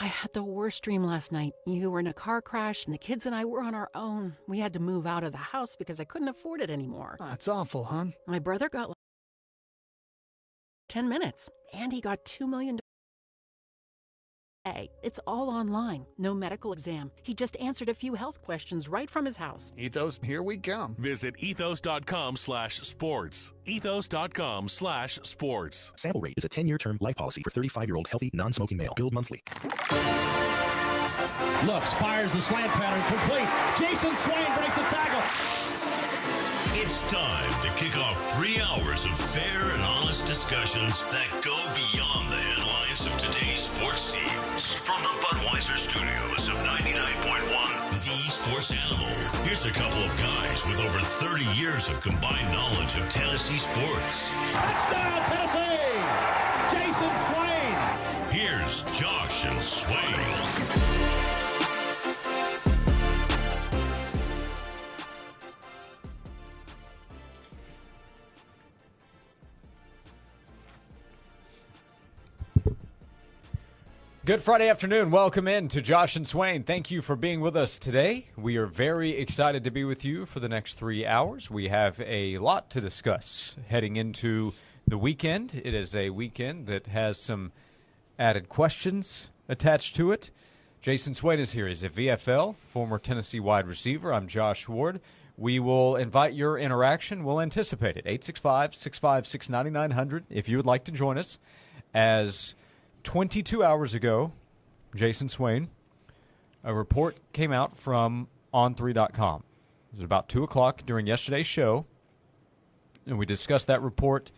I had the worst dream last night. You were in a car crash, and the kids and I were on our own. We had to move out of the house because I couldn't afford it anymore. That's awful, hon. My brother got 10 minutes, and he got $2 million. It's all online. No medical exam. He just answered a few health questions right from his house. Ethos, here we come. Visit ethos.com/sports. Ethos.com/sports. Sample rate is a 10-year term life policy for 35-year-old healthy, non-smoking male. Billed monthly. Looks, fires the slant pattern, complete. Jason Swain breaks a tackle. It's time to kick off 3 hours of fair and honest discussions that go beyond the headlines of today's sports teams. From the Budweiser studios of 99.1, The Sports Animal. Here's a couple of guys with over 30 years of combined knowledge of Tennessee sports. Touchdown, Tennessee! Jason Swain! Here's Josh and Swain. Good Friday afternoon. Welcome in to Josh and Swain. Thank you for being with us today. We are very excited to be with you for the next 3 hours. We have a lot to discuss heading into the weekend. It is a weekend that has some added questions attached to it. Jason Swain is here. He's a VFL, former Tennessee wide receiver. I'm Josh Ward. We will invite your interaction. We'll anticipate it. 865-656-9900 if you would like to join us. As 22 hours ago, Jason Swain, a report came out from on3.com. It was about 2 o'clock during yesterday's show, and we discussed that report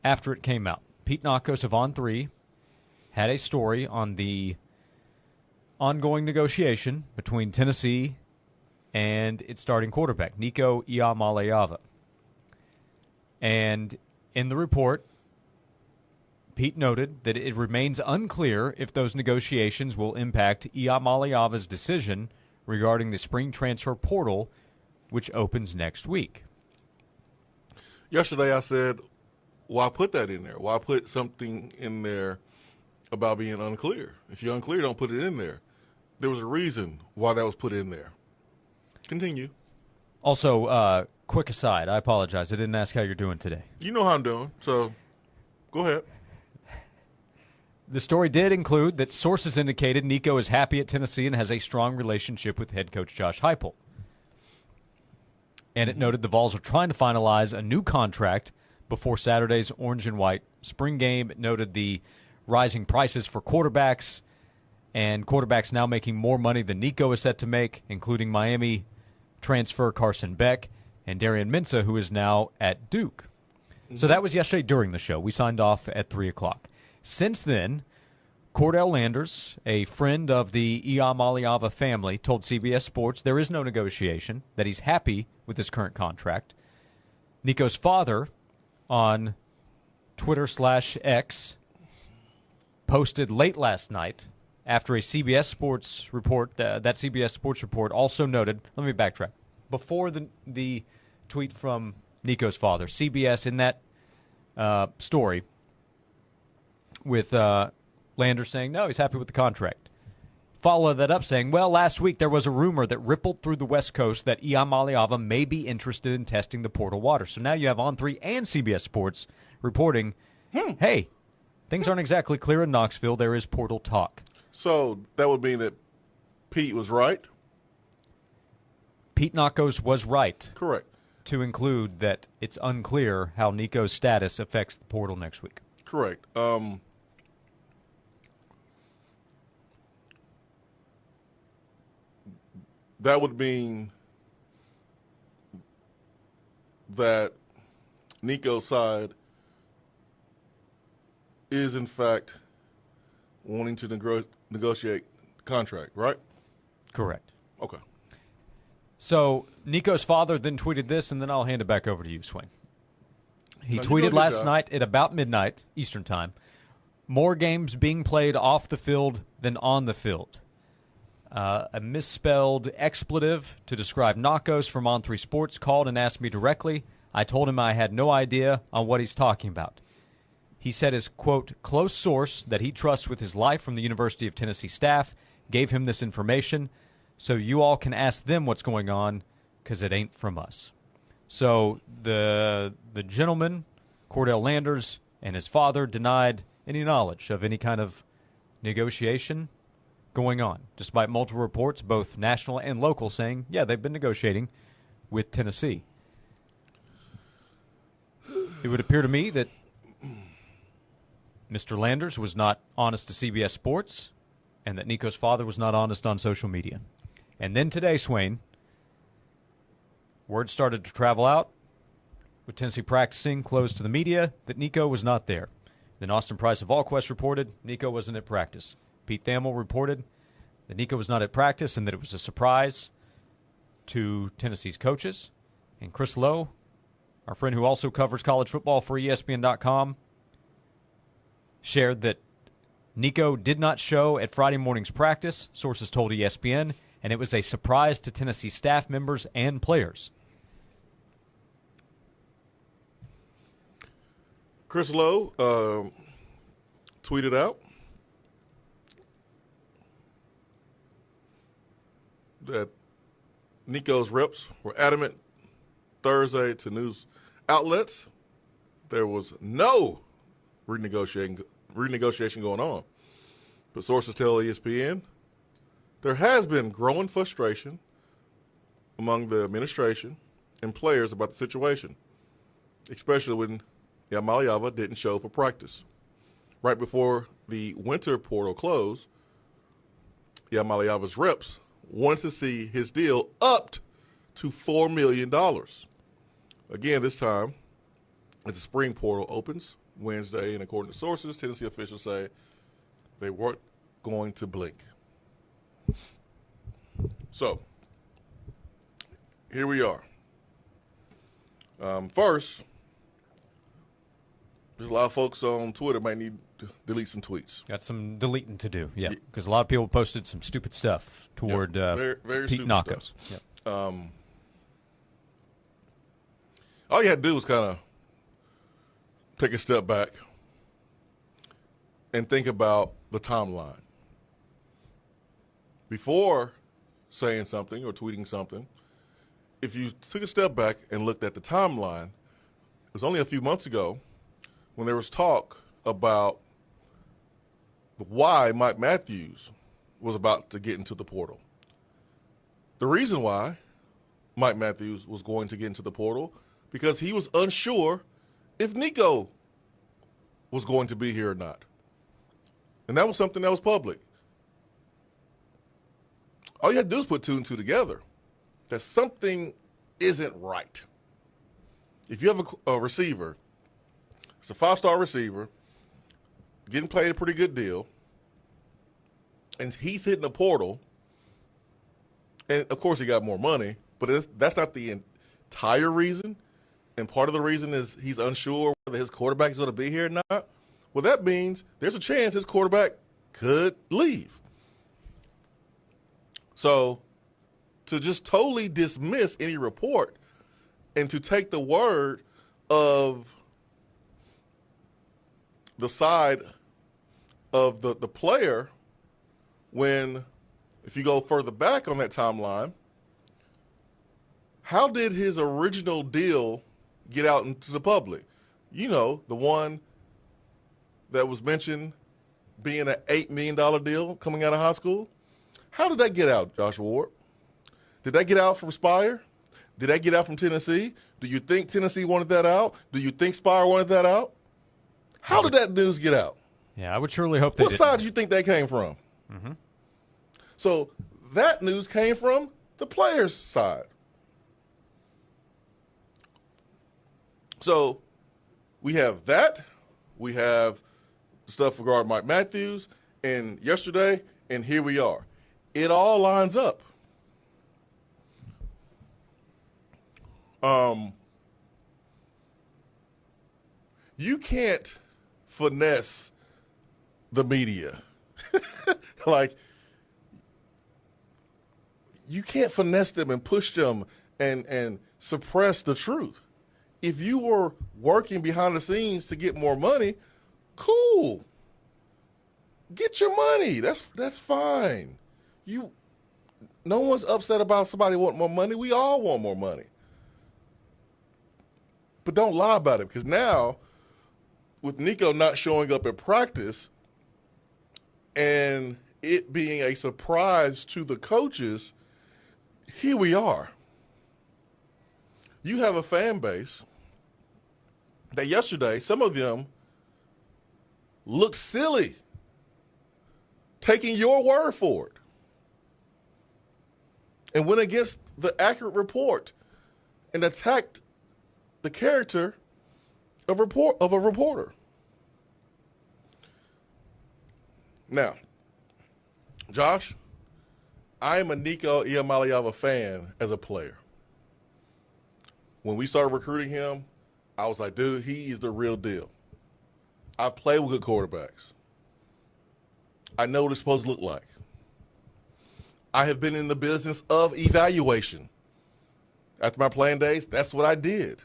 after it came out. Pete Nakos of On3 had a story on the ongoing negotiation between Tennessee and its starting quarterback, Nico Iamaleava. And in the report, Pete noted that it remains unclear if those negotiations will impact Iamaleava's decision regarding the spring transfer portal, which opens next week. Yesterday I said, why put that in there? Why put something in there about being unclear? If you're unclear, don't put it in there. There was a reason why that was put in there. Continue. Also, quick aside, I apologize. I didn't ask how you're doing today. You know how I'm doing, so go ahead. The story did include that sources indicated Nico is happy at Tennessee and has a strong relationship with head coach Josh Heupel. And it noted the Vols are trying to finalize a new contract before Saturday's orange and white spring game. It noted the rising prices for quarterbacks, and quarterbacks now making more money than Nico is set to make, including Miami transfer Carson Beck and Darian Mensah, who is now at Duke. So that was yesterday during the show. We signed off at 3 o'clock. Since then, Cordell Landers, a friend of the Iamaleava family, told CBS Sports there is no negotiation, that he's happy with his current contract. Nico's father on Twitter/X posted late last night after a CBS Sports report. That CBS Sports report also noted, let me backtrack, before the tweet from Nico's father, CBS in that story with Landers saying, no, he's happy with the contract. Follow that up saying, well, last week there was a rumor that rippled through the West Coast that Iamaleava may be interested in testing the portal water. So now you have On3 and CBS Sports reporting, hey, things aren't exactly clear in Knoxville. There is portal talk. So that would mean that Pete was right? Pete Nakos was right. Correct. To include that it's unclear how Nico's status affects the portal next week. Correct. That would mean that Nico's side is, in fact, wanting to negotiate contract, right? Correct. Okay. So Nico's father then tweeted this, and then I'll hand it back over to you, Swain. He No, you tweeted do a good last job. night at about midnight Eastern Time, more games being played off the field than on the field. A misspelled expletive to describe Nakos from On3 Sports called and asked me directly. I told him I had no idea on what he's talking about. He said his, quote, close source that he trusts with his life from the University of Tennessee staff gave him this information, so you all can ask them what's going on because it ain't from us. So the gentleman, Cordell Landers, and his father denied any knowledge of any kind of negotiation going on, despite multiple reports, both national and local, saying, yeah, they've been negotiating with Tennessee. It would appear to me that Mr. Landers was not honest to CBS Sports and that Nico's father was not honest on social media. And then today, Swain, word started to travel out with Tennessee practicing closed to the media that Nico was not there. Then Austin Price of AllQuest reported Nico wasn't at practice. Pete Thamel reported that Nico was not at practice and that it was a surprise to Tennessee's coaches. And Chris Lowe, our friend who also covers college football for ESPN.com, shared that Nico did not show at Friday morning's practice, sources told ESPN, and it was a surprise to Tennessee staff members and players. Chris Lowe tweeted out that Nico's reps were adamant Thursday to news outlets there was no renegotiation going on. But sources tell ESPN there has been growing frustration among the administration and players about the situation, especially when Yamaliava didn't show for practice. Right before the winter portal closed, Yamaliava's reps wanted to see his deal upped to $4 million. Again, this time, as the spring portal opens Wednesday, and according to sources, Tennessee officials say they weren't going to blink. So, here we are. First, there's a lot of folks on Twitter might need to delete some tweets. Got some deleting to do, yeah, because a lot of people posted some stupid stuff toward very Pete stupid Nacos. stuff. Yep. All you had to do was kind of take a step back and think about the timeline. Before saying something or tweeting something, if you took a step back and looked at the timeline, it was only a few months ago when there was talk about why Mike Matthews was about to get into the portal. The reason why Mike Matthews was going to get into the portal because he was unsure if Nico was going to be here or not. And that was something that was public. All you had to do is put two and two together. That something isn't right. If you have a receiver, it's a 5-star receiver, getting paid a pretty good deal, and he's hitting the portal, and of course he got more money, but that's not the entire reason. And part of the reason is he's unsure whether his quarterback is going to be here or not. Well, that means there's a chance his quarterback could leave. So to just totally dismiss any report and to take the word of the side of the player when, if you go further back on that timeline, how did his original deal get out into the public? You know, the one that was mentioned being an $8 million deal coming out of high school. How did that get out, Joshua Ward? Did that get out from Spire? Did that get out from Tennessee? Do you think Tennessee wanted that out? Do you think Spire wanted that out? How did that news get out? Yeah, I would surely hope they What side do you think that came from? Mm-hmm. So that news came from the players' side. So we have that. We have stuff regarding Mike Matthews, and yesterday, and here we are. It all lines up. You can't finesse the media. Like, you can't finesse them and push them and suppress the truth. If you were working behind the scenes to get more money, Cool. Get your money. That's fine. No one's upset about somebody wanting more money. We all want more money. But don't lie about it, because now, with Nico not showing up at practice and it being a surprise to the coaches, here we are. You have a fan base that yesterday, some of them looked silly taking your word for it and went against the accurate report and attacked the character of a reporter. Now, Josh, I am a Nico Iamaleava fan as a player. When we started recruiting him, I was like, dude, he is the real deal. I've played with good quarterbacks. I know what it's supposed to look like. I have been in the business of evaluation. After my playing days, that's what I did.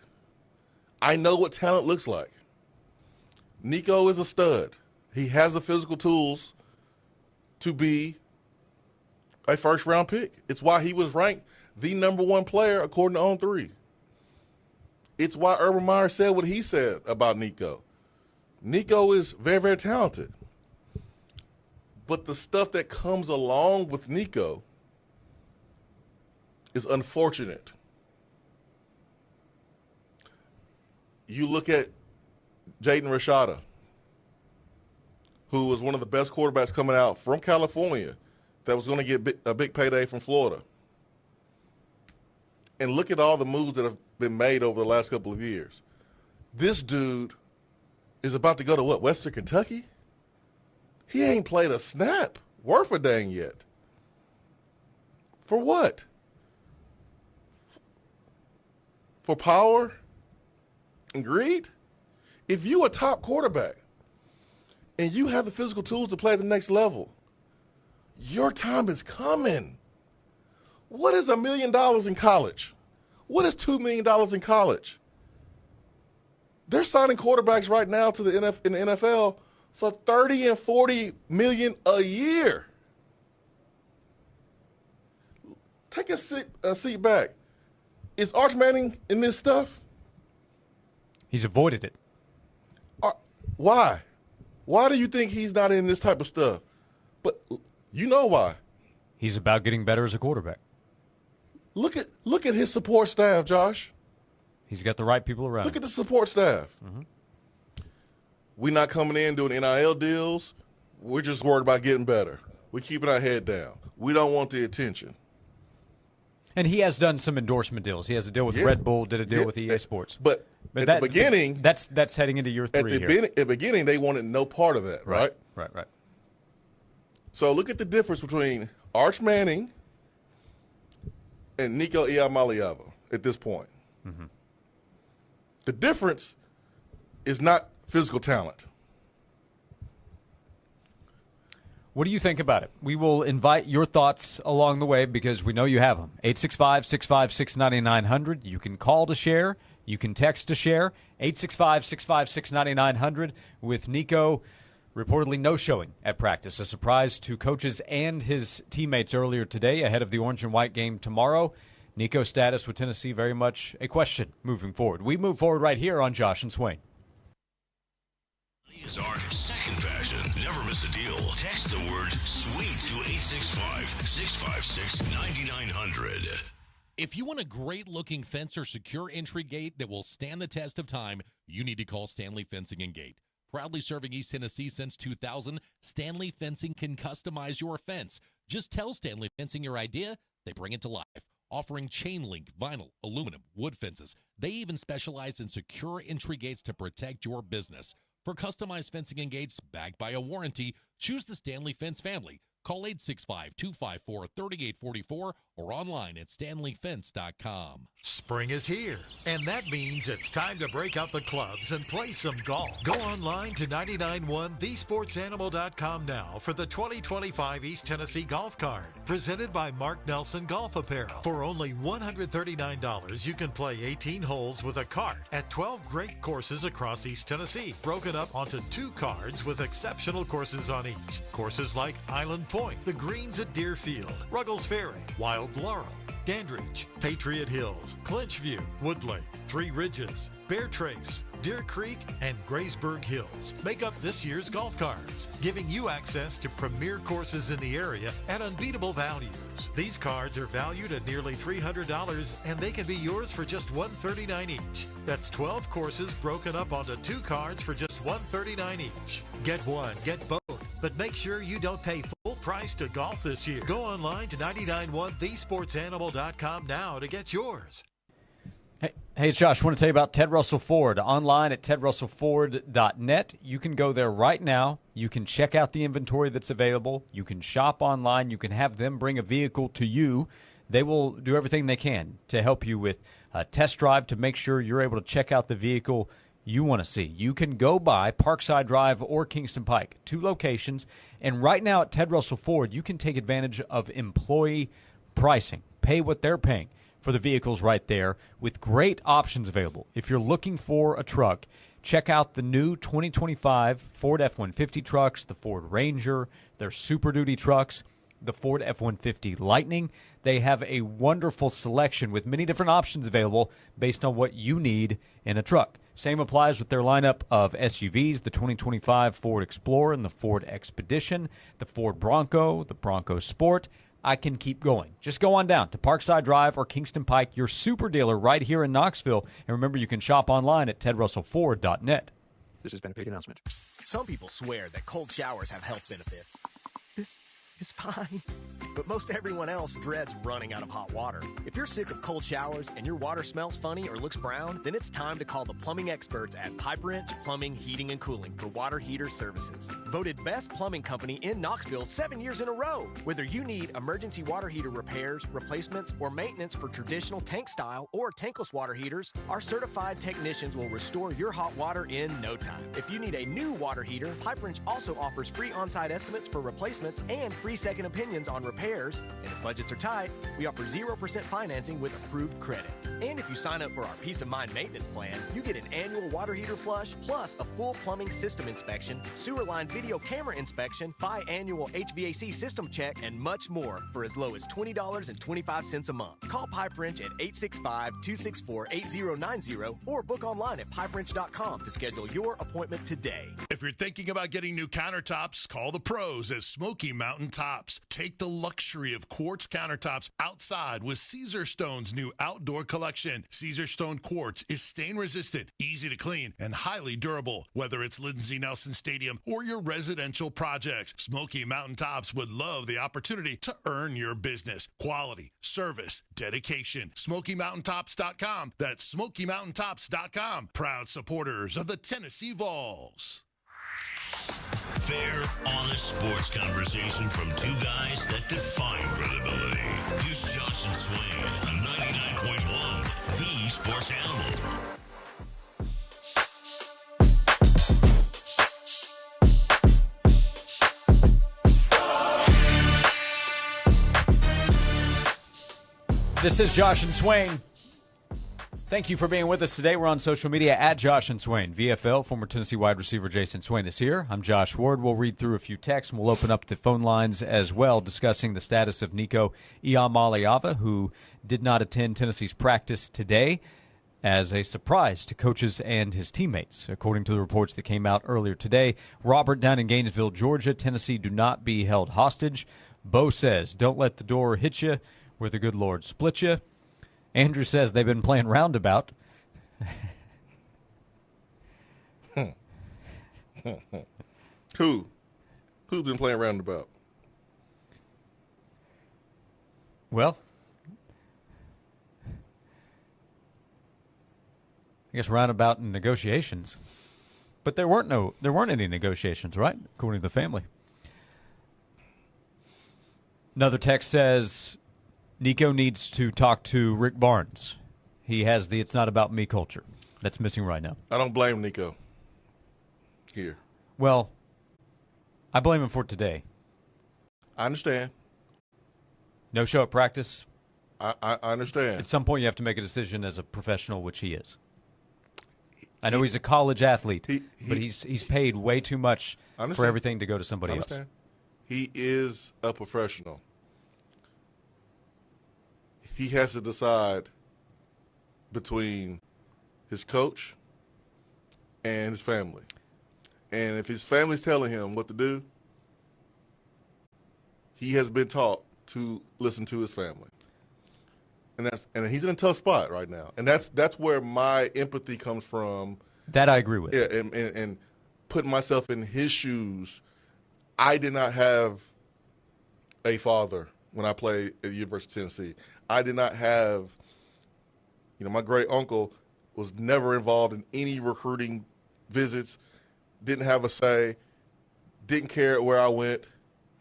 I know what talent looks like. Nico is a stud. He has the physical tools to be a first-round pick. It's why he was ranked the number one player according to On3. It's why Urban Meyer said what he said about Nico. Nico is very, very talented. But the stuff that comes along with Nico is unfortunate. You look at Jaden Rashada, who was one of the best quarterbacks coming out from California that was going to get a big payday from Florida. And look at all the moves that have been made over the last couple of years. This dude is about to go to what, Western Kentucky? He ain't played a snap worth a dang yet. For what? For power and greed? If you a top quarterback and you have the physical tools to play at the next level, your time is coming. What is $1 million in college? What is $2 million in college? They're signing quarterbacks right now to in the NFL for $30 and $40 million a year. Take a seat back. Is Arch Manning in this stuff? He's avoided it. Why? Why do you think he's not in this type of stuff? But you know why. He's about getting better as a quarterback. Look at his support staff, Josh. He's got the right people around. Look at the support staff. Mm-hmm. We're not coming in doing NIL deals. We're just worried about getting better. We're keeping our head down. We don't want the attention. And he has done some endorsement deals. He has a deal with Red Bull, did a deal with EA Sports. But at the beginning, that's heading into year 3 here. At the beginning, they wanted no part of that, right? Right. So look at the difference between Arch Manning and Nico Iamaleava at this point. Mm-hmm. The difference is not physical talent. What do you think about it? We will invite your thoughts along the way because we know you have them. 865-656-9900. You can call to share. You can text to share. 865-656-9900 with Nico reportedly no showing at practice. A surprise to coaches and his teammates earlier today ahead of the orange and white game tomorrow. Nico's status with Tennessee very much a question moving forward. We move forward right here on Josh and Swain. Is our second passion. Never miss a deal. Text the word SWEET to 865-656-9900. If you want a great-looking fence or secure entry gate that will stand the test of time, you need to call Stanley Fencing and Gate. Proudly serving East Tennessee since 2000, Stanley Fencing can customize your fence. Just tell Stanley Fencing your idea, they bring it to life. Offering chain link, vinyl, aluminum, wood fences. They even specialize in secure entry gates to protect your business. For customized fencing and gates backed by a warranty, choose the Stanley Fence family. Call 865-254-3844 or online at stanleyfence.com. Spring is here, and that means it's time to break out the clubs and play some golf. Go online to 991thesportsanimal.com now for the 2025 East Tennessee Golf Card, presented by Mark Nelson Golf Apparel. For only $139, you can play 18 holes with a cart at 12 great courses across East Tennessee, broken up onto 2 cards with exceptional courses on each. Courses like Island Point, the Greens at Deerfield, Ruggles Ferry, Wild Laurel, Dandridge, Patriot Hills, Clinchview, Woodlake, Three Ridges, Bear Trace, Deer Creek, and Graysburg Hills make up this year's golf cards, giving you access to premier courses in the area at unbeatable values. These cards are valued at nearly $300, and they can be yours for just $139 each. That's 12 courses broken up onto 2 cards for just $139 each. Get one, get both, but make sure you don't pay full price to golf this year. Go online to 991thesportsanimal.com now to get yours. Hey, it's Josh. I want to tell you about Ted Russell Ford. Online at tedrussellford.net. You can go there right now. You can check out the inventory that's available. You can shop online. You can have them bring a vehicle to you. They will do everything they can to help you with a test drive to make sure you're able to check out the vehicle you want to see. You can go by Parkside Drive or Kingston Pike, 2 locations. And right now at Ted Russell Ford, you can take advantage of employee pricing. Pay what they're paying for the vehicles right there with great options available. If you're looking for a truck, check out the new 2025 Ford F-150 trucks, the Ford Ranger, their Super Duty trucks, the Ford F-150 Lightning. They have a wonderful selection with many different options available based on what you need in a truck. Same applies with their lineup of SUVs, the 2025 Ford Explorer and the Ford Expedition, the Ford Bronco, the Bronco Sport. I can keep going. Just go on down to Parkside Drive or Kingston Pike, your super dealer right here in Knoxville. And remember, you can shop online at tedrussellford.net. This has been a paid announcement. Some people swear that cold showers have health benefits. This is fine. But most everyone else dreads running out of hot water. If you're sick of cold showers and your water smells funny or looks brown, then it's time to call the plumbing experts at Pipe Wrench Plumbing, Heating, and Cooling for water heater services. Voted best plumbing company in Knoxville 7 years in a row. Whether you need emergency water heater repairs, replacements, or maintenance for traditional tank style or tankless water heaters, our certified technicians will restore your hot water in no time. If you need a new water heater, Pipe Wrench also offers free on-site estimates for replacements and free second opinions on repairs. And if budgets are tight, we offer 0% financing with approved credit. And if you sign up for our Peace of Mind maintenance plan, you get an annual water heater flush, plus a full plumbing system inspection, sewer line video camera inspection, biannual HVAC system check, and much more for as low as $20.25 a month. Call Pipe Wrench at 865-264-8090 or book online at pipewrench.com to schedule your appointment today. If you're thinking about getting new countertops, call the pros at Smoky Mountain Tops. Take the luxury of quartz countertops outside with Caesar Stone's new outdoor collection. Caesar Stone quartz is stain resistant, easy to clean, and highly durable. Whether it's Lindsey Nelson Stadium or your residential projects, Smoky Mountain Tops would love the opportunity to earn your business. Quality, service, dedication. SmokyMountainTops.com. That's SmokyMountainTops.com. Proud supporters of the Tennessee Vols. Fair, honest sports conversation from 2 guys that define credibility. Here's Josh and Swain on 99.1, the Sports Animal. This is Josh and Swain. Thank you for being with us today. We're on social media at Josh and Swain. VFL, former Tennessee wide receiver Jason Swain is here. I'm Josh Ward. We'll read through a few texts, and we'll open up the phone lines as well, discussing the status of Nico Iamaleava, who did not attend Tennessee's practice today as a surprise to coaches and his teammates. According to the reports that came out earlier today, Robert down in Gainesville, Georgia, Tennessee do not be held hostage. Bo says, don't let the door hit you where the good Lord split you. Andrew says they've been playing roundabout. Who? Who's been playing roundabout? Well, I guess roundabout in negotiations. But there weren't any negotiations, right? According to the family. Another text says, Nico needs to talk to Rick Barnes. He has the "it's not about me" culture that's missing right now. I don't blame Nico here. Well, I blame him for today. I understand. No show at practice. I understand. At some point, you have to make a decision as a professional, which he is. I know he's a college athlete, but he's paid way too much for everything to go to somebody else. He is a professional. He has to decide between his coach and his family. And if his family's telling him what to do, he has been taught to listen to his family. And he's in a tough spot right now. And that's where my empathy comes from. That I agree with. Yeah, and putting myself in his shoes. I did not have a father when I played at the University of Tennessee. I did not have, my great uncle was never involved in any recruiting visits, didn't have a say, didn't care where I went.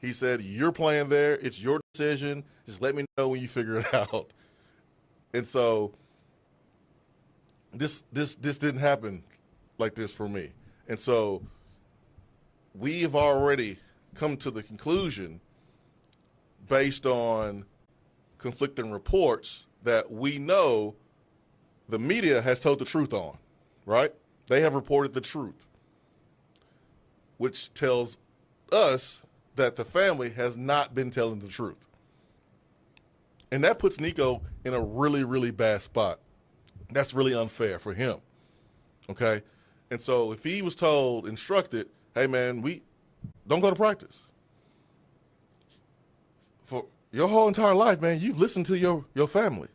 He said, "You're playing there. It's your decision. Just let me know when you figure it out." And so this didn't happen like this for me. And so we have already come to the conclusion, based on conflicting reports, that we know the media has told the truth on, right? They have reported the truth, which tells us that the family has not been telling the truth. And that puts Nico in a really, really bad spot. That's really unfair for him, okay? And so if he was instructed, "Hey, man, we don't go to practice. For your whole entire life, man, you've listened to your family."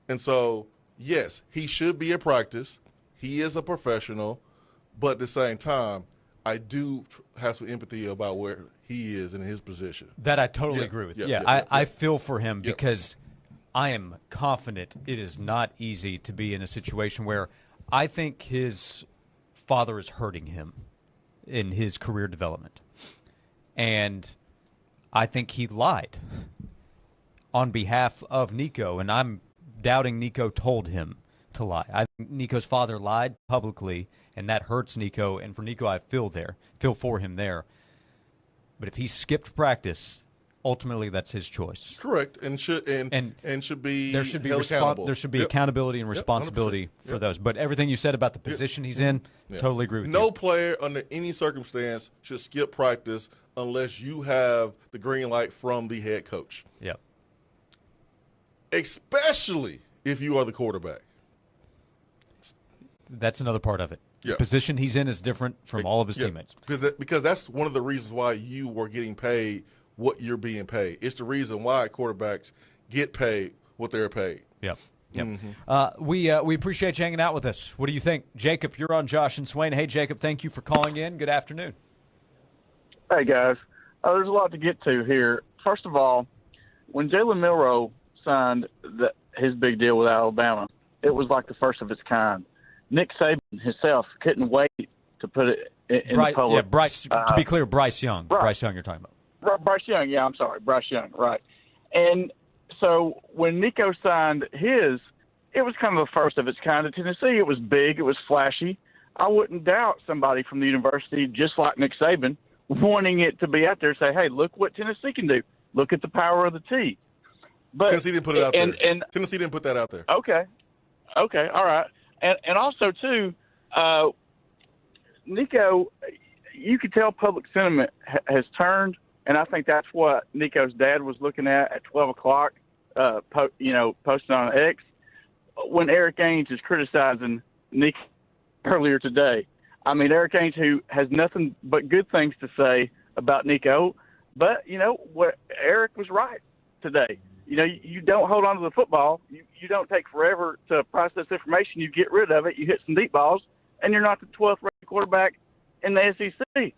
And so, yes, he should be at practice. He is a professional. But at the same time, I do have some empathy about where he is in his position. That I totally agree with. I feel for him because I am confident it is not easy to be in a situation where I think his father is hurting him in his career development. And I think he lied on behalf of Nico, and I'm doubting Nico told him to lie. I think Nico's father lied publicly, and that hurts Nico. And for Nico, I feel for him there. But if he skipped practice, ultimately that's his choice. Correct, and should be there should be held accountable. There should be accountability and responsibility for those. But everything you said about the position he's in, totally agree with you. No player under any circumstance should skip practice unless you have the green light from the head coach. Yep. Especially if you are the quarterback. That's another part of it. The position he's in is different from all of his teammates. Because that's one of the reasons why you were getting paid what you're being paid. It's the reason why quarterbacks get paid what they're paid. Yep. We appreciate you hanging out with us. What do you think? Jacob, you're on Josh and Swain. Hey, Jacob, thank you for calling in. Good afternoon. Hey, guys. There's a lot to get to here. First of all, when Jalen Milroe signed his big deal with Alabama, it was like the first of its kind. Nick Saban himself couldn't wait to put it in the public. Yeah, Bryce. To be clear, Bryce Young. Right. Bryce Young, you're talking about. Bryce Young. Yeah, I'm sorry, Bryce Young. Right. And so when Nico signed his, it was kind of the first of its kind at Tennessee. It was big. It was flashy. I wouldn't doubt somebody from the university, just like Nick Saban, wanting it to be out there and say, "Hey, look what Tennessee can do. Look at the power of the T." But Tennessee didn't put it out there. And Tennessee didn't put that out there. Okay. All right. And also, too, Nico, you could tell public sentiment has turned, and I think that's what Nico's dad was looking at 12 o'clock, posting on X, when Eric Ainge is criticizing Nico earlier today. I mean, Eric Ainge, who has nothing but good things to say about Nico, but, what Eric was right today. You don't hold on to the football. You don't take forever to process information. You get rid of it. You hit some deep balls, and you're not the 12th ranked quarterback in the SEC.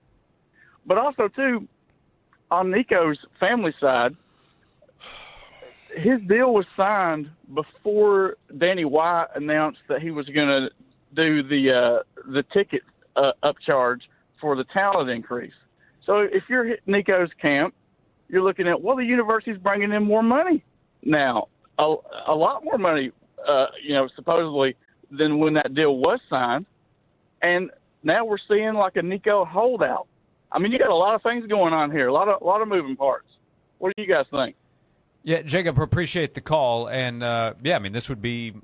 But also, too, on Nico's family side, his deal was signed before Danny White announced that he was going to do the ticket upcharge for the talent increase. So if you're Nico's camp, you're looking at, well, the university's bringing in more money now, a lot more money, supposedly than when that deal was signed. And now we're seeing like a Nico holdout. I mean, you got a lot of things going on here, a lot of moving parts. What do you guys think? Yeah, Jacob, appreciate the call, and this would be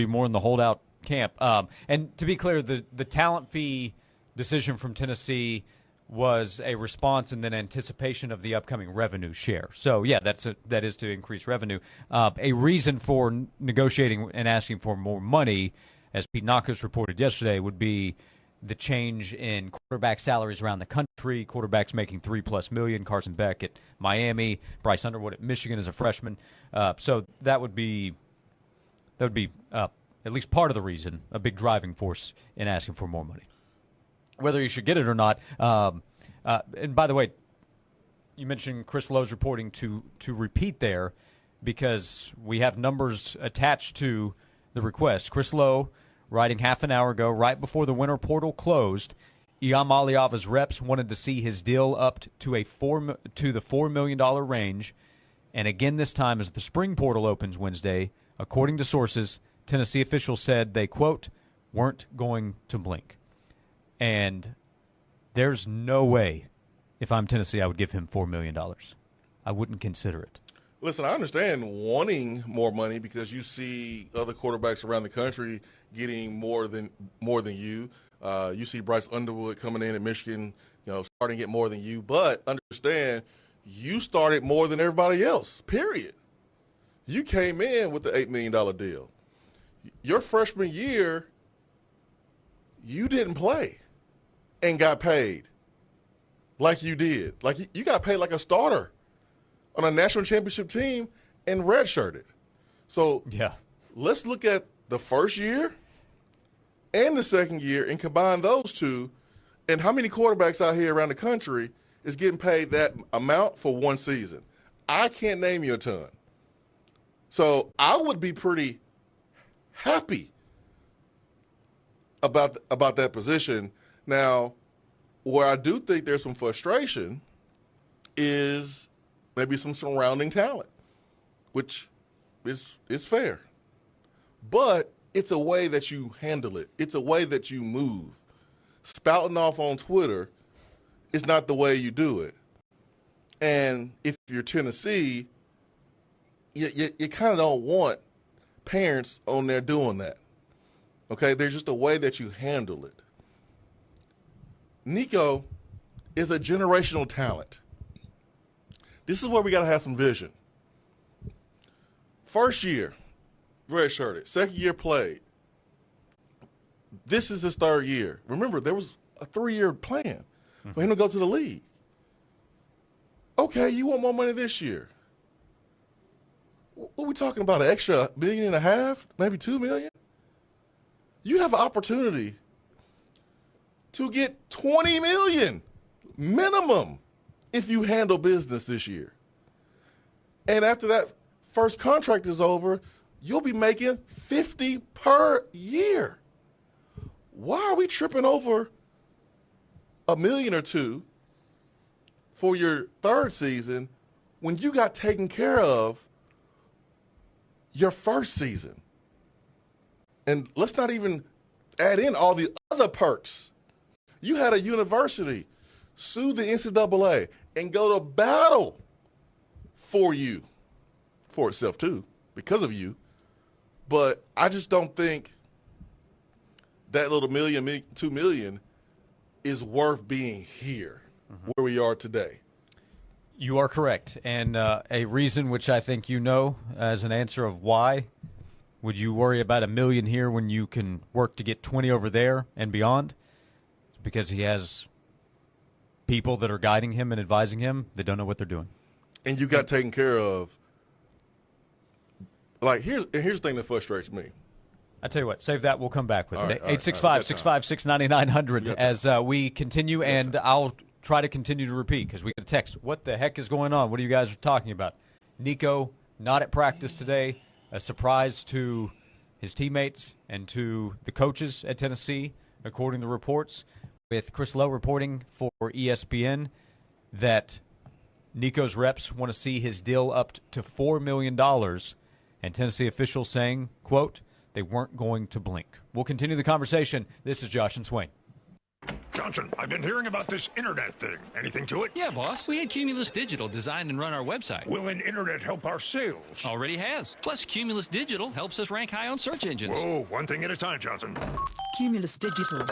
more in the holdout camp. And to be clear, the talent fee decision from Tennessee was a response and then anticipation of the upcoming revenue share. So yeah, that is to increase revenue. A reason for negotiating and asking for more money, as Pete Nakos reported yesterday, would be the change in quarterback salaries around the country. Quarterbacks making $3+ million. Carson Beck at Miami, Bryce Underwood at Michigan as a freshman. So that would be at least part of the reason, a big driving force in asking for more money. Whether you should get it or not. And by the way, you mentioned Chris Lowe's reporting to repeat there, because we have numbers attached to the request. Chris Lowe, writing half an hour ago, right before the winter portal closed, Iam Aliava's reps wanted to see his deal upped to the $4 million range. And again this time as the spring portal opens Wednesday, according to sources, Tennessee officials said they, quote, weren't going to blink. And there's no way, if I'm Tennessee, I would give him $4 million. I wouldn't consider it. Listen, I understand wanting more money because you see other quarterbacks around the country getting more than you. You see Bryce Underwood coming in at Michigan, starting to get more than you. But understand, you started more than everybody else, period. You came in with the $8 million deal. Your freshman year, you didn't play and got paid like you did. Like you got paid like a starter on a national championship team and redshirted. So yeah, let's look at the first year and the second year and combine those two. And how many quarterbacks out here around the country is getting paid that amount for one season? I can't name you a ton. So I would be pretty happy about that position. Now, where I do think there's some frustration is maybe some surrounding talent, which is fair. But it's a way that you handle it. It's a way that you move. Spouting off on Twitter is not the way you do it. And if you're Tennessee, you kind of don't want parents on there doing that. Okay? There's just a way that you handle it. Nico is a generational talent. This is where we got to have some vision. First year, redshirted. Second year played. This is his third year. Remember, there was a 3-year plan for him to go to the league. Okay, you want more money this year. What are we talking about, an extra $1.5 million, maybe $2 million? You have an opportunity to get $20 million minimum if you handle business this year. And after that first contract is over, you'll be making $50 per year. Why are we tripping over $1 million or $2 million for your third season when you got taken care of your first season? And let's not even add in all the other perks. You had a university sue the NCAA and go to battle for itself too, because of you. But I just don't think that little $1 million, $2 million is worth being here where we are today. You are correct. And a reason which I think as an answer of why would you worry about $1 million here when you can work to get 20 over there and beyond? It's because he has people that are guiding him and advising him that don't know what they're doing. And you got taken care of. Like, here's the thing that frustrates me. I tell you what, save that. We'll come back with it. 865-656-9900 as we continue, and I'll try to continue to repeat because we get a text. What the heck is going on? What are you guys talking about? Nico not at practice today. A surprise to his teammates and to the coaches at Tennessee, according to reports, with Chris Lowe reporting for ESPN that Nico's reps want to see his deal upped to $4 million, and Tennessee officials saying, quote, they weren't going to blink. We'll continue the conversation. This is Josh and Swain. Johnson, I've been hearing about this internet thing. Anything to it? Yeah, boss. We had Cumulus Digital design and run our website. Will an internet help our sales? Already has. Plus, Cumulus Digital helps us rank high on search engines. Whoa, one thing at a time, Johnson. CumulusDigital.com.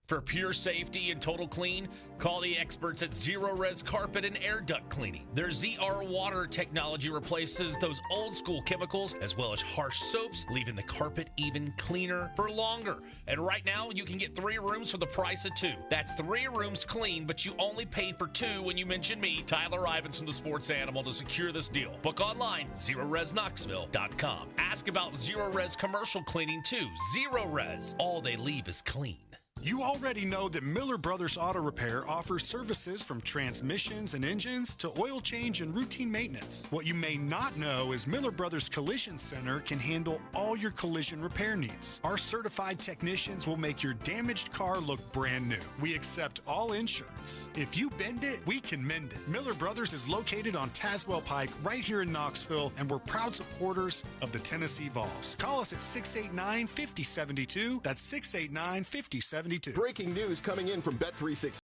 For pure safety and total clean, call the experts at Zero Res Carpet and Air Duct Cleaning. Their ZR water technology replaces those old school chemicals as well as harsh soaps, leaving the carpet even cleaner for longer. And right now, you can get 3 rooms for the price of 2. That's 3 rooms clean, but you only paid for 2 when you mentioned me, Tyler Ivins from the Sports Animal, to secure this deal. Book online, ZeroResKnoxville.com. Ask about Zero Res commercial cleaning too. Zero Res, all they leave is clean. You already know that Miller Brothers Auto Repair offers services from transmissions and engines to oil change and routine maintenance. What you may not know is Miller Brothers Collision Center can handle all your collision repair needs. Our certified technicians will make your damaged car look brand new. We accept all insurance. If you bend it, we can mend it. Miller Brothers is located on Tazewell Pike right here in Knoxville, and we're proud supporters of the Tennessee Vols. Call us at 689-5072. That's 689-5072. Breaking news coming in from Bet365.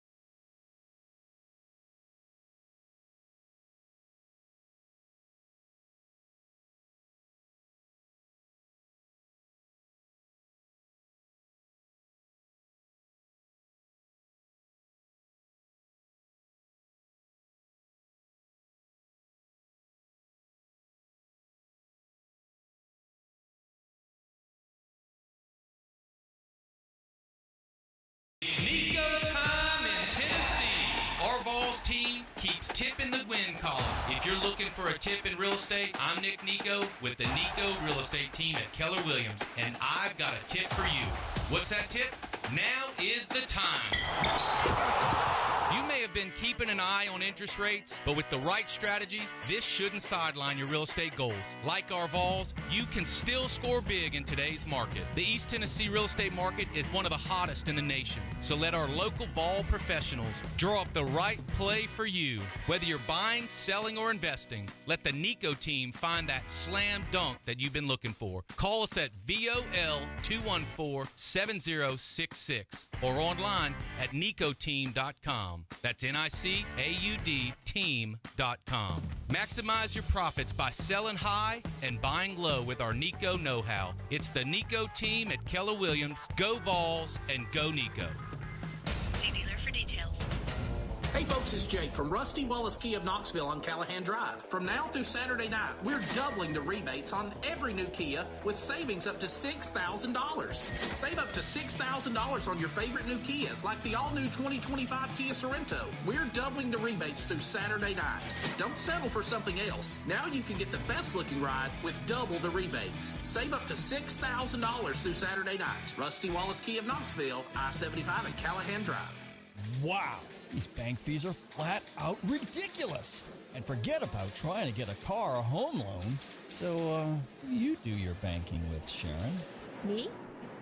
It's Nico time in Tennessee. Our Vols team keeps tipping the win column. If you're looking for a tip in real estate, I'm Nick Nico with the Nico Real Estate team at Keller Williams, and I've got a tip for you. What's that tip? Now is the time. You may have been keeping an eye on interest rates, but with the right strategy, this shouldn't sideline your real estate goals. Like our Vols, you can still score big in today's market. The East Tennessee real estate market is one of the hottest in the nation, so let our local Vol professionals draw up the right play for you. Whether you're buying, selling, or investing, let the Nico team find that slam dunk that you've been looking for. Call us at VOL214-7066 or online at nicoteam.com. That's NICAUD team.com. Maximize your profits by selling high and buying low with our Nico know-how. It's the Nico team at Keller Williams. Go Vols and go Nico. See dealer for details. Hey folks, it's Jake from Rusty Wallace Kia of Knoxville on Callahan Drive. From now through Saturday night, we're doubling the rebates on every new Kia with savings up to $6,000. Save up to $6,000 on your favorite new Kias, like the all-new 2025 Kia Sorento. We're doubling the rebates through Saturday night. Don't settle for something else. Now you can get the best-looking ride with double the rebates. Save up to $6,000 through Saturday night. Rusty Wallace Kia of Knoxville, I-75 and Callahan Drive. Wow. These bank fees are flat out ridiculous. And forget about trying to get a car or home loan. So, who do you do your banking with, Sharon? Me?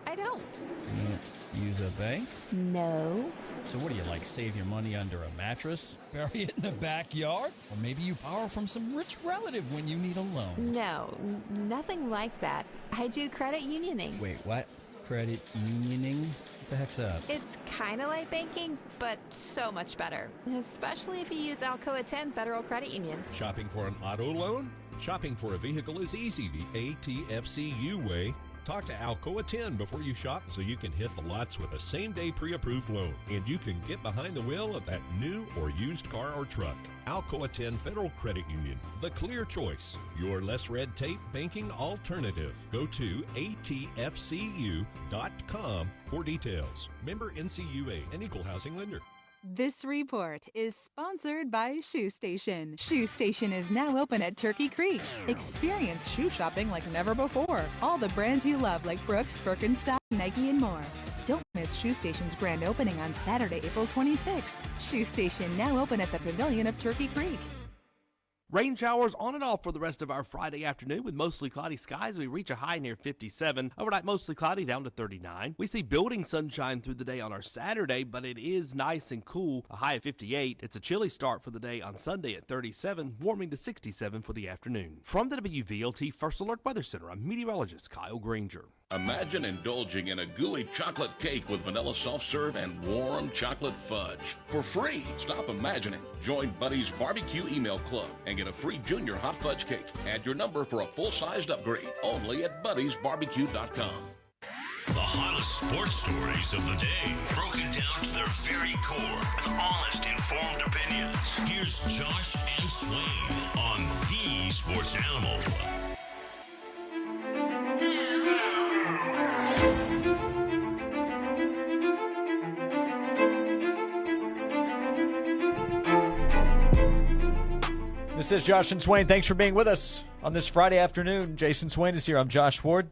I don't. You don't use a bank? No. So what do you, like, save your money under a mattress? Bury it in the backyard? Or maybe you borrow from some rich relative when you need a loan? No, nothing like that. I do credit unioning. Wait, what? Credit unioning? What the heck's that? It's kind of like banking, but so much better. Especially if you use Alcoa 10 Federal Credit Union. Shopping for an auto loan? Shopping for a vehicle is easy the ATFCU way. Talk to Alcoa 10 before you shop so you can hit the lots with a same-day pre-approved loan. And you can get behind the wheel of that new or used car or truck. Alcoa 10 Federal Credit Union, the clear choice. Your less red tape banking alternative. Go to atfcu.com for details. Member NCUA, an equal housing lender. This report is sponsored by Shoe Station. Shoe Station is now open at Turkey Creek. Experience shoe shopping like never before. All the brands you love like Brooks, Birkenstock, Nike, and more. Don't miss Shoe Station's grand opening on Saturday, April 26th. Shoe Station now open at the Pavilion of Turkey Creek. Rain showers on and off for the rest of our Friday afternoon with mostly cloudy skies. We reach a high near 57. Overnight, mostly cloudy down to 39. We see building sunshine through the day on our Saturday, but it is nice and cool, a high of 58. It's a chilly start for the day on Sunday at 37, warming to 67 for the afternoon. From the WVLT First Alert Weather Center, I'm meteorologist Kyle Granger. Imagine indulging in a gooey chocolate cake with vanilla soft serve and warm chocolate fudge. For free, stop imagining. Join Buddy's Barbecue Email Club and get a free junior hot fudge cake. Add your number for a full-sized upgrade only at buddysbarbecue.com. The hottest sports stories of the day, broken down to their very core with honest, informed opinions. Here's Josh and Swain on the Sports Animal. This is Josh and Swain. Thanks for being with us on this Friday afternoon. Jason Swain is here. I'm Josh Ward.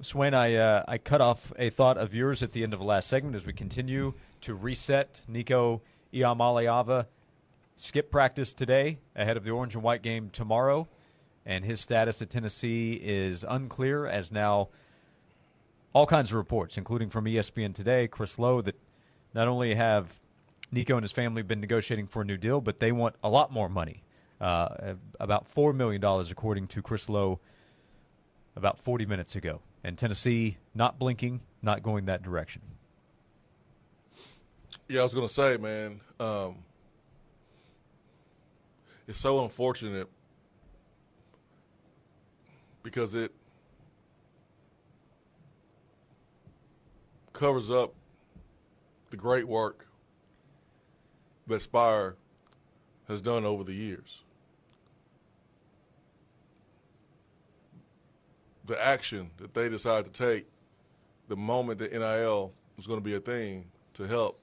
Swain, I cut off a thought of yours at the end of the last segment as we continue to reset. Nico Iamaleava skipped practice today ahead of the orange and white game tomorrow, and his status at Tennessee is unclear as now all kinds of reports, including from ESPN today, Chris Lowe, that not only have Nico and his family been negotiating for a new deal, but they want a lot more money. About $4 million, according to Chris Lowe, about 40 minutes ago. And Tennessee not blinking, not going that direction. Yeah, I was going to say, man, it's so unfortunate because it covers up the great work that Spire has done over the years. The action that they decided to take the moment that NIL was going to be a thing to help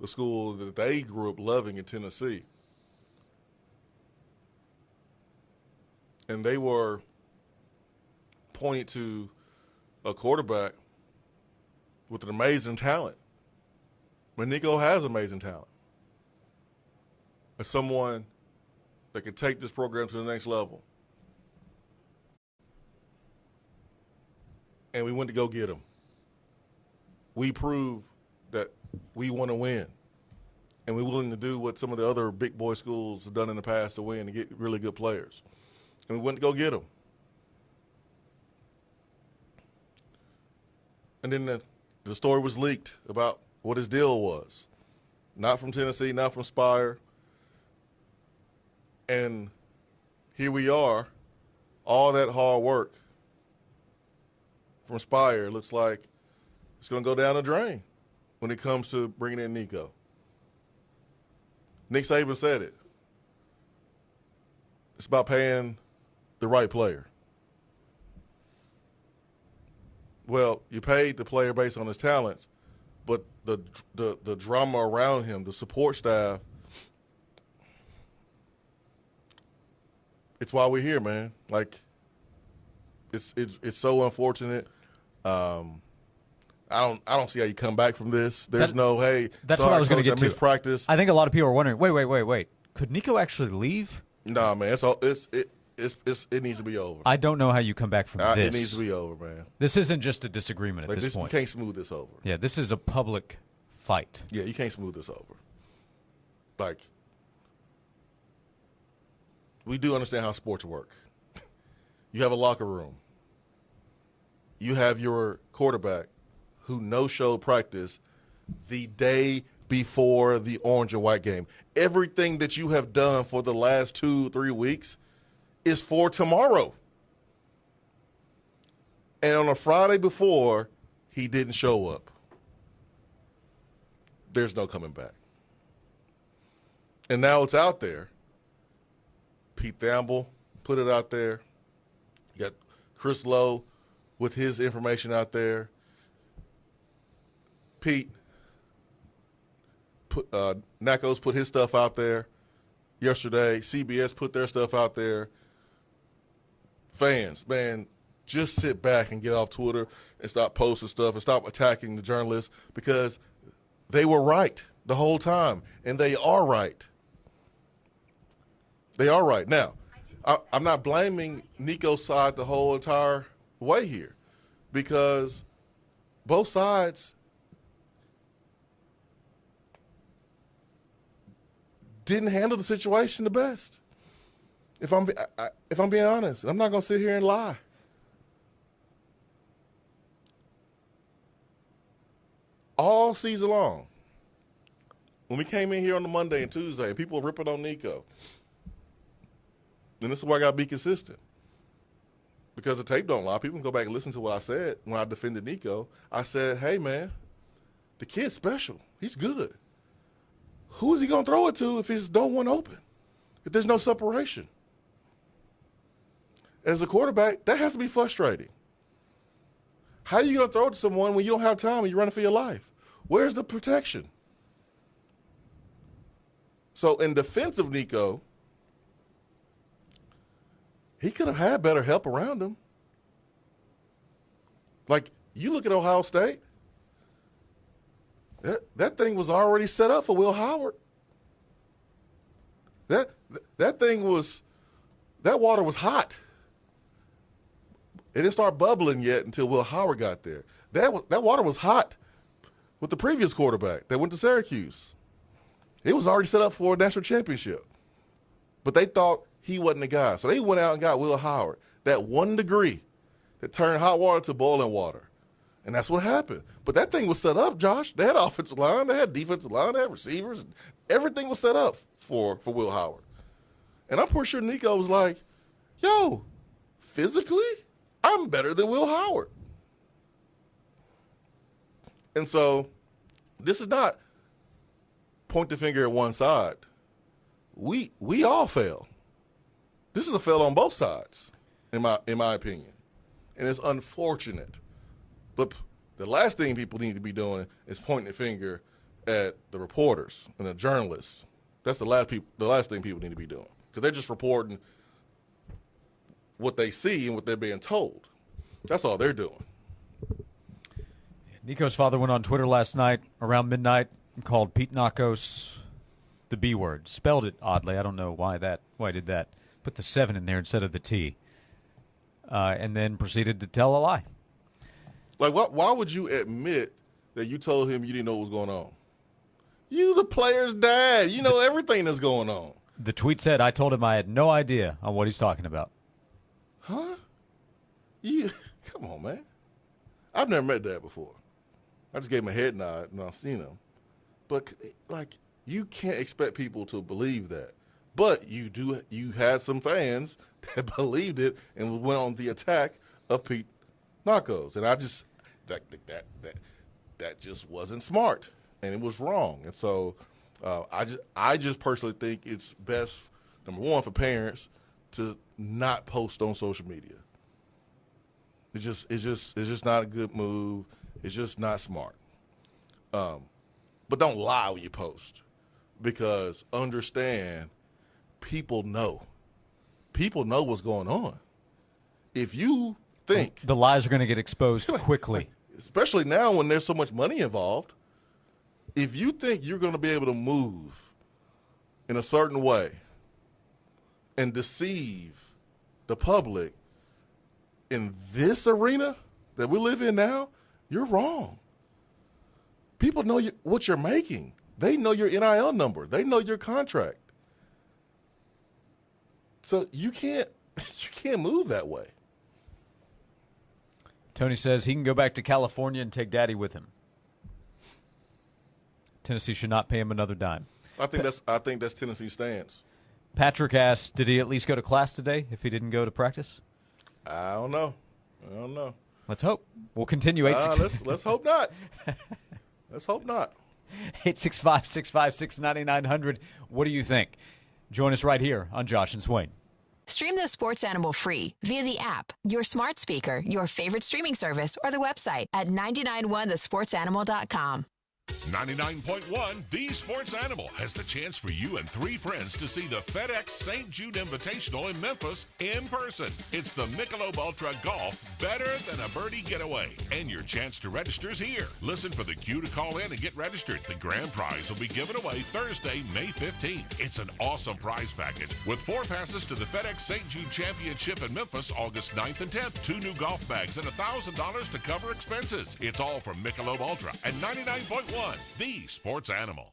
the school that they grew up loving in Tennessee. And they were pointing to a quarterback with an amazing talent. But Nico has amazing talent. As someone that can take this program to the next level. And we went to go get him. We proved that we want to win. And we're willing to do what some of the other big boy schools have done in the past to win and get really good players. And we went to go get him. And then the story was leaked about what his deal was. Not from Tennessee, not from Spire. And here we are, all that hard work from Spire looks like it's going to go down the drain when it comes to bringing in Nico. Nick Saban said it. It's about paying the right player. Well, you paid the player based on his talents, but the drama around him, the support staff, it's why we're here, man. Like, it's so unfortunate. I don't see how you come back from this. There's that's what I was going to get to. Practice. I think a lot of people are wondering. Wait. Could Nico actually leave? Nah, man. It needs to be over. I don't know how you come back from this. It needs to be over, man. This isn't just a disagreement at this point. You can't smooth this over. Yeah, this is a public fight. Yeah, you can't smooth this over. Like, we do understand how sports work. You have a locker room. You have your quarterback who no-showed practice the day before the orange and white game. Everything that you have done for the last 2-3 weeks is for tomorrow. And on a Friday before, he didn't show up. There's no coming back. And now it's out there. Pete Thamel put it out there. You got Chris Lowe with his information out there. Pete, Nackos put his stuff out there yesterday. CBS put their stuff out there. Fans, man, just sit back and get off Twitter and stop posting stuff and stop attacking the journalists because they were right the whole time, and they are right. They are right. Now, I'm not blaming Nico's side the whole entire way here because both sides didn't handle the situation the best. If I'm being honest, I'm not going to sit here and lie. All season long, when we came in here on the Monday and Tuesday, and people were ripping on Nico, and this is why I got to be consistent. Because the tape don't lie. People can go back and listen to what I said when I defended Nico. I said, hey, man, the kid's special. He's good. Who is he going to throw it to if there's no one open, if there's no separation? As a quarterback, that has to be frustrating. How are you going to throw it to someone when you don't have time and you're running for your life? Where's the protection? So in defense of Nico, he could have had better help around him. Like, you look at Ohio State, that thing was already set up for Will Howard. That water was hot. It didn't start bubbling yet until Will Howard got there. That water was hot with the previous quarterback that went to Syracuse. It was already set up for a national championship. But they thought he wasn't the guy. So they went out and got Will Howard, that 1 degree that turned hot water to boiling water. And that's what happened. But that thing was set up, Josh. They had offensive line, they had defensive line, they had receivers. Everything was set up for Will Howard. And I'm pretty sure Nico was like, yo, physically, I'm better than Will Howard. And so this is not point the finger at one side. We all fail. This is a fail on both sides, in my opinion. And it's unfortunate. But the last thing people need to be doing is pointing the finger at the reporters and the journalists. That's the last thing people need to be doing, because they're just reporting what they see and what they're being told. That's all they're doing. Nico's father went on Twitter last night around midnight and called Pete Nakos the B word. Spelled it oddly. I don't know why he did that. Put the 7 in there instead of the T. And then proceeded to tell a lie. Like, why would you admit that you told him you didn't know what was going on? You the player's dad. You know everything that's going on. The tweet said, I told him I had no idea on what he's talking about. Huh? Come on, man. I've never met Dad before. I just gave him a head nod and I've seen him. But, like, you can't expect people to believe that. But you had some fans that believed it and went on the attack of Pete Nakos. And I just, that just wasn't smart. And it was wrong. And so I just personally think it's best, number one, for parents to not post on social media. It's just not a good move. It's just not smart. But don't lie when you post, because understand, people know. People know what's going on. If you think the lies are going to get exposed quickly, especially now when there's so much money involved, if you think you're going to be able to move in a certain way and deceive the public in this arena that we live in now, you're wrong. People know what you're making. They know your NIL number. They know your contract. So you can't move that way. Tony says he can go back to California and take Daddy with him. Tennessee should not pay him another dime. I think that's Tennessee's stance. Patrick asked, did he at least go to class today if he didn't go to practice? I don't know. Let's hope. We'll continue. Let's hope not. Let's hope not. 865-656-9900. What do you think? Join us right here on Josh and Swain. Stream the Sports Animal free via the app, your smart speaker, your favorite streaming service, or the website at 991thesportsanimal.com. 99.1 The Sports Animal has the chance for you and 3 friends to see the FedEx St. Jude Invitational in Memphis in person. It's the Michelob Ultra Golf Better Than a Birdie Getaway, and your chance to register is here. Listen for the cue to call in and get registered. The grand prize will be given away Thursday, May 15th. It's an awesome prize package with 4 passes to the FedEx St. Jude Championship in Memphis August 9th and 10th, 2 new golf bags, and $1,000 to cover expenses. It's all from Michelob Ultra and 99.1 The Sports Animal.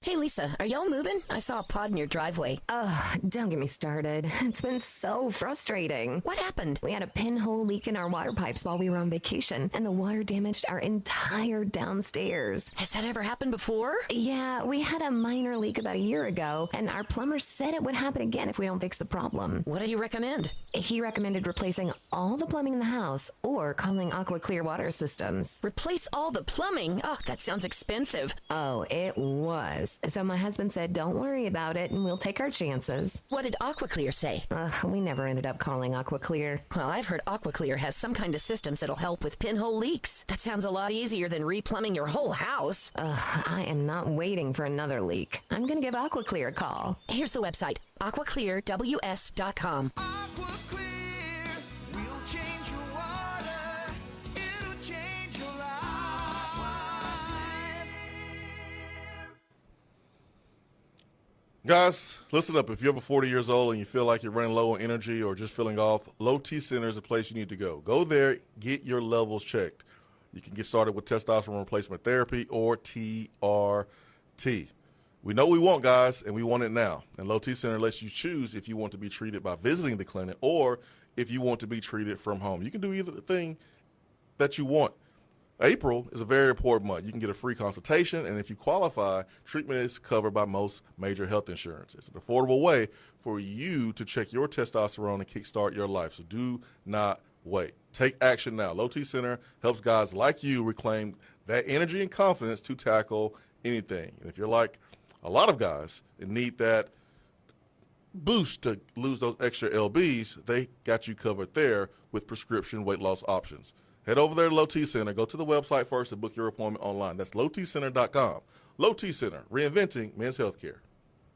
Hey, Lisa, are y'all moving? I saw a pod in your driveway. Ugh, don't get me started. It's been so frustrating. What happened? We had a pinhole leak in our water pipes while we were on vacation, and the water damaged our entire downstairs. Has that ever happened before? Yeah, we had a minor leak about a year ago, and our plumber said it would happen again if we don't fix the problem. What did he recommend? He recommended replacing all the plumbing in the house or calling Aqua Clear Water Systems. Replace all the plumbing? Oh, that sounds expensive. Oh, it was. So my husband said, don't worry about it, and we'll take our chances. What did AquaClear say? We never ended up calling AquaClear. Well, I've heard AquaClear has some kind of systems that'll help with pinhole leaks. That sounds a lot easier than replumbing your whole house. I am not waiting for another leak. I'm going to give AquaClear a call. Here's the website, aquaclearws.com. Guys, listen up. If you're over 40 years old and you feel like you're running low on energy or just feeling off, Low T Center is a place you need to go. Go there, get your levels checked. You can get started with testosterone replacement therapy or TRT. We know we want, guys, and we want it now. And Low T Center lets you choose if you want to be treated by visiting the clinic or if you want to be treated from home. You can do either thing that you want. April is a very important month. You can get a free consultation, and if you qualify, treatment is covered by most major health insurance. It's an affordable way for you to check your testosterone and kickstart your life, so do not wait. Take action now. Low T Center helps guys like you reclaim that energy and confidence to tackle anything. And if you're like a lot of guys and need that boost to lose those extra lbs, they got you covered there with prescription weight loss options. Head over there to Low T Center. Go to the website first and book your appointment online. That's lowtcenter.com. Low T Center, reinventing men's healthcare.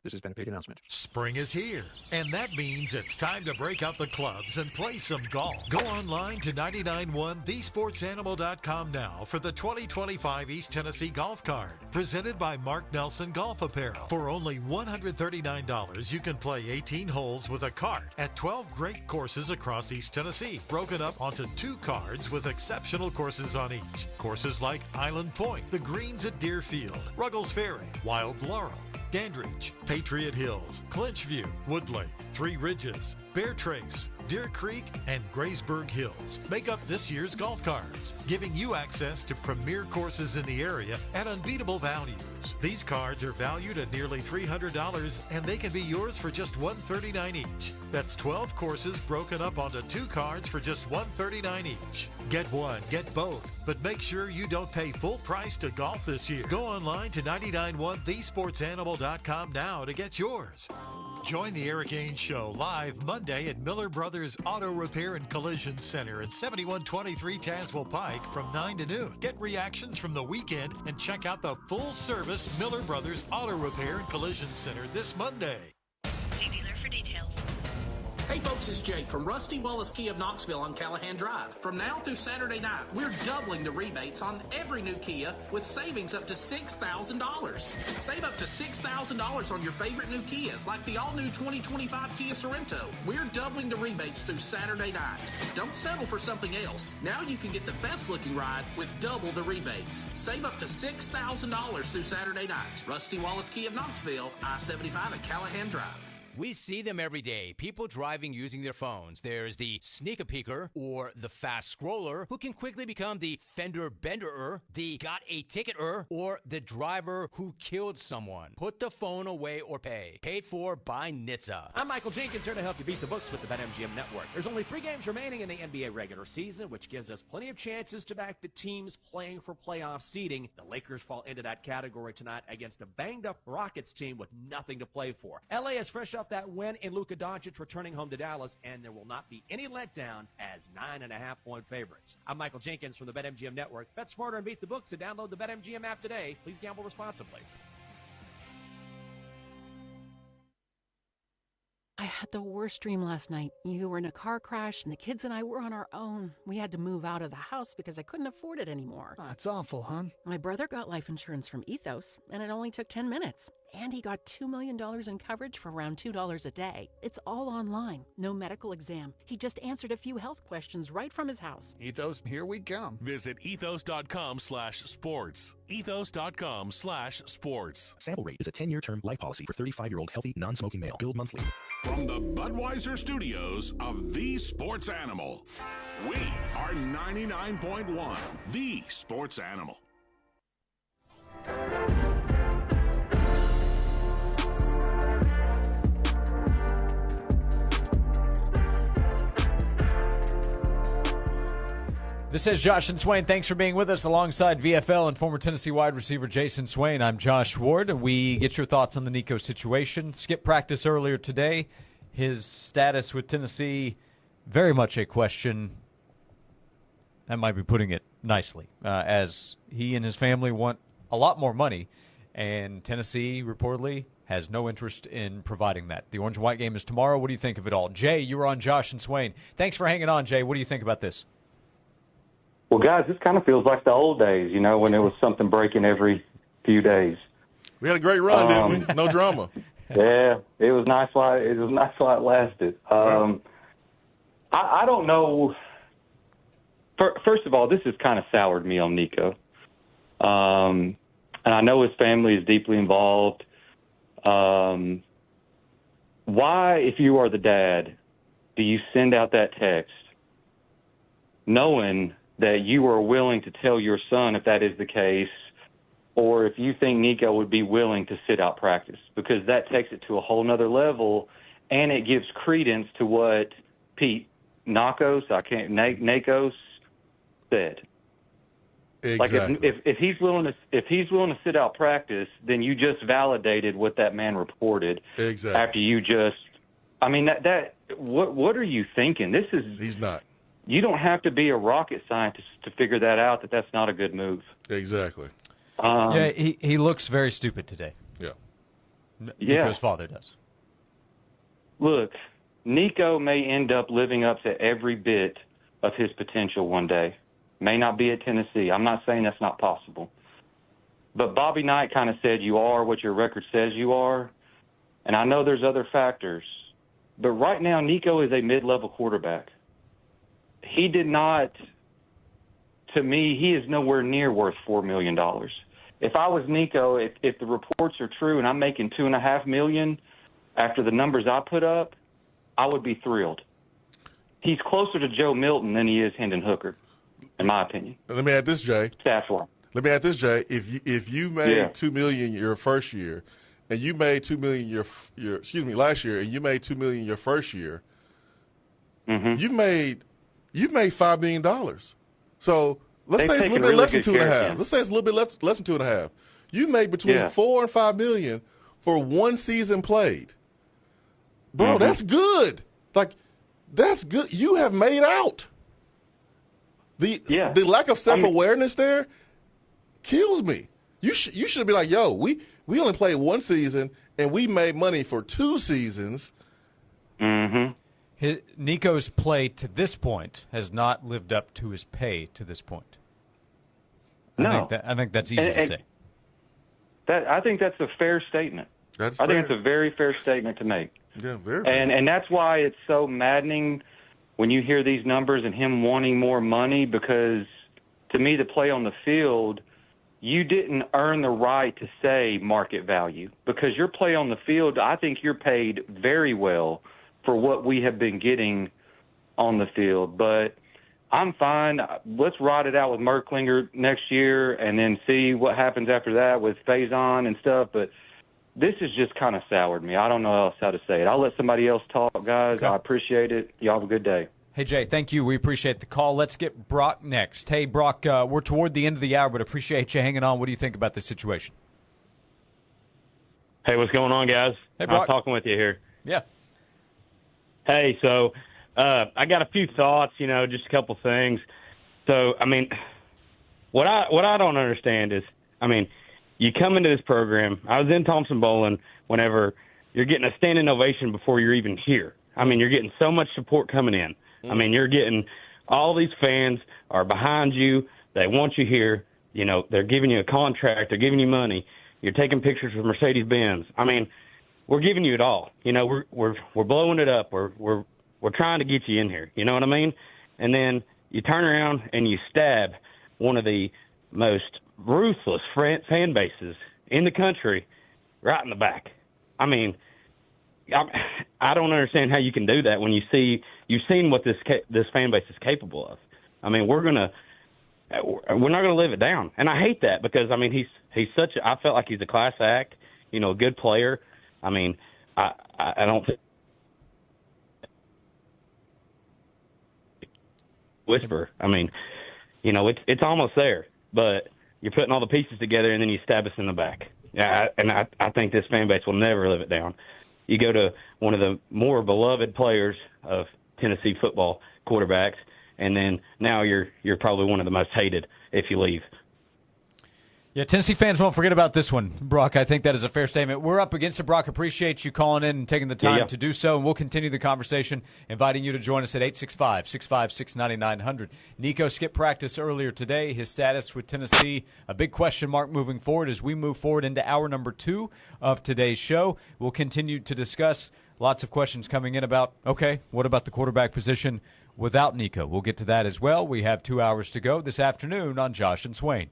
This has been a paid announcement. Spring is here, and that means it's time to break out the clubs and play some golf. Go online to 991thesportsanimal.com now for the 2025 East Tennessee Golf Card, presented by Mark Nelson Golf Apparel. For only $139, you can play 18 holes with a cart at 12 great courses across East Tennessee, broken up onto 2 cards with exceptional courses on each. Courses like Island Point, the Greens at Deerfield, Ruggles Ferry, Wild Laurel, Dandridge, Patriot Hills, Clinchview, Woodlake, Three Ridges, Bear Trace, Deer Creek, and Graysburg Hills make up this year's golf cards, giving you access to premier courses in the area at unbeatable values. These cards are valued at nearly $300, and they can be yours for just $139 each. That's 12 courses broken up onto 2 cards for just $139 each. Get one, get both, but make sure you don't pay full price to golf this year. Go online to 991thesportsanimal.com now to get yours. Join the Eric Ainge Show live Monday at Miller Brothers Auto Repair and Collision Center at 7123 Tazewell Pike from 9 to noon. Get reactions from the weekend and check out the full-service Miller Brothers Auto Repair and Collision Center this Monday. See dealer for details. Hey folks, it's Jake from Rusty Wallace Kia of Knoxville on Callahan Drive. From now through Saturday night, we're doubling the rebates on every new Kia with savings up to $6,000. Save up to $6,000 on your favorite new Kias, like the all-new 2025 Kia Sorento. We're doubling the rebates through Saturday night. Don't settle for something else. Now you can get the best-looking ride with double the rebates. Save up to $6,000 through Saturday night. Rusty Wallace Kia of Knoxville, I-75 at Callahan Drive. We see them every day, people driving using their phones. There's the sneaker peeker or the fast scroller who can quickly become the fender benderer, the got a ticketer, or the driver who killed someone. Put the phone away or pay. Paid for by NHTSA. I'm Michael Jenkins here to help you beat the books with the BetMGM Network. There's only 3 games remaining in the NBA regular season, which gives us plenty of chances to back the teams playing for playoff seeding. The Lakers fall into that category tonight against a banged-up Rockets team with nothing to play for. LA is fresh off yourself that win in Luka Doncic returning home to Dallas, and there will not be any letdown as 9.5-point favorites. I'm Michael Jenkins from the BetMGM Network. Bet smarter and beat the books, and download the BetMGM app today. Please gamble responsibly. I had the worst dream last night. You were in a car crash, and the kids and I were on our own. We had to move out of the house because I couldn't afford it anymore. That's awful, hon. My brother got life insurance from Ethos, and it only took 10 minutes. And he got $2 million in coverage for around $2 a day. It's all online. No medical exam. He just answered a few health questions right from his house. Ethos, here we come. Visit ethos.com/sports. Ethos.com/sports. Sample rate is a 10-year term life policy for 35-year-old healthy, non-smoking male. Billed monthly. From the Budweiser studios of The Sports Animal, we are 99.1 The Sports Animal. This is Josh and Swain. Thanks for being with us alongside VFL and former Tennessee wide receiver Jason Swain. I'm Josh Ward. We get your thoughts on the Nico situation. Skip practice earlier today. His status with Tennessee, very much a question. That might be putting it nicely, as he and his family want a lot more money, and Tennessee reportedly has no interest in providing that. The Orange and White game is tomorrow. What do you think of it all? Jay, you were on Josh and Swain. Thanks for hanging on, Jay. What do you think about this? Well, guys, this kind of feels like the old days, you know, when there was something breaking every few days. We had a great run, didn't we? No drama. Yeah, it was nice while it lasted. I don't know. First of all, this has kind of soured me on Nico. And I know his family is deeply involved. Why, if you are the dad, do you send out that text knowing that you are willing to tell your son if that is the case, or if you think Nico would be willing to sit out practice? Because that takes it to a whole nother level, and it gives credence to what Pete Nakos said. Exactly. Like if he's willing to sit out practice, then you just validated what that man reported. Exactly. After you just, I mean what are you thinking? He's not. You don't have to be a rocket scientist to figure that out. That's not a good move. Exactly. Yeah, he looks very stupid today. Yeah. Nico's father does. Look, Nico may end up living up to every bit of his potential one day. May not be at Tennessee. I'm not saying that's not possible. But Bobby Knight kind of said you are what your record says you are. And I know there's other factors. But right now, Nico is a mid-level quarterback. He did not, to me, he is nowhere near worth $4 million. If I was Nico, if the reports are true and I'm making $2.5 million after the numbers I put up, I would be thrilled. He's closer to Joe Milton than he is Hendon Hooker, in my opinion. Let me add this, Jay. Stats-wise. Let me add this, Jay. If you made $2 million your first year, and you made $2 million last year, and you made $2 million your first year, you've made $5 million. So let's say it's a little bit less than 2.5. Let's say it's a little bit less than 2.5. You made between $4 and $5 million for one season played. Bro, that's good. Like, that's good. You have made out. The lack of self-awareness there kills me. You should be like, yo, we only played one season and we made money for 2 seasons. Nico's play to this point has not lived up to his pay to this point. I think that's easy to say. I think that's a fair statement. I think it's a very fair statement to make. Yeah, very fair. And that's why it's so maddening when you hear these numbers and him wanting more money, because to me, the play on the field, you didn't earn the right to say market value, because your play on the field, I think you're paid very well for what we have been getting on the field. But I'm fine. Let's ride it out with Merklinger next year and then see what happens after that with Faison and stuff. But this has just kind of soured me. I don't know else how to say it. I'll let somebody else talk, guys. Okay. I appreciate it. Y'all have a good day. Hey, Jay, thank you. We appreciate the call. Let's get Brock next. Hey, Brock, we're toward the end of the hour, but appreciate you hanging on. What do you think about this situation? Hey, what's going on, guys? Hey, Brock. I'm talking with you here. Yeah. Hey, so I got a few thoughts, just a couple things. So, I mean, what I don't understand is, I mean, you come into this program. I was in Thompson Bowling whenever you're getting a standing ovation before you're even here. I mean, you're getting so much support coming in. I mean, you're getting all these fans are behind you. They want you here. They're giving you a contract. They're giving you money. You're taking pictures with Mercedes-Benz. I mean, we're giving you it all. We're blowing it up. We're trying to get you in here. You know what I mean? And then you turn around and you stab one of the most ruthless fan bases in the country right in the back. I mean, I don't understand how you can do that when you've seen what this fan base is capable of. I mean, we're not gonna live it down, and I hate that because I mean he's I felt like he's a class act, a good player. I mean, I don't think whisper. I mean, it's almost there, but you're putting all the pieces together and then you stab us in the back. Yeah, I think this fan base will never live it down. You go to one of the more beloved players of Tennessee football, quarterbacks, and then now you're probably one of the most hated if you leave. Yeah, Tennessee fans won't forget about this one, Brock. I think that is a fair statement. We're up against it, Brock. Appreciate you calling in and taking the time to do so, and we'll continue the conversation, inviting you to join us at 865-656-9900. Nico skipped practice earlier today. His status with Tennessee, a big question mark moving forward as we move forward into hour number 2 of today's show. We'll continue to discuss lots of questions coming in about, okay, what about the quarterback position without Nico? We'll get to that as well. We have 2 hours to go this afternoon on Josh and Swain.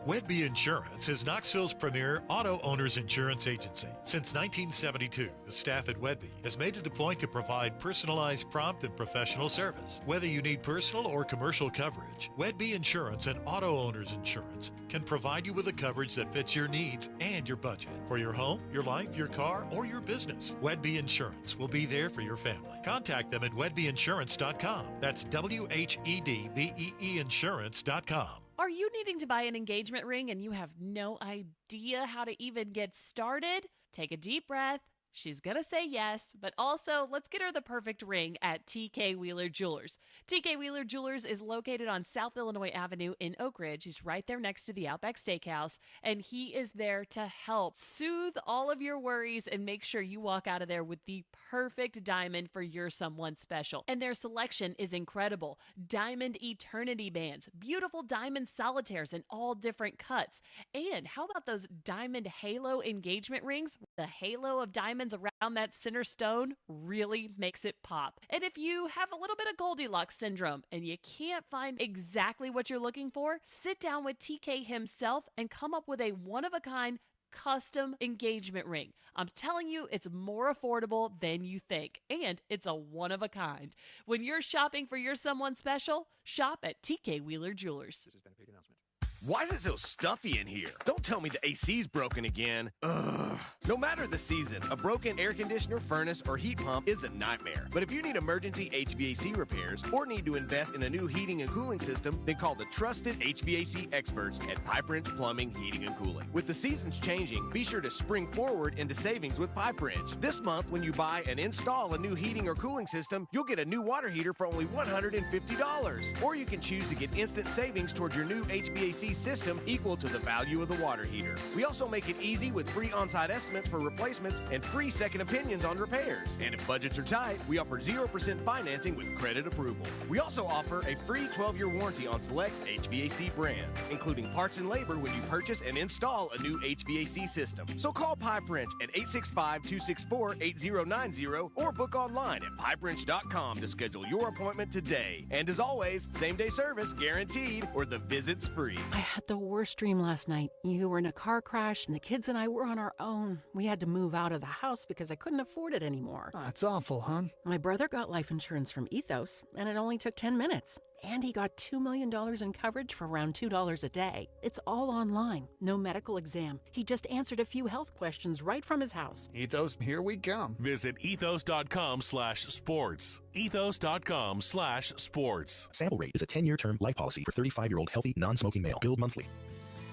Wedby Insurance is Knoxville's premier auto owners insurance agency. Since 1972, the staff at Wedby has made it a point to provide personalized, prompt, and professional service. Whether you need personal or commercial coverage, Wedby Insurance and Auto Owners Insurance can provide you with a coverage that fits your needs and your budget. For your home, your life, your car, or your business, Wedby Insurance will be there for your family. Contact them at wedbyinsurance.com. That's WHEDBEE insurance.com. Are you needing to buy an engagement ring and you have no idea how to even get started? Take a deep breath. She's going to say yes, but also let's get her the perfect ring at TK Wheeler Jewelers. TK Wheeler Jewelers is located on South Illinois Avenue in Oak Ridge. He's right there next to the Outback Steakhouse, and he is there to help soothe all of your worries and make sure you walk out of there with the perfect diamond for your someone special. And their selection is incredible. Diamond Eternity bands, beautiful diamond solitaires in all different cuts. And how about those diamond halo engagement rings? The halo of diamonds around that center stone really makes it pop. And if you have a little bit of Goldilocks syndrome and you can't find exactly what you're looking for, sit down with TK himself and come up with a one-of-a-kind custom engagement ring. I'm telling you, it's more affordable than you think, and it's a one-of-a-kind. When you're shopping for your someone special, shop at TK Wheeler Jewelers. This has been a paid announcement. Why is it so stuffy in here? Don't tell me the AC's broken again. Ugh. No matter the season, a broken air conditioner, furnace, or heat pump is a nightmare. But if you need emergency HVAC repairs or need to invest in a new heating and cooling system, then call the trusted HVAC experts at Pipe Wrench Plumbing, Heating, and Cooling. With the seasons changing, be sure to spring forward into savings with Pipe Wrench. This month, when you buy and install a new heating or cooling system, you'll get a new water heater for only $150. Or you can choose to get instant savings towards your new HVAC system equal to the value of the water heater. We also make it easy with free on-site estimates for replacements and free second opinions on repairs. And if budgets are tight, we offer 0% financing with credit approval. We also offer a free 12-year warranty on select HVAC brands, including parts and labor when you purchase and install a new HVAC system. So call Pipe Wrench at 865-264-8090 or book online at pipewrench.com to schedule your appointment today. And as always, same-day service guaranteed or the visit's free. I had the worst dream last night. You were in a car crash, and the kids and I were on our own. We had to move out of the house because I couldn't afford it anymore. That's awful, hon. My brother got life insurance from Ethos, and it only took 10 minutes. And he got $2 million in coverage for around $2 a day. It's all online, no medical exam. He just answered a few health questions right from his house. Ethos, here we come. Visit ethos.com/sports. Ethos.com/sports. Sample rate is a 10-year term life policy for 35-year-old healthy, non-smoking male. Billed monthly.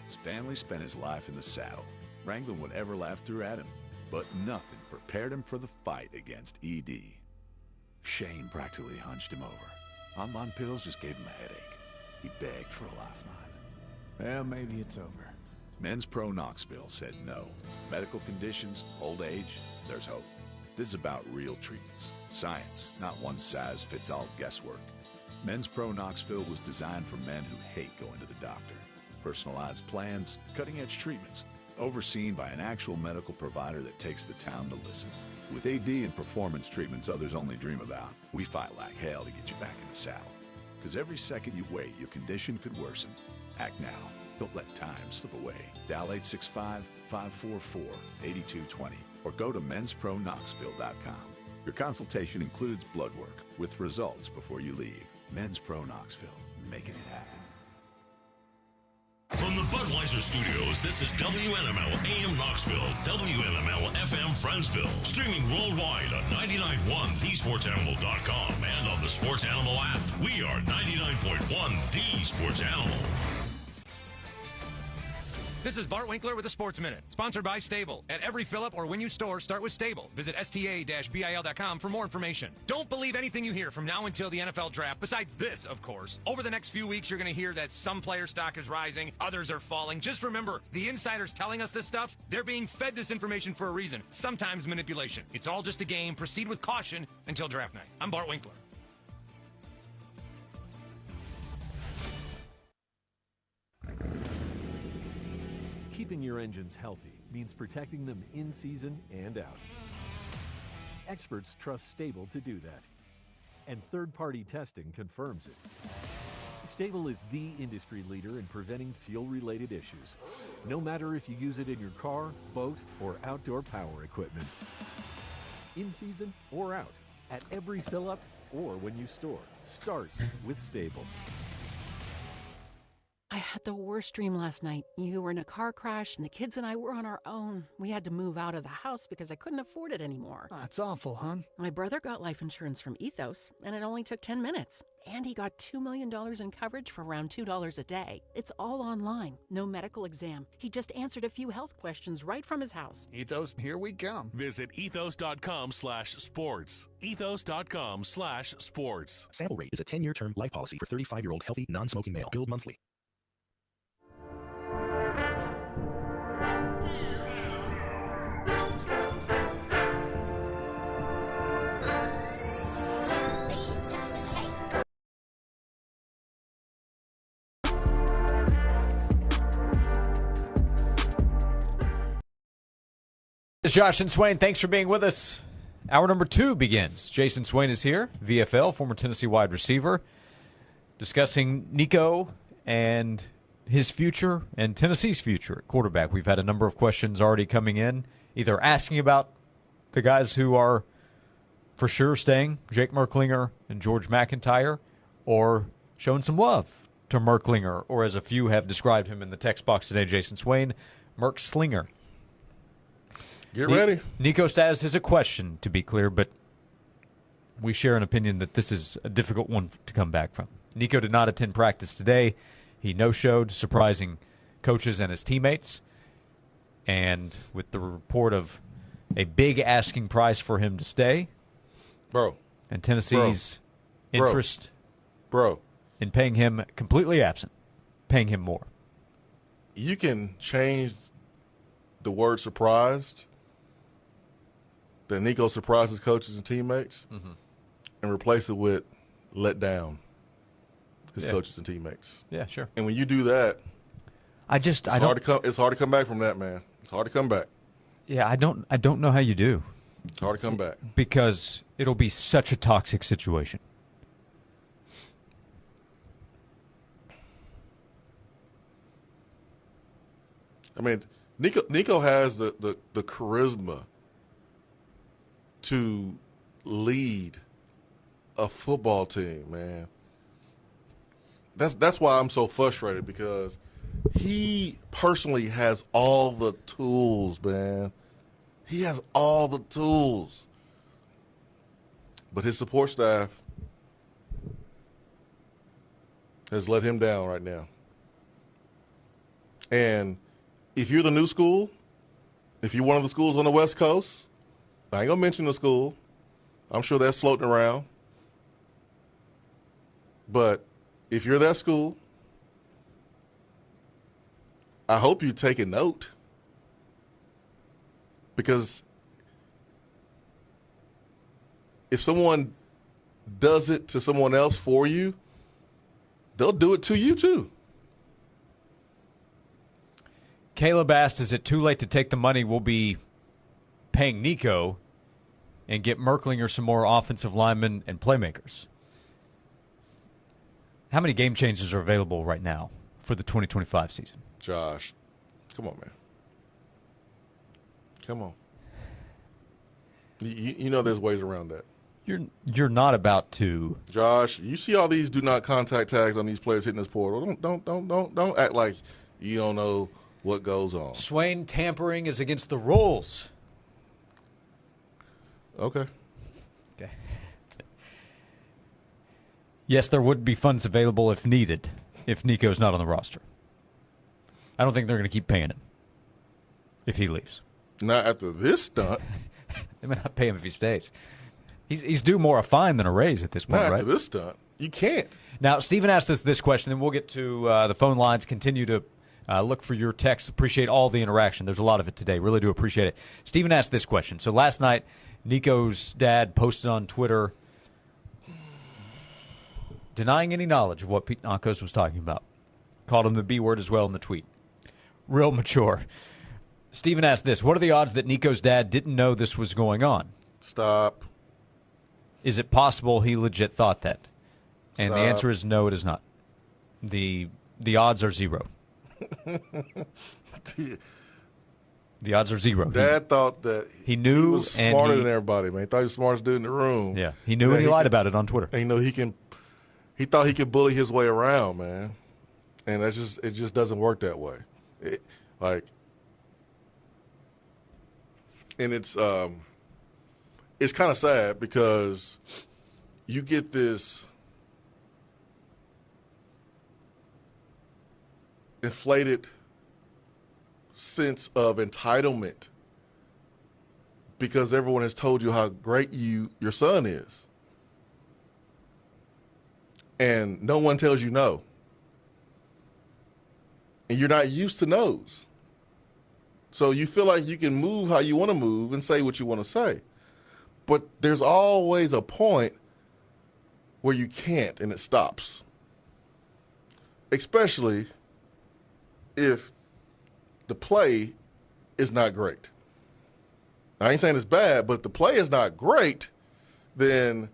Stanley spent his life in the saddle, wrangling whatever life threw at him. But nothing prepared him for the fight against ED. Shane practically hunched him over. Bonbon pills just gave him a headache. He begged for a lifeline. Well, maybe it's over. Men's Pro Knoxville said no. Medical conditions, old age, there's hope. This is about real treatments. Science, not one-size-fits-all guesswork. Men's Pro Knoxville was designed for men who hate going to the doctor. Personalized plans, cutting-edge treatments, overseen by an actual medical provider that takes the time to listen. With AD and performance treatments others only dream about, we fight like hell to get you back in the saddle. Because every second you wait, your condition could worsen. Act now. Don't let time slip away. Dial 865-544-8220 or go to menspronknoxville.com. Your consultation includes blood work with results before you leave. Men's Pro Knoxville, making it happen. From the Budweiser Studios, this is WNML AM Knoxville, WNML FM Friendsville, streaming worldwide on 99.1 thesportsanimal.com and on the Sports Animal app. We are 99.1 The Sports Animal. This is Bart Winkler with the Sports Minute, sponsored by Stable. At every fill-up or when you store, start with Stable. Visit sta-bil.com for more information. Don't believe anything you hear from now until the NFL draft, besides this, of course. Over the next few weeks, you're going to hear that some player stock is rising, others are falling. Just remember, the insiders telling us this stuff, they're being fed this information for a reason, sometimes manipulation. It's all just a game. Proceed with caution until draft night. I'm Bart Winkler. Keeping your engines healthy means protecting them in season and out. Experts trust Stable to do that, and third-party testing confirms it. Stable is the industry leader in preventing fuel-related issues, no matter if you use it in your car, boat, or outdoor power equipment. In season or out, at every fill-up or when you store, start with Stable. I had the worst dream last night. You were in a car crash, and the kids and I were on our own. We had to move out of the house because I couldn't afford it anymore. That's awful, hon. My brother got life insurance from Ethos, and it only took 10 minutes. And he got $2 million in coverage for around $2 a day. It's all online. No medical exam. He just answered a few health questions right from his house. Ethos, here we come. Visit ethos.com/sports. Ethos.com/sports. Sample rate is a 10-year term life policy for 35-year-old healthy, non-smoking male. Billed monthly. It's Josh and Swain. Thanks for being with us. Hour number 2 begins. Jason Swain is here, VFL, former Tennessee wide receiver, discussing Nico and his future and Tennessee's future at quarterback. We've had a number of questions already coming in, either asking about the guys who are for sure staying, Jake Merklinger and George McIntyre, or showing some love to Merklinger, or as a few have described him in the text box today, Jason Swain, Merk Slinger. Get ready. Nico's status is a question, to be clear, but we share an opinion that this is a difficult one to come back from. Nico did not attend practice today. He no-showed, surprising coaches and his teammates. And with the report of a big asking price for him to stay, and Tennessee's interest in paying him completely absent, paying him more. You can change the word surprised, that Nico surprises coaches and teammates, and replace it with let down his coaches and teammates. Yeah, sure. And when you do that, it's hard to come back from that, man. It's hard to come back. Yeah, I don't know how you do. It's hard to come back. Because it'll be such a toxic situation. I mean, Nico has the charisma to lead a football team, man. That's why I'm so frustrated, because he personally has all the tools, man. He has all the tools. But his support staff has let him down right now. And if you're the new school, If you're one of the schools on the West Coast, I ain't going to mention the school. I'm sure that's floating around. But if you're that school, I hope you take a note. Because if someone does it to someone else for you, they'll do it to you too. Caleb asked, is it too late to take the money we'll be paying Nico and get Merklinger some more offensive linemen and playmakers? How many game changers are available right now for the 2025 season? Josh, come on, man. Come on. You know there's ways around that. You're not about to. Josh, you see all these do not contact tags on these players hitting this portal. Don't act like you don't know what goes on. Swain, tampering is against the rules. Okay. Okay. Yes, there would be funds available if needed, if Nico's not on the roster. I don't think they're going to keep paying him if he leaves. Not after this stunt. They may not pay him if he stays. He's due more a fine than a raise at this point, Not right? after this stunt. You can't. Now, Stephen asked us this question, and we'll get to the phone lines, continue to look for your texts. Appreciate all the interaction. There's a lot of it today. Really do appreciate it. Stephen asked this question. So last night, Nico's dad posted on Twitter denying any knowledge of what Pete Nakos was talking about. Called him the B word as well in the tweet. Real mature. Stephen asked this. What are the odds that Nico's dad didn't know this was going on? Stop. Is it possible he legit thought that? And Stop. the answer is no, it is not. The odds are zero. The odds are zero. Dad thought that he knew he was smarter than everybody, man. He thought he was the smartest dude in the room. Yeah, he knew and he lied about it on Twitter. And he thought he could bully his way around, man. And it just doesn't work that way. And it's kind of sad because you get this inflated sense of entitlement because everyone has told you how great your son is. And no one tells you no. And you're not used to no's. So you feel like you can move how you want to move and say what you want to say. But there's always a point where you can't and it stops. Especially if the play is not great. I ain't saying it's bad, but if the play is not great, then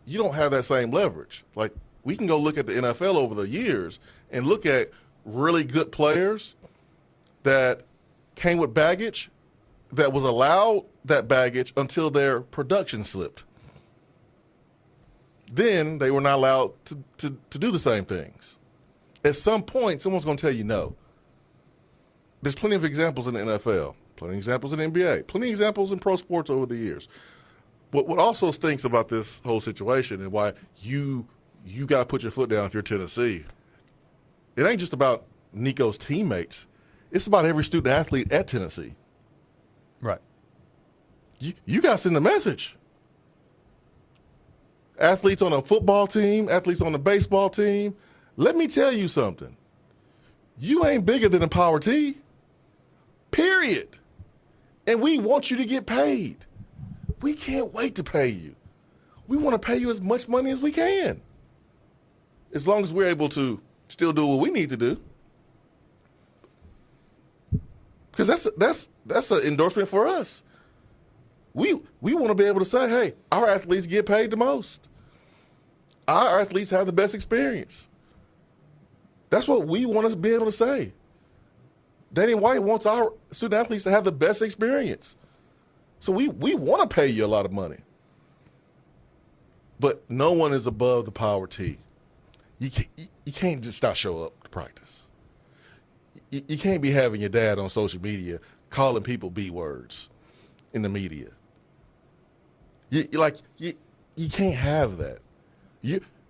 you don't have that same leverage. Like, we can go look at the NFL over the years and look at really good players that came with baggage that was allowed that baggage until their production slipped. Then they were not allowed to do the same things. At some point, someone's going to tell you no. There's plenty of examples in the NFL, plenty of examples in the NBA, plenty of examples in pro sports over the years. But what also stinks about this whole situation and why you got to put your foot down if you're Tennessee, it ain't just about Nico's teammates. It's about every student athlete at Tennessee. Right. You got to send a message. Athletes on a football team, athletes on the baseball team, let me tell you something. You ain't bigger than a Power T. Period. And we want you to get paid. We can't wait to pay you. We want to pay you as much money as we can. As long as we're able to still do what we need to do. Because that's an endorsement for us. We want to be able to say, hey, our athletes get paid the most. Our athletes have the best experience. That's what we want to be able to say. Danny White wants our student athletes to have the best experience. So we want to pay you a lot of money. But no one is above the Power T. You can't just not show up to practice. You can't be having your dad on social media calling people B words in the media. You can't have that.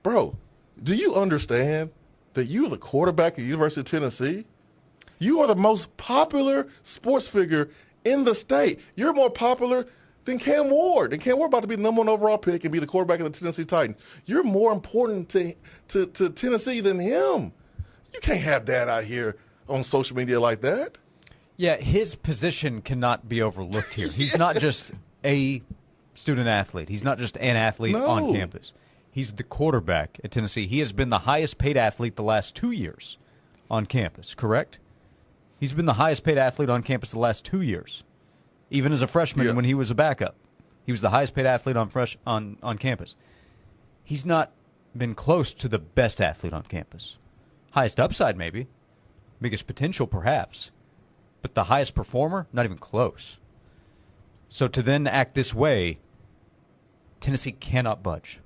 Bro, do you understand that you're the quarterback at the University of Tennessee? You are the most popular sports figure in the state. You're more popular than Cam Ward. And Cam Ward about to be the number 1 overall pick and be the quarterback of the Tennessee Titans. You're more important to Tennessee than him. You can't have that out here on social media like that. Yeah, his position cannot be overlooked here. He's not just a student athlete. He's not just an athlete on campus. He's the quarterback at Tennessee. He has been the highest paid athlete the last 2 years on campus, correct? He's been the highest paid athlete on campus the last 2 years. Even as a freshman when he was a backup. He was the highest paid athlete on campus. He's not been close to the best athlete on campus. Highest upside maybe. Biggest potential perhaps. But the highest performer, not even close. So to then act this way, Tennessee cannot budge.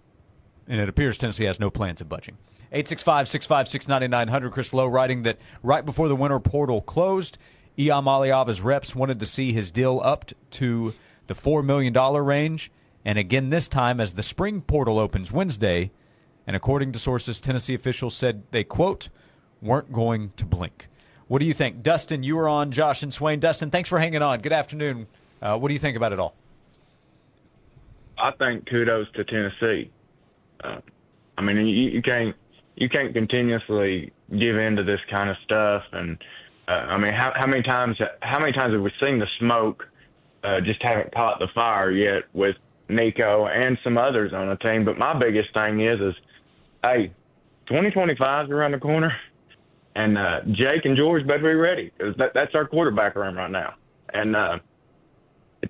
And it appears Tennessee has no plans of budging. 865-656-9900. Chris Lowe writing that right before the winter portal closed, Iam Aliava's reps wanted to see his deal upped to the $4 million range. And again this time as the spring portal opens Wednesday. And according to sources, Tennessee officials said they, quote, weren't going to blink. What do you think? Dustin, you were on Josh and Swain. Dustin, thanks for hanging on. Good afternoon. What do you think about it all? I think kudos to Tennessee. I mean, you can't continuously give in to this kind of stuff. And I mean, how many times have we seen the smoke? Just haven't caught the fire yet with Nico and some others on the team. But my biggest thing is hey, 2025 is around the corner, and Jake and George better be ready because that's our quarterback room right now. And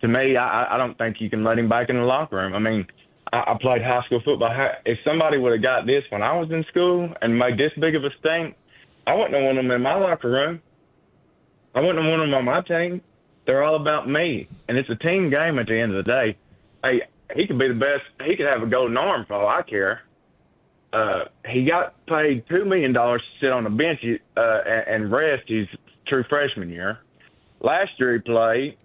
to me, I don't think you can let him back in the locker room. I mean, I played high school football. If somebody would have got this when I was in school and made this big of a stink, I wouldn't have wanted them in my locker room. I wouldn't have wanted them on my team. They're all about me, and it's a team game at the end of the day. Hey, he could be the best. He could have a golden arm for all I care. He got paid $2 million to sit on the bench and rest his true freshman year. Last year he played,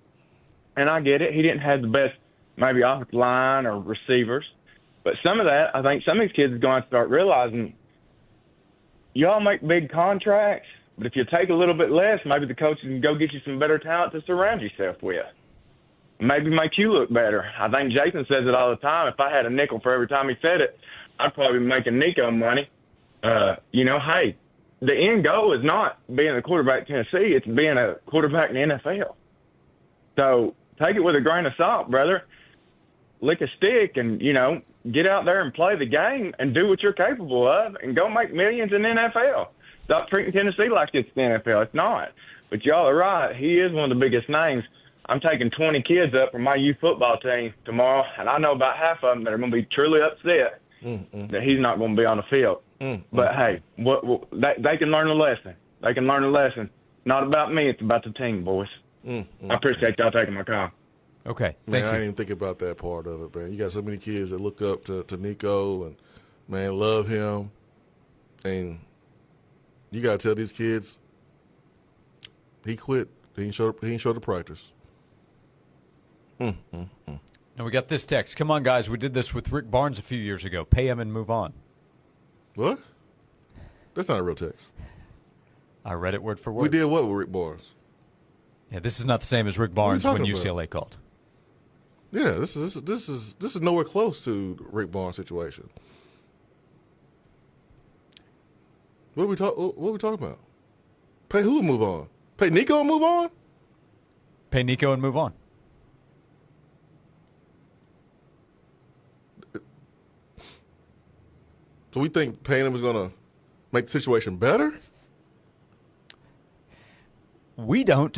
and I get it. He didn't have the best maybe offensive line or receivers. But some of that, I think some of these kids are going to start realizing y'all make big contracts, but if you take a little bit less, maybe the coaches can go get you some better talent to surround yourself with. Maybe make you look better. I think Jason says it all the time. If I had a nickel for every time he said it, I'd probably be making Nico money. Hey, the end goal is not being a quarterback in Tennessee. It's being a quarterback in the NFL. So take it with a grain of salt, brother. Lick a stick and, get out there and play the game and do what you're capable of and go make millions in the NFL. Stop treating Tennessee like it's the NFL. It's not. But y'all are right. He is one of the biggest names. I'm taking 20 kids up from my youth football team tomorrow, and I know about half of them that are going to be truly upset that he's not going to be on the field. But, hey, they can learn a lesson. They can learn a lesson. Not about me. It's about the team, boys. I appreciate y'all taking my call. Okay, thank you. I didn't even think about that part of it, man. You got so many kids that look up to Nico and, man, love him. And you got to tell these kids he quit. He ain't showed up to practice. And we got this text. Come on, guys. We did this with Rick Barnes a few years ago. Pay him and move on. What? That's not a real text. I read it word for word. We did what with Rick Barnes? Yeah, this is not the same as Rick Barnes when UCLA called. Yeah, this is nowhere close to Rick Barnes' situation. What are we talking about? Pay who and move on? Pay Nico and move on? Pay Nico and move on. So we think paying him is going to make the situation better? We don't.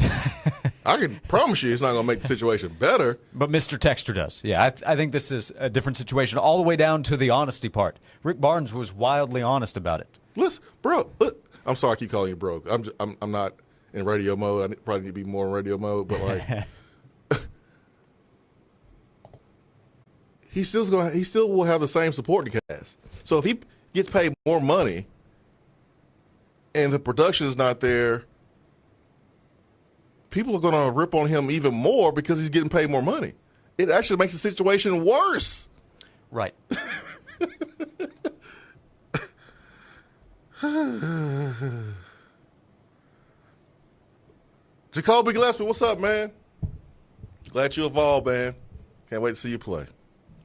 I can promise you it's not going to make the situation better. But Mr. Texter does. Yeah, I think this is a different situation all the way down to the honesty part. Rick Barnes was wildly honest about it. Listen, bro, I'm sorry I keep calling you bro. I'm not in radio mode. I probably need to be more in radio mode, but like he still will have the same supporting cast. So if he gets paid more money and the production is not there, people are going to rip on him even more because he's getting paid more money. It actually makes the situation worse. Right. Jacoby Gillespie, what's up, man? Glad you evolved, man. Can't wait to see you play.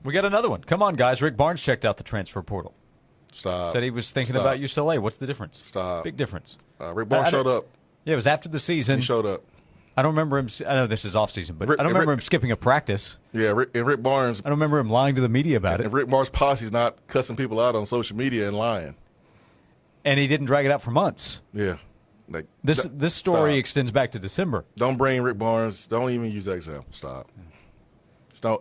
We got another one. Come on, guys. Rick Barnes checked out the transfer portal. Stop. Said he was thinking about UCLA. What's the difference? Stop. Big difference. Rick Barnes showed up. Yeah, it was after the season. He showed up. I don't remember him. I know this is off season, but I don't remember him skipping a practice. Yeah, Rick Barnes. I don't remember him lying to the media about it. And Rick Barnes' posse's not cussing people out on social media and lying. And he didn't drag it out for months. Yeah. This story extends back to December. Don't bring Rick Barnes. Don't even use that example. Stop.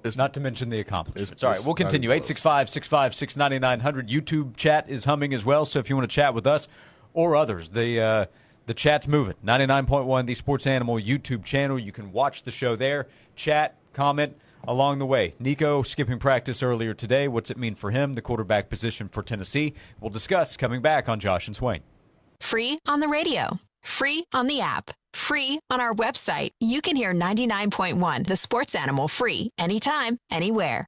It's not to mention the accomplishments. All right, we'll continue. 865-656-9900. YouTube chat is humming as well, so if you want to chat with us or others, the chat's moving. 99.1, the Sports Animal YouTube channel. You can watch the show there, chat, comment along the way. Nico skipping practice earlier today. What's it mean for him, the quarterback position for Tennessee? We'll discuss coming back on Josh and Swain. Free on the radio. Free on the app. Free on our website. You can hear 99.1, the Sports Animal, free anytime, anywhere.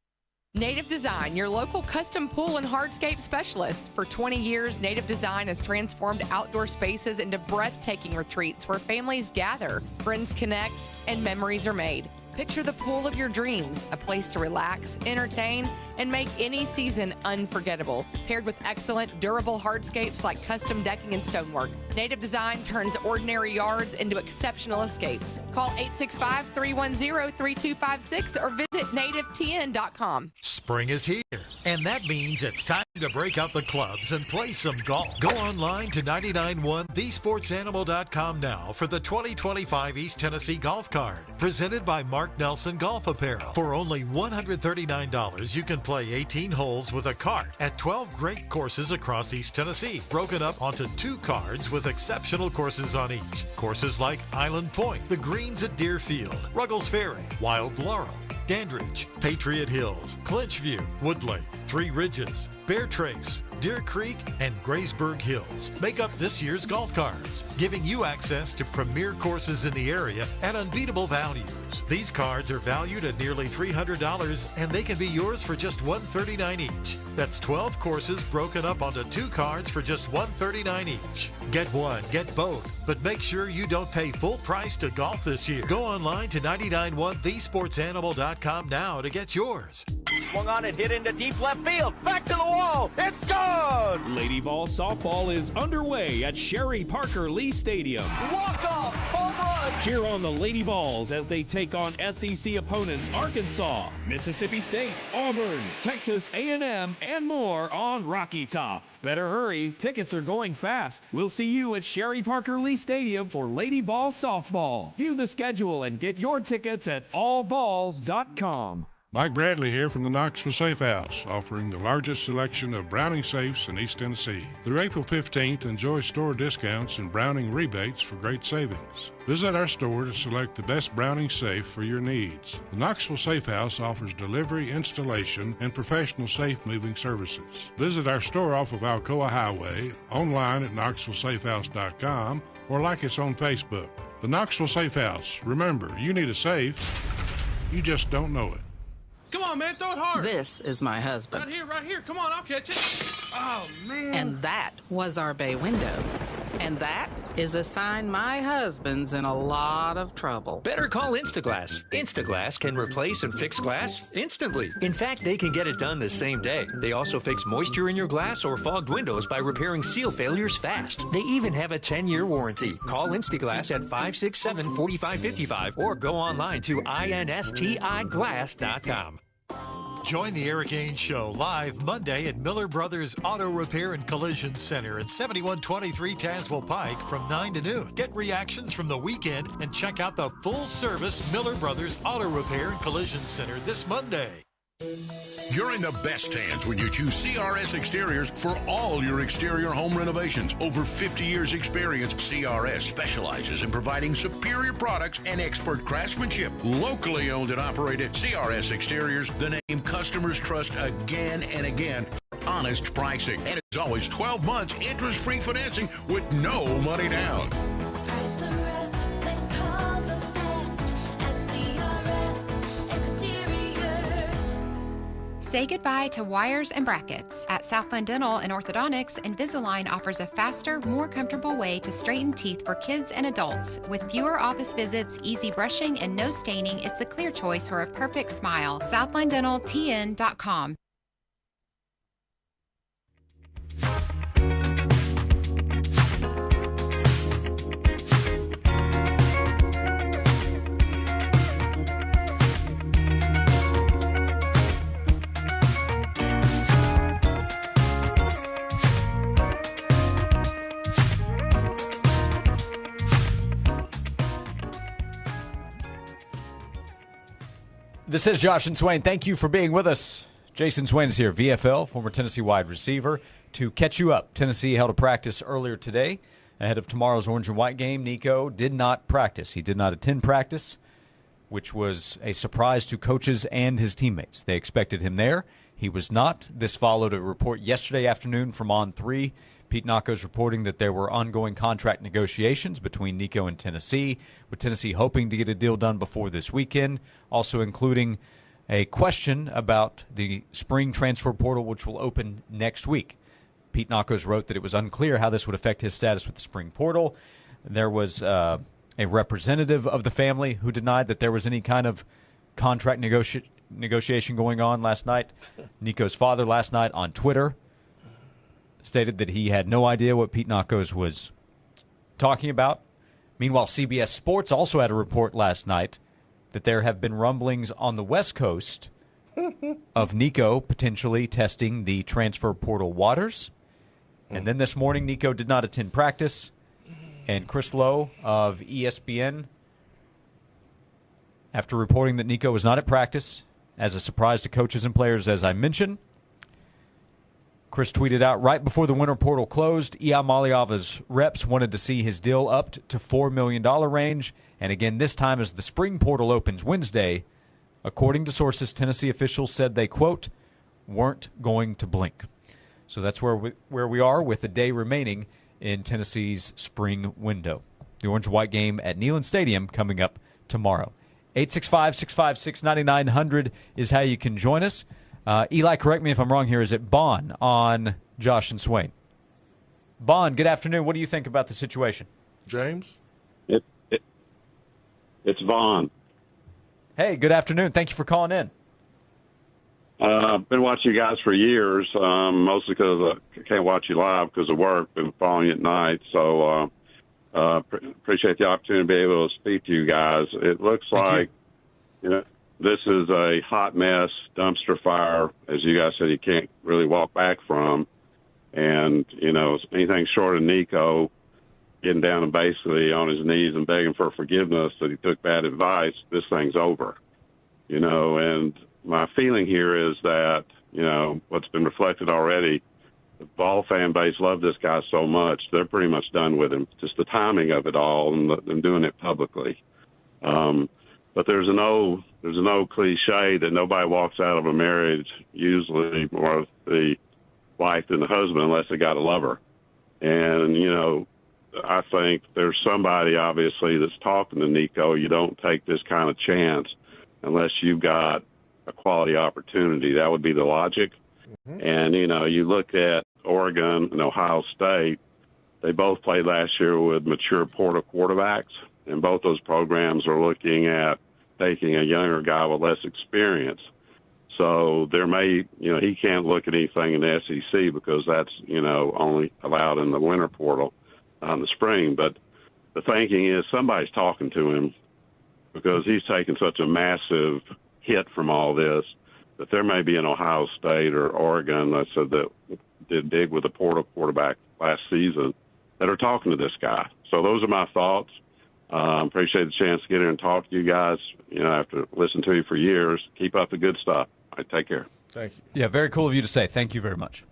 Native Design, your local custom pool and hardscape specialist. For 20 years, Native Design has transformed outdoor spaces into breathtaking retreats where families gather, friends connect, and memories are made. Picture the pool of your dreams, a place to relax, entertain, and make any season unforgettable. Paired with excellent, durable hardscapes like custom decking and stonework, Native Design turns ordinary yards into exceptional escapes. Call 865-310-3256 or visit nativetn.com. Spring is here, and that means it's time to break out the clubs and play some golf. Go online to 991thesportsanimal.com now for the 2025 East Tennessee Golf Card, presented by Mark Nelson Golf Apparel. For only $139, you can play 18 holes with a cart at 12 great courses across East Tennessee, broken up onto 2 cards with exceptional courses on each. Courses like Island Point, the Greens at Deerfield, Ruggles Ferry, Wild Laurel, Dandridge, Patriot Hills, Clinchview, Woodlake, Three Ridges, Bear Trace, Deer Creek, and Graysburg Hills make up this year's golf cards, giving you access to premier courses in the area at unbeatable values. These cards are valued at nearly $300, and they can be yours for just $139 each. That's 12 courses broken up onto 2 cards for just $139 each. Get one, get both, but make sure you don't pay full price to golf this year. Go online to 991thesportsanimal.com now to get yours. Swung on and hit into deep left field. Back to the wall. It's gone. Lady Ball softball is underway at Sherry Parker Lee Stadium. Walk off. Home run. Cheer on the Lady Balls as they take on SEC opponents Arkansas, Mississippi State, Auburn, Texas A&M, and more on Rocky Top. Better hurry. Tickets are going fast. We'll see you at Sherry Parker Lee Stadium for Lady Ball softball. View the schedule and get your tickets at allballs.com. Mike Bradley here from the Knoxville Safe House, offering the largest selection of Browning safes in East Tennessee. Through April 15th, enjoy store discounts and Browning rebates for great savings. Visit our store to select the best Browning safe for your needs. The Knoxville Safe House offers delivery, installation, and professional safe moving services. Visit our store off of Alcoa Highway, online at knoxvillesafehouse.com, or like us on Facebook. The Knoxville Safe House. Remember, you need a safe. You just don't know it. Come on, man, throw it hard. This is my husband. Right here. Come on, I'll catch it. Oh, man. And that was our bay window. And that is a sign my husband's in a lot of trouble. Better call Instaglass. Instaglass can replace and fix glass instantly. In fact, they can get it done the same day. They also fix moisture in your glass or fogged windows by repairing seal failures fast. They even have a 10-year warranty. Call Instaglass at 567-4555 or go online to instiglass.com. Join the Eric Ainge Show live Monday at Miller Brothers Auto Repair and Collision Center at 7123 Tazewell Pike from 9 to noon. Get reactions from the weekend and check out the full-service Miller Brothers Auto Repair and Collision Center this Monday. You're in the best hands when you choose CRS Exteriors for all your exterior home renovations. Over 50 years experience, CRS specializes in providing superior products and expert craftsmanship. Locally owned and operated, CRS Exteriors, the name customers trust again and again. Honest pricing, and it's always 12 months interest-free financing with no money down. Say goodbye to wires and brackets. At Southland Dental and Orthodontics, Invisalign offers a faster, more comfortable way to straighten teeth for kids and adults. With fewer office visits, easy brushing, and no staining, it's the clear choice for a perfect smile. SouthlandDentalTN.com. This is Josh and Swain. Thank you for being with us. Jason Swain is here, VFL, former Tennessee wide receiver. To catch you up, Tennessee held a practice earlier today ahead of tomorrow's orange and white game. Nico did not practice. He did not attend practice, which was a surprise to coaches and his teammates. They expected him there. He was not. This followed a report yesterday afternoon from On3. Pete Knocko's reporting that there were ongoing contract negotiations between Nico and Tennessee, with Tennessee hoping to get a deal done before this weekend, also including a question about the spring transfer portal, which will open next week. Pete Knocko's wrote that it was unclear how this would affect his status with the spring portal. There was a representative of the family who denied that there was any kind of contract negotiation going on last night. Nico's father last night on Twitter stated that he had no idea what Pete Knocko's was talking about. Meanwhile, CBS Sports also had a report last night that there have been rumblings on the West Coast of Nico potentially testing the transfer portal waters. And then this morning, Nico did not attend practice. And Chris Lowe of ESPN, after reporting that Nico was not at practice, as a surprise to coaches and players, as I mentioned, Chris tweeted out, right before the winter portal closed, Iamaleava's reps wanted to see his deal upped to $4 million range. And again, this time as the spring portal opens Wednesday, according to sources, Tennessee officials said they, quote, weren't going to blink. So that's where we are with the day remaining in Tennessee's spring window. The Orange and White game at Neyland Stadium coming up tomorrow. 865-656-9900 is how you can join us. Eli, correct me if I'm wrong here. Is it Bond on Josh and Swain? Bond, good afternoon. What do you think about the situation? James? It's Vaughn. Hey, good afternoon. Thank you for calling in. I've been watching you guys for years, mostly because I can't watch you live because of work. Been following you at night, so appreciate the opportunity to be able to speak to you guys. It looks like, this is a hot mess, dumpster fire, as you guys said, you can't really walk back from. And, anything short of Nico getting down and basically on his knees and begging for forgiveness that he took bad advice, this thing's over. And my feeling here is that, what's been reflected already, the ball fan base loved this guy so much, they're pretty much done with him. Just the timing of it all and them doing it publicly. But there's an old cliche that nobody walks out of a marriage, usually more the wife than the husband, unless they got a lover. And, I think there's somebody, obviously, that's talking to Nico. You don't take this kind of chance unless you've got a quality opportunity. That would be the logic. Mm-hmm. And, you look at Oregon and Ohio State, they both played last year with mature portal quarterbacks, and both those programs are looking at taking a younger guy with less experience. So there may, he can't look at anything in the SEC because that's, only allowed in the winter portal in the spring. But the thinking is somebody's talking to him because he's taken such a massive hit from all this that there may be an Ohio State or Oregon that said that did big with the portal quarterback last season that are talking to this guy. So those are my thoughts. Appreciate the chance to get here and talk to you guys. After listening to you for years, keep up the good stuff. All right, take care. Thank you. Yeah, very cool of you to say. Thank you very much.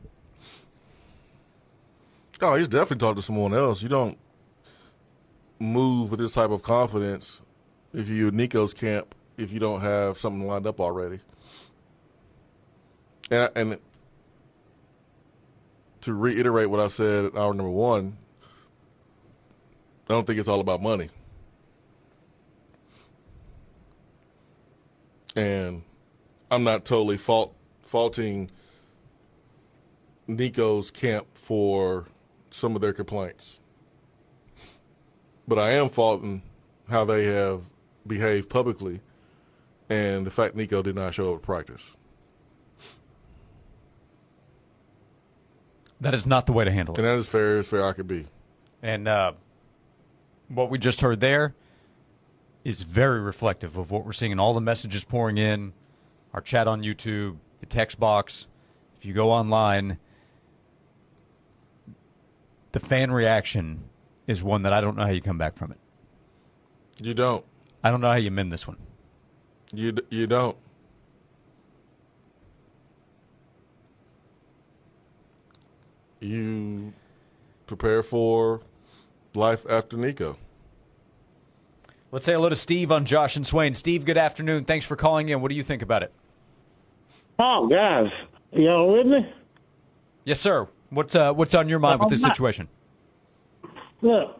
Oh, he's definitely talking to someone else. You don't move with this type of confidence if you're Nico's camp if you don't have something lined up already. And to reiterate what I said at hour number one, I don't think it's all about money. And I'm not totally faulting faulting Nico's camp for some of their complaints. But I am faulting how they have behaved publicly and the fact Nico did not show up at practice. That is not the way to handle it. And that is fair as fair I could be. And what we just heard there is very reflective of what we're seeing in all the messages pouring in, our chat on YouTube, the text box. If you go online, the fan reaction is one that I don't know how you come back from it. You don't. I don't know how you mend this one. You don't. You prepare for life after Nico. Let's say hello to Steve on Josh and Swain. Steve, good afternoon. Thanks for calling in. What do you think about it? Oh, guys, y'all with me? Yes, sir. What's on your mind with this situation? Look,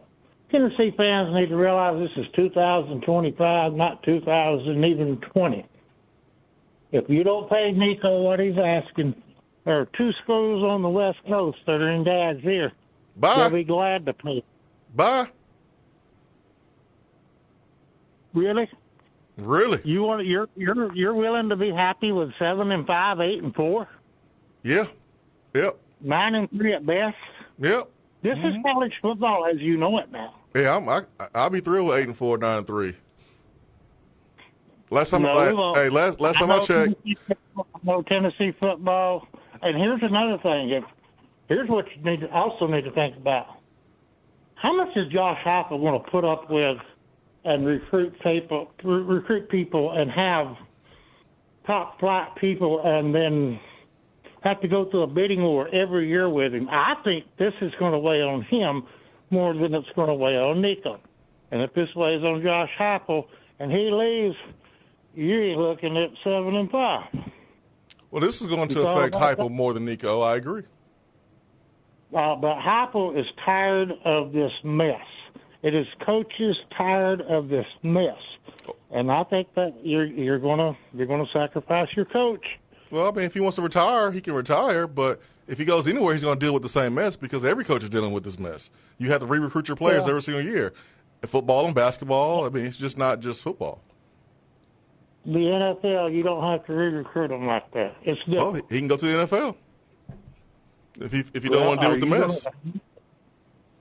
Tennessee fans need to realize this is 2025, not 2020. If you don't pay Nico what he's asking, there are 2 schools on the West Coast that are in Dad's ear. Bye. They'll be glad to pay. Bye. Really? Really? You're willing to be happy with 7-5, 8-4? Yeah. Yep. 9-3 at best? Yep. This is college football as you know it now. Yeah, I'll be thrilled with 8-4, 9-3. Last time, last time I checked. No Tennessee football. And here's another thing. Here's what you also need to think about. How much is Josh Heupel going to put up with and recruit people and have top flight people and then have to go through a bidding war every year with him? I think this is going to weigh on him more than it's going to weigh on Nico. And if this weighs on Josh Heupel and he leaves, you're looking at 7-5. Well, this is going to affect Heupel more than Nico. I agree. But Heupel is tired of this mess. It is coaches tired of this mess, and I think that you're gonna sacrifice your coach. Well, I mean, if he wants to retire, he can retire. But if he goes anywhere, he's going to deal with the same mess because every coach is dealing with this mess. You have to re-recruit your players every single year. In football and basketball, I mean, it's just not just football. The NFL, you don't have to re-recruit them like that. It's different. Well, he can go to the NFL if he don't want to deal with the mess.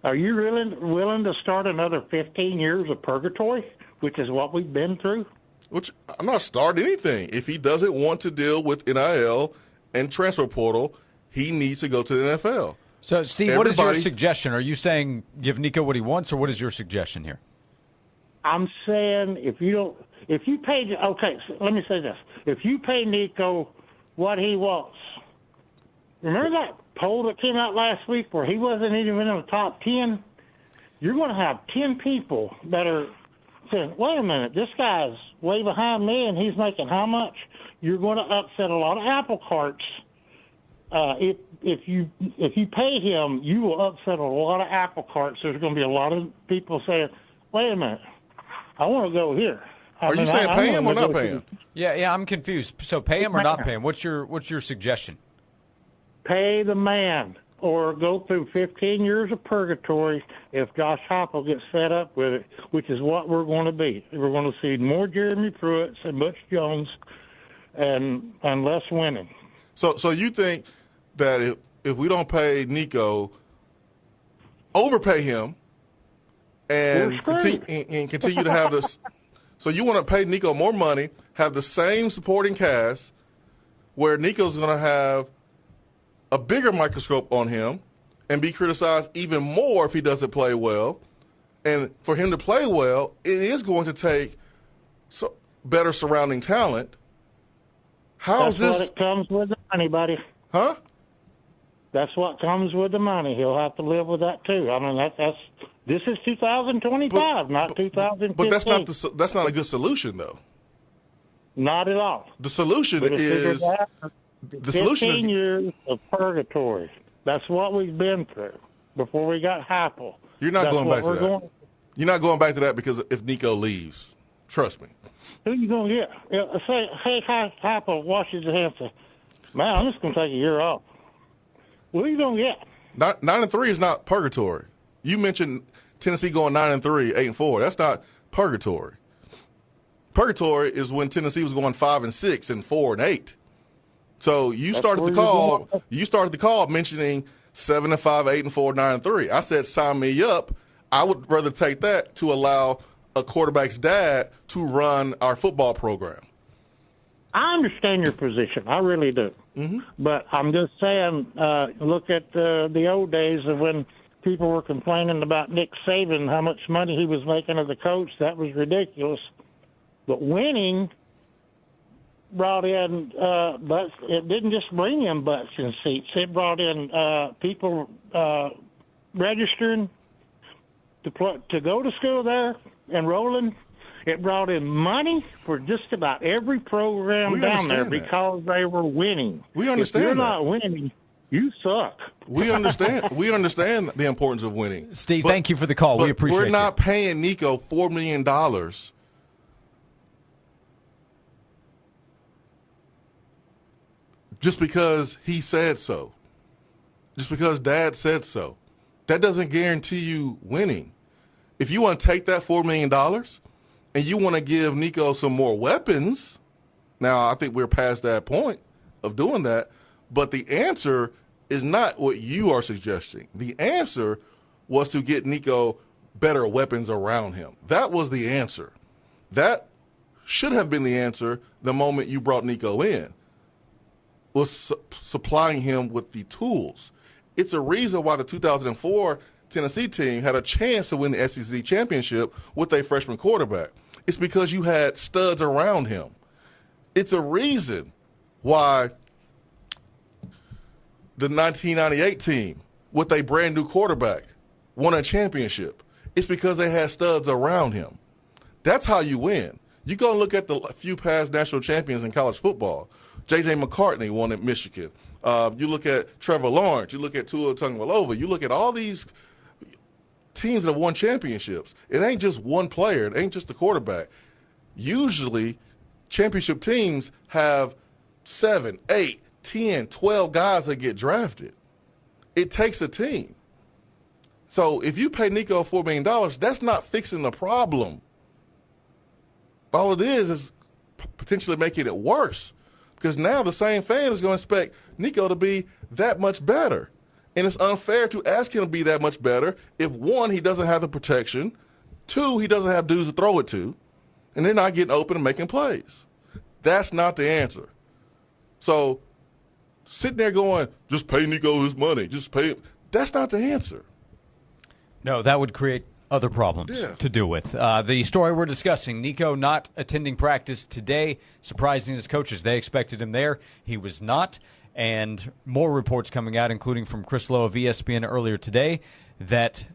Are you really willing to start another 15 years of purgatory, which is what we've been through? Which I'm not starting anything. If he doesn't want to deal with NIL and transfer portal, he needs to go to the NFL. So, Steve, what is your suggestion? Are you saying give Nico what he wants, or what is your suggestion here? I'm saying if you pay, okay, so let me say this. If you pay Nico what he wants, remember that poll that came out last week where he wasn't even in the top 10? You're going to have 10 people that are saying, wait a minute, this guy's way behind me and he's making how much? You're going to upset a lot of apple carts. If you pay him, you will upset a lot of apple carts. There's going to be a lot of people saying, wait a minute, I want to go here. Are you saying pay him or not pay him? Yeah, I'm confused. So pay him or not pay him? What's your suggestion? Pay the man or go through 15 years of purgatory if Josh Heupel gets fed up with it, which is what we're going to be. We're going to see more Jeremy Pruitts and Butch Jones and less winning. So you think that if we don't pay Nico, overpay him and continue to have this – so you want to pay Nico more money, have the same supporting cast where Nico's going to have a bigger microscope on him and be criticized even more if he doesn't play well. And for him to play well, it is going to take better surrounding talent. That's what it comes with the money, buddy. Huh? That's what comes with the money. He'll have to live with that too. I mean, this is 2025, not 2015. But that's not a good solution, though. Not at all. The solution is 15 years of purgatory. That's what we've been through before we got Heupel. You're not going back to that. You're not going back to that because if Nico leaves, trust me. Who you going to get? Say, hey, Heupel washes his hands. Man, I'm just going to take a year off. What are you going to get? 9-3 is not purgatory. You mentioned Tennessee going 9-3, 8-4. That's not purgatory. Purgatory is when Tennessee was going 5-6 and 4-8. So you started the call mentioning 7-5, 8-4, 9-3. I said, sign me up. I would rather take that to allow a quarterback's dad to run our football program. I understand your position. I really do. Mm-hmm. But I'm just saying, look at the old days of when people were complaining about Nick Saban, how much money he was making as a coach. That was ridiculous. But winning brought in butts. It didn't just bring in butts and seats. It brought in people registering to go to school there, enrolling. It brought in money for just about every program down there because they were winning. We understand If you're not winning, you suck. We understand. We understand the importance of winning. Steve, thank you for the call. We appreciate it. We're not paying Nico $4 million just because he said so, just because Dad said so. That doesn't guarantee you winning. If you want to take that $4 million and you want to give Nico some more weapons, now I think we're past that point of doing that, but the answer is not what you are suggesting. The answer was to get Nico better weapons around him. That was the answer. That should have been the answer the moment you brought Nico in, was supplying him with the tools. It's a reason why the 2004 Tennessee team had a chance to win the SEC championship with a freshman quarterback. It's because you had studs around him. It's a reason why the 1998 team with a brand new quarterback won a championship. It's because they had studs around him. That's how you win. You go and look at the few past national champions in college football. J.J. McCartney won at Michigan. You look at Trevor Lawrence. You look at Tua Tagovailoa. You look at all these teams that have won championships. It ain't just one player. It ain't just the quarterback. Usually, championship teams have 7, 8, 10, 12 guys that get drafted. It takes a team. So if you pay Nico $4 million, that's not fixing the problem. All it is potentially making it worse, because now the same fan is going to expect Nico to be that much better. And it's unfair to ask him to be that much better if, one, he doesn't have the protection, two, he doesn't have dudes to throw it to, and they're not getting open and making plays. That's not the answer. So sitting there going, just pay Nico his money, just pay him, that's not the answer. No, that would create other problems to deal with. The story we're discussing, Nico not attending practice today, surprising his coaches. They expected him there. He was not. And more reports coming out, including from Chris Lowe of ESPN earlier today, that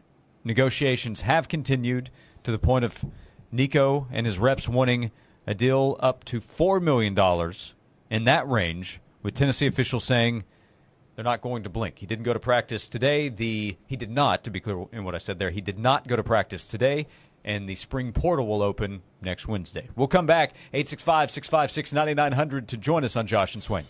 negotiations have continued to the point of Nico and his reps wanting a deal up to $4 million in that range, with Tennessee officials saying they're not going to blink. He didn't go to practice today. He did not, to be clear in what I said there, he did not go to practice today, and the spring portal will open next Wednesday. We'll come back, 865-656-9900, to join us on Josh and Swain.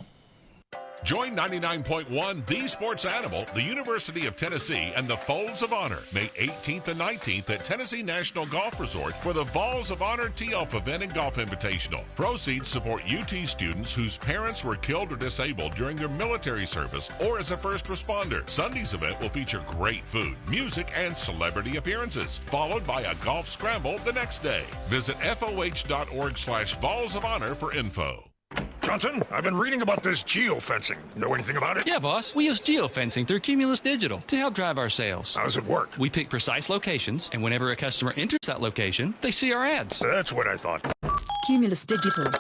Join 99.1 The Sports Animal, the University of Tennessee, and the Folds of Honor, May 18th and 19th at Tennessee National Golf Resort for the Falls of Honor Tee-Off Event and Golf Invitational. Proceeds support UT students whose parents were killed or disabled during their military service or as a first responder. Sunday's event will feature great food, music, and celebrity appearances, followed by a golf scramble the next day. Visit FOH.org/Falls of Honor for info. Johnson, I've been reading about this geofencing. Know anything about it? Yeah, boss. We use geofencing through Cumulus Digital to help drive our sales. How does it work? We pick precise locations, and whenever a customer enters that location, they see our ads. That's what I thought. Cumulus Digital.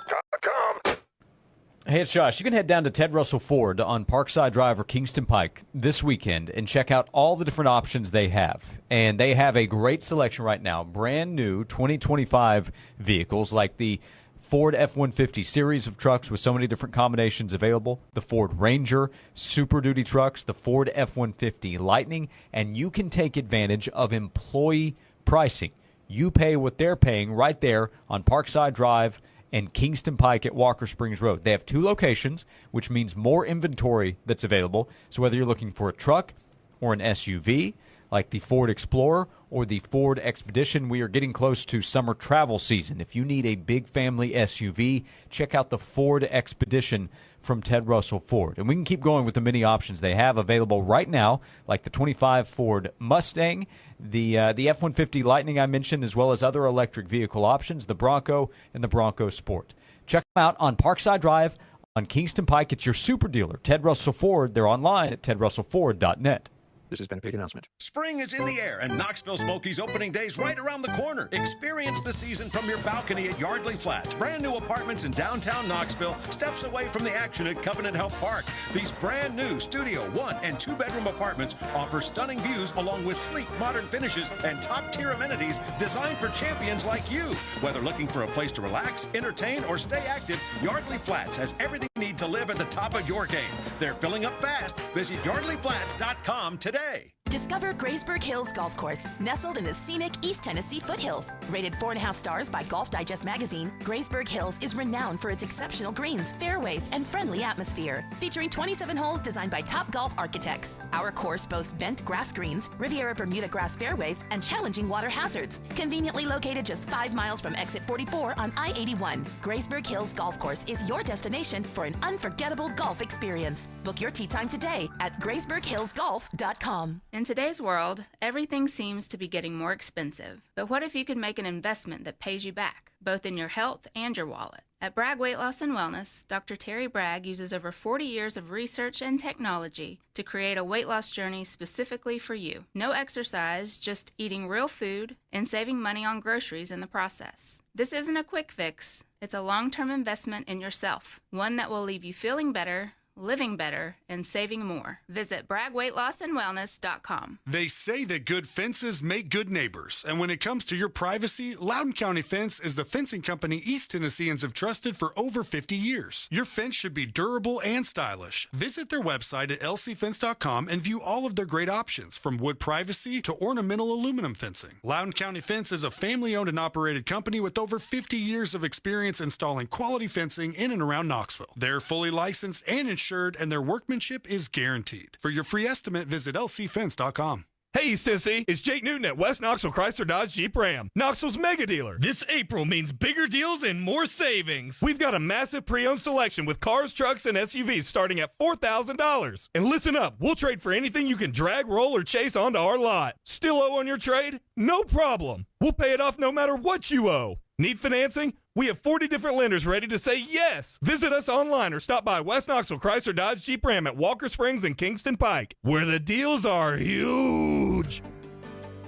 Hey, it's Josh. You can head down to Ted Russell Ford on Parkside Drive or Kingston Pike this weekend and check out all the different options they have. And they have a great selection right now. Brand new 2025 vehicles like the Ford F-150 series of trucks with so many different combinations available, the Ford Ranger, Super Duty trucks, the Ford F-150 Lightning, and you can take advantage of employee pricing. You pay what they're paying right there on Parkside Drive and Kingston Pike at Walker Springs Road. They have 2 locations, which means more inventory that's available. So whether you're looking for a truck or an SUV, like the Ford Explorer or the Ford Expedition, we are getting close to summer travel season. If you need a big family SUV, check out the Ford Expedition from Ted Russell Ford. And we can keep going with the many options they have available right now, like the 25 Ford Mustang, the F-150 Lightning I mentioned, as well as other electric vehicle options, the Bronco and the Bronco Sport. Check them out on Parkside Drive on Kingston Pike. It's your super dealer, Ted Russell Ford. They're online at tedrussellford.net. This has been a paid announcement. Spring is in the air, and Knoxville Smokies opening day's right around the corner. Experience the season from your balcony at Yardley Flats. Brand new apartments in downtown Knoxville, steps away from the action at Covenant Health Park. These brand new studio 1 and 2-bedroom apartments offer stunning views along with sleek, modern finishes and top-tier amenities designed for champions like you. Whether looking for a place to relax, entertain, or stay active, Yardley Flats has everything you need to live at the top of your game. They're filling up fast. Visit yardleyflats.com today. Discover Graysburg Hills Golf Course, nestled in the scenic East Tennessee foothills. Rated 4.5 stars by Golf Digest magazine, Graysburg Hills is renowned for its exceptional greens, fairways, and friendly atmosphere. Featuring 27 holes designed by top golf architects. Our course boasts bent grass greens, Riviera Bermuda grass fairways, and challenging water hazards. Conveniently located just 5 miles from exit 44 on I-81, Graysburg Hills Golf Course is your destination for an unforgettable golf experience. Book your tee time today at GraysburgHillsGolf.com. In today's world, everything seems to be getting more expensive. But what if you could make an investment that pays you back, both in your health and your wallet? At Bragg Weight Loss and Wellness, Dr. Terry Bragg uses over 40 years of research and technology to create a weight loss journey specifically for you. No exercise, just eating real food and saving money on groceries in the process. This isn't a quick fix. It's a long-term investment in yourself, one that will leave you feeling better, living better, and saving more. Visit BraggWeightLossAndWellness.com. They say that good fences make good neighbors. And when it comes to your privacy, Loudoun County Fence is the fencing company East Tennesseans have trusted for over 50 years. Your fence should be durable and stylish. Visit their website at lcfence.com and view all of their great options, from wood privacy to ornamental aluminum fencing. Loudoun County Fence is a family-owned and operated company with over 50 years of experience installing quality fencing in and around Knoxville. They're fully licensed and insured, and their workmanship is guaranteed. For your free estimate, visit lcfence.com. Hey, East Tennessee, it's Jake Newton at West Knoxville Chrysler Dodge Jeep Ram, Knoxville's mega dealer. This April means bigger deals and more savings. We've got a massive pre-owned selection with cars, trucks, and SUVs starting at $4,000. And listen up, we'll trade for anything you can drag, roll, or chase onto our lot. Still owe on your trade? No problem. We'll pay it off no matter what you owe. Need financing? We have 40 different lenders ready to say yes. Visit us online or stop by West Knoxville Chrysler Dodge Jeep Ram at Walker Springs and Kingston Pike, where the deals are huge.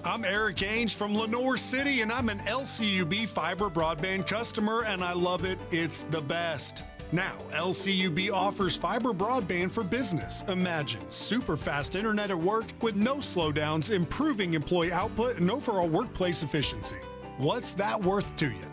I'm Eric Ainge from Lenoir City, and I'm an LCUB fiber broadband customer, and I love it. It's the best. Now, LCUB offers fiber broadband for business. Imagine super fast internet at work with no slowdowns, improving employee output and overall workplace efficiency. What's that worth to you?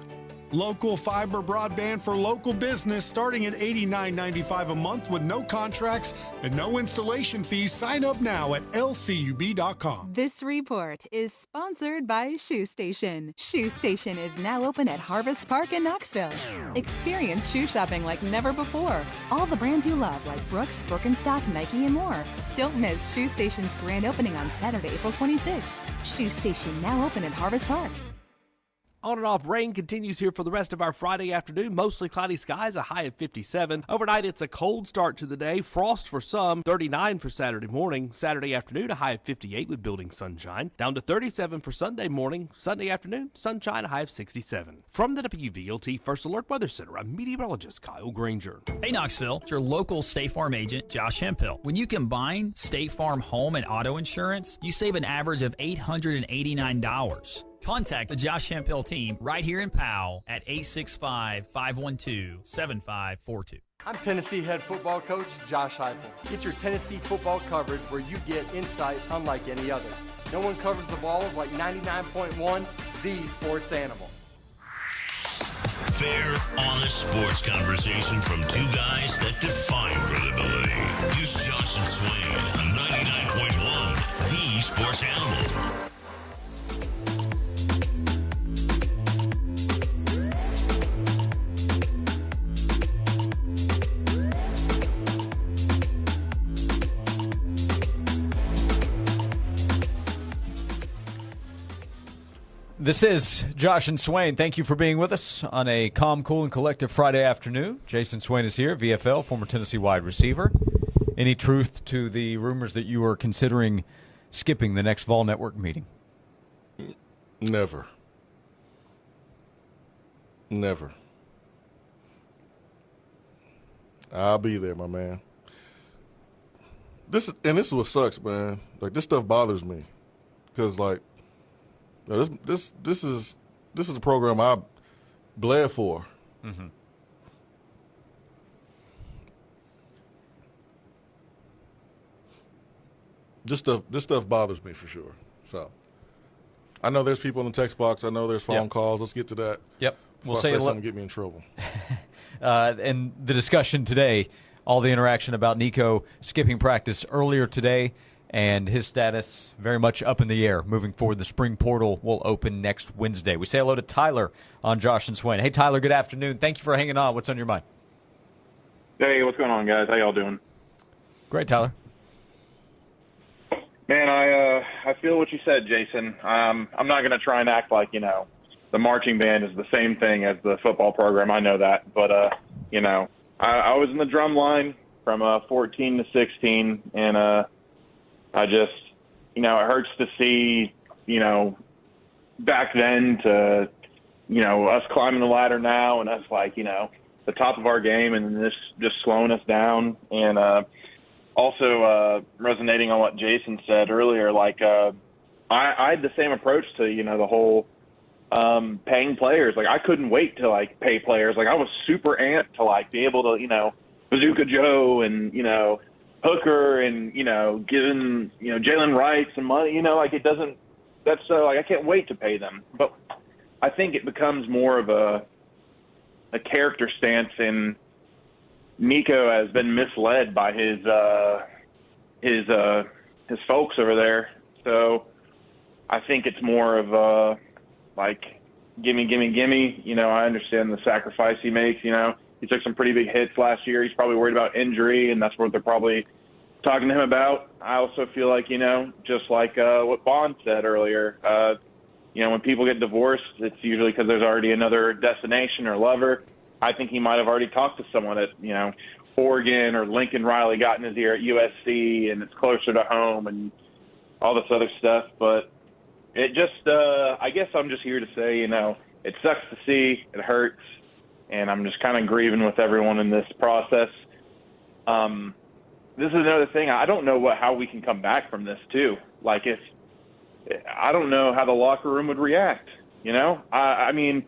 Local fiber broadband for local business starting at $89.95 a month with no contracts and no installation fees. Sign up now at lcub.com. This report is sponsored by Shoe Station. Shoe Station is now open at Harvest Park in Knoxville. Experience shoe shopping like never before. All the brands you love like Brooks, Birkenstock, Nike, and more. Don't miss Shoe Station's grand opening on Saturday, April 26th. Shoe Station now open at Harvest Park. On and off rain continues here for the rest of our Friday afternoon. Mostly cloudy skies, a high of 57. Overnight, it's a cold start to the day. Frost for some, 39 for Saturday morning. Saturday afternoon, a high of 58 with building sunshine. Down to 37 for Sunday morning. Sunday afternoon, sunshine, a high of 67. From the WVLT First Alert Weather Center, I'm meteorologist Kyle Granger. Hey Knoxville, it's your local State Farm agent, Josh Hemphill. When you combine State Farm home and auto insurance, you save an average of $889. Contact the Josh Hemphill team right here in Powell at 865-512-7542. I'm Tennessee head football coach Josh Heupel. Get your Tennessee football coverage where you get insight unlike any other. No one covers the ball like 99.1 The Sports Animal. Fair, honest sports conversation from two guys that define credibility. Here's Josh and Swain on 99.1 The Sports Animal. This is Josh and Swain. Thank you for being with us on a calm, cool, and collective Friday afternoon. Jason Swain is here, VFL, former Tennessee wide receiver. Any truth to the rumors that you are considering skipping the next Vol Network meeting? Never. Never. I'll be there, my man. This is what sucks, man. Like, this stuff bothers me, because like, this is a program I bled for. Mm-hmm. This stuff bothers me for sure. So, I know there's people in the text box. I know there's phone calls. Let's get to that. Yep. We'll say something get me in trouble. And the discussion today, all the interaction about Nico skipping practice earlier today, and his status very much up in the air moving forward. The spring portal will open next Wednesday. We say hello to Tyler on Josh and Swain. Hey, Tyler, good afternoon. Thank you for hanging on. What's on your mind? Hey, what's going on, guys? How y'all doing? Great, Tyler. Man, I feel what you said, Jason. I'm not going to try and act like, the marching band is the same thing as the football program. I know that. But, I was in the drum line from 14 to 16, and I just, it hurts to see, back then to, us climbing the ladder now and us like, the top of our game and this just slowing us down. And also resonating on what Jason said earlier, like I had the same approach to, the whole paying players. Like, I couldn't wait to, like, pay players. Like, I was super amped to, like, be able to, Bazooka Joe and, Hooker and, giving, Jalen Wright some money, like, it doesn't, that's so, like, I can't wait to pay them. But I think it becomes more of a character stance, and Nico has been misled by his folks over there. So I think it's more of like, gimme. I understand the sacrifice he makes, He took some pretty big hits last year. He's probably worried about injury, and that's what they're probably talking to him about. I also feel like, just like what Bond said earlier, when people get divorced, it's usually because there's already another destination or lover. I think he might have already talked to someone at, Oregon, or Lincoln Riley got in his ear at USC, and it's closer to home and all this other stuff. But it just, I guess I'm just here to say, it sucks to see, it hurts, and I'm just kind of grieving with everyone in this process. This is another thing. I don't know how we can come back from this too. Like, I don't know how the locker room would react. I mean,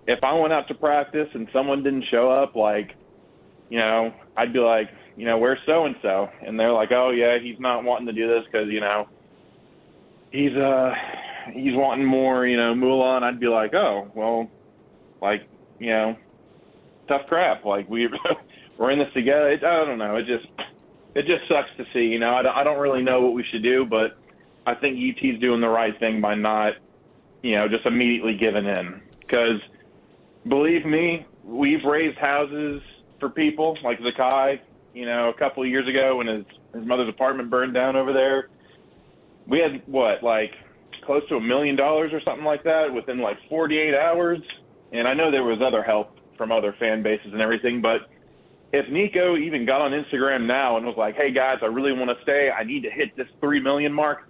if I went out to practice and someone didn't show up, like, I'd be like, where's so-and-so? And they're like, oh yeah, he's not wanting to do this because, he's wanting more, moolah. And I'd be like, oh, well, like, tough crap. Like, we're in this together. I don't know. It just sucks to see, I don't really know what we should do, but I think UT's doing the right thing by not, just immediately giving in. Because believe me, we've raised houses for people like Zakai, a couple of years ago when his mother's apartment burned down over there. We had, close to $1 million or something like that within 48 hours. And I know there was other help from other fan bases and everything, but if Nico even got on Instagram now and was like, hey guys, I really want to stay, I need to hit this 3 million mark,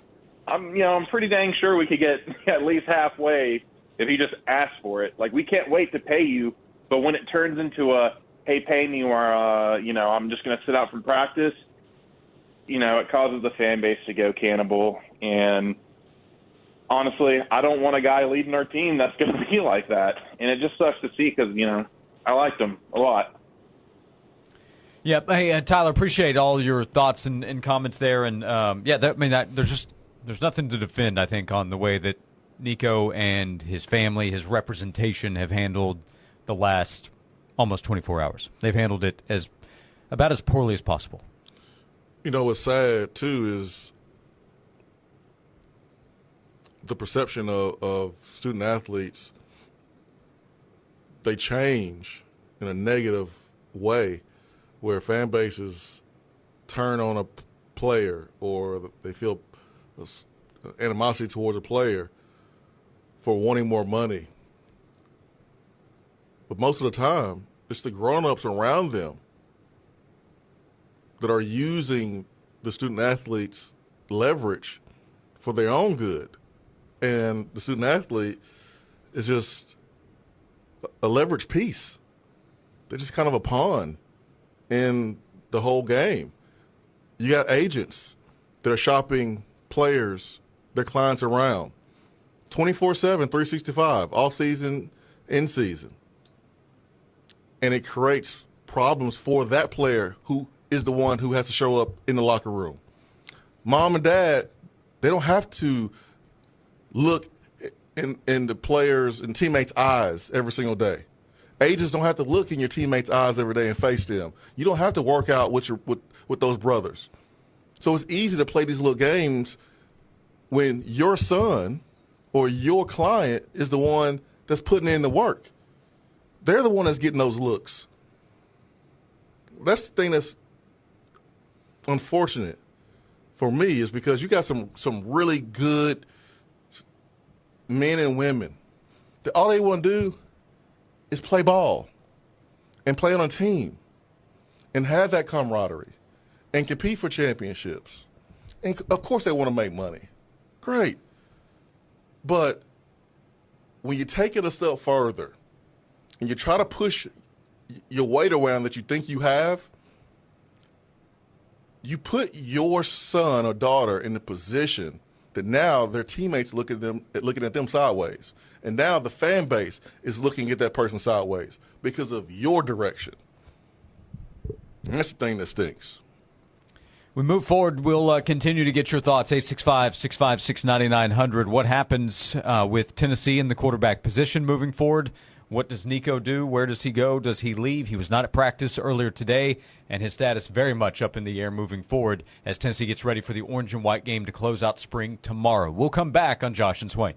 I'm pretty dang sure we could get at least halfway if he just asked for it. Like, we can't wait to pay you, but when it turns into a, hey, pay me, or, I'm just going to sit out from practice, it causes the fan base to go cannibal. And honestly, I don't want a guy leading our team that's going to be like that. And it just sucks to see because, I liked him a lot. Yep. Hey, Tyler, appreciate all your thoughts and comments there. And, there's nothing to defend, I think, on the way that Nico and his family, his representation, have handled the last almost 24 hours. They've handled it about as poorly as possible. What's sad, too, is the perception of student athletes. They change in a negative way where fan bases turn on a player or they feel animosity towards a player for wanting more money. But most of the time, it's the grown-ups around them that are using the student-athlete's leverage for their own good. And the student-athlete is just a leverage piece. They're just kind of a pawn in the whole game. You got agents that are shopping players, their clients around 24/7, 365, all season, in season. And it creates problems for that player who is the one who has to show up in the locker room. Mom and dad, they don't have to look in the players' and teammates' eyes every single day. Agents don't have to look in your teammates' eyes every day and face them. You don't have to work out with those brothers. So it's easy to play these little games when your son or your client is the one that's putting in the work. They're the one that's getting those looks. That's the thing that's unfortunate for me, is because you got some really good men and women that all they want to do is play ball and play on a team and have that camaraderie and compete for championships. And of course they want to make money. Great. But when you take it a step further and you try to push your weight around that you think you have, you put your son or daughter in the position that now their teammates looking at them sideways. And now the fan base is looking at that person sideways because of your direction. And that's the thing that stinks. We move forward. We'll continue to get your thoughts. 865-656-9900. What happens with Tennessee in the quarterback position moving forward? What does Nico do? Where does he go? Does he leave? He was not at practice earlier today, and his status very much up in the air moving forward as Tennessee gets ready for the orange and white game to close out spring tomorrow. We'll come back on Josh and Swain.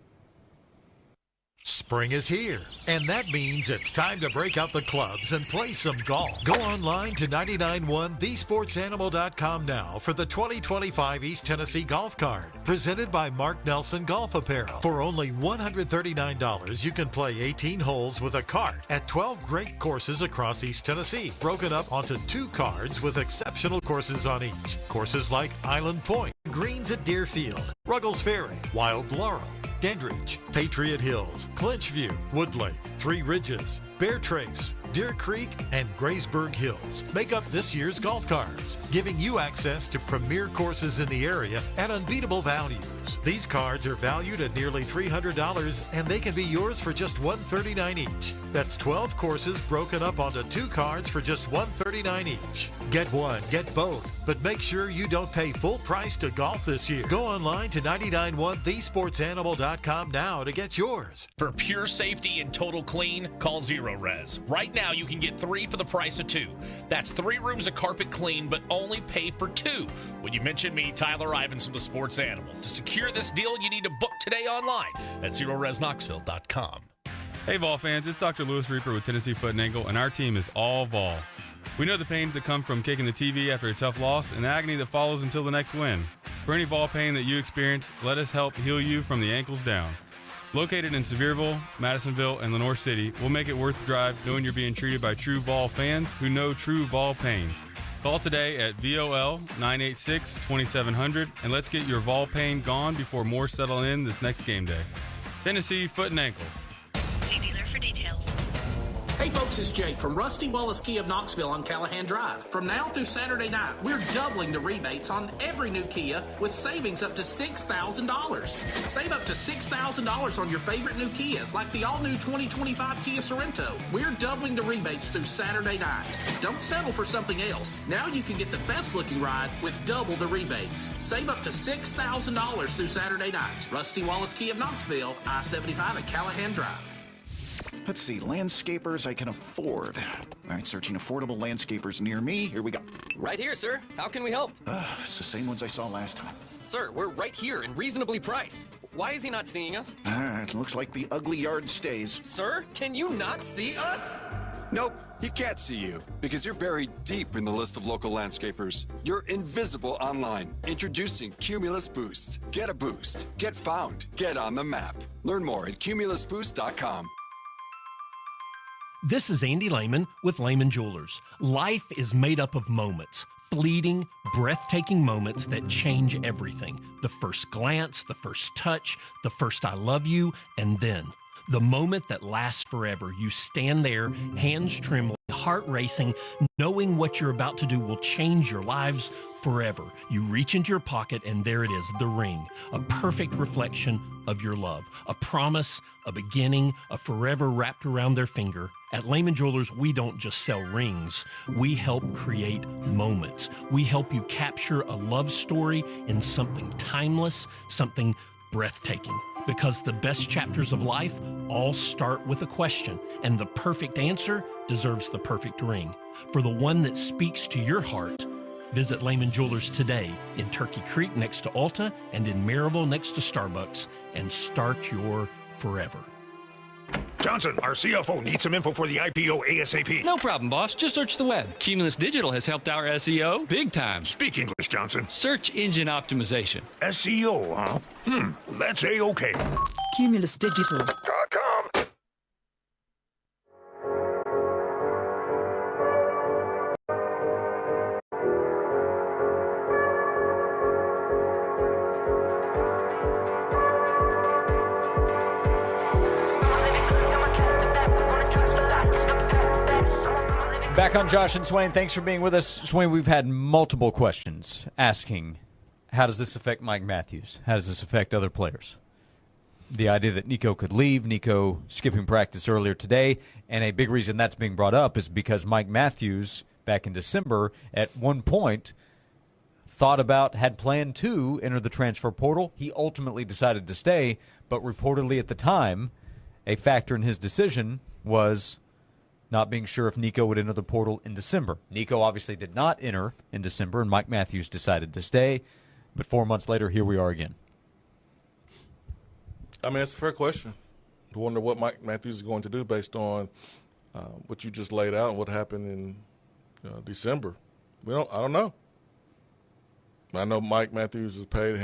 Spring is here, and that means it's time to break out the clubs and play some golf. Go online to 991thesportsanimal.com now for the 2025 East Tennessee Golf Card, presented by Mark Nelson Golf Apparel. For only $139, you can play 18 holes with a cart at 12 great courses across East Tennessee, broken up onto 2 cards with exceptional courses on each. Courses like Island Point, Greens at Deerfield, Ruggles Ferry, Wild Laurel, Dandridge, Patriot Hills, Clinchview, Woodlake, Three Ridges, Bear Trace, Deer Creek, and Graysburg Hills make up this year's golf cards, giving you access to premier courses in the area at unbeatable values. These cards are valued at nearly $300, and they can be yours for just $139 each. That's 12 courses broken up onto 2 cards for just $139 each. Get one, get both, but make sure you don't pay full price to golf this year. Go online to 991thesportsanimal.com now to get yours. For pure safety and total clean, call Zero Res. Right now, you can get 3 for the price of 2. That's 3 rooms of carpet clean, but only pay for 2 when you mention me, Tyler Ivins from the Sports Animal. To secure this deal, you need to book today online at ZeroResKnoxville.com. Hey, Vol fans, it's Dr. Lewis Reaper with Tennessee Foot and Ankle, and our team is all Vol. We know the pains that come from kicking the TV after a tough loss and the agony that follows until the next win. For any Vol pain that you experience, let us help heal you from the ankles down. Located in Sevierville, Madisonville, and Lenoir City, we'll make it worth the drive knowing you're being treated by true Vol fans who know true Vol pains. Call today at VOL 986-2700 and let's get your Vol pain gone before more settle in this next game day. Tennessee Foot and Ankle. See dealer for details. Hey folks, it's Jake from Rusty Wallace Kia of Knoxville on Callahan Drive. From now through Saturday night, we're doubling the rebates on every new Kia with savings up to $6,000. Save up to $6,000 on your favorite new Kias, like the all-new 2025 Kia Sorento. We're doubling the rebates through Saturday night. Don't settle for something else. Now you can get the best-looking ride with double the rebates. Save up to $6,000 through Saturday night. Rusty Wallace Kia of Knoxville, I-75 at Callahan Drive. Let's see, landscapers I can afford. All right, searching affordable landscapers near me. Here we go. Right here, sir. How can we help? It's the same ones I saw last time. Sir, we're right here and reasonably priced. Why is he not seeing us? It looks like the ugly yard stays. Sir, can you not see us? Nope, he can't see you because you're buried deep in the list of local landscapers. You're invisible online. Introducing Cumulus Boost. Get a boost. Get found. Get on the map. Learn more at cumulusboost.com. This is Andy Lehman with Lehman Jewelers. Life is made up of moments. Fleeting, breathtaking moments that change everything. The first glance, the first touch, the first I love you, and then the moment that lasts forever. You stand there, hands trembling, heart racing, knowing what you're about to do will change your lives forever. You reach into your pocket and there it is, the ring, a perfect reflection of your love, a promise, a beginning, a forever wrapped around their finger. At Lehman Jewelers, we don't just sell rings. We help create moments. We help you capture a love story in something timeless, something breathtaking. Because the best chapters of life all start with a question, and the perfect answer deserves the perfect ring. For the one that speaks to your heart, visit Lehman Jewelers today in Turkey Creek next to Ulta and in Maryville next to Starbucks, and start your forever. Johnson, our CFO needs some info for the IPO ASAP. No problem, boss. Just search the web. Cumulus Digital has helped our SEO big time. Speak English, Johnson. Search engine optimization. SEO, huh? That's A-OK. Cumulus Digital. .com. Back on Josh and Swain. Thanks for being with us. Swain, we've had multiple questions asking, how does this affect Mike Matthews? How does this affect other players? The idea that Nico could leave, Nico skipping practice earlier today, and a big reason that's being brought up is because Mike Matthews, back in December, at one point had planned to enter the transfer portal. He ultimately decided to stay, but reportedly at the time, a factor in his decision was not being sure if Nico would enter the portal in December. Nico obviously did not enter in December, and Mike Matthews decided to stay. But 4 months later, here we are again. I mean, it's a fair question. I wonder what Mike Matthews is going to do based on what you just laid out and what happened in December. I don't know. I know Mike Matthews is paid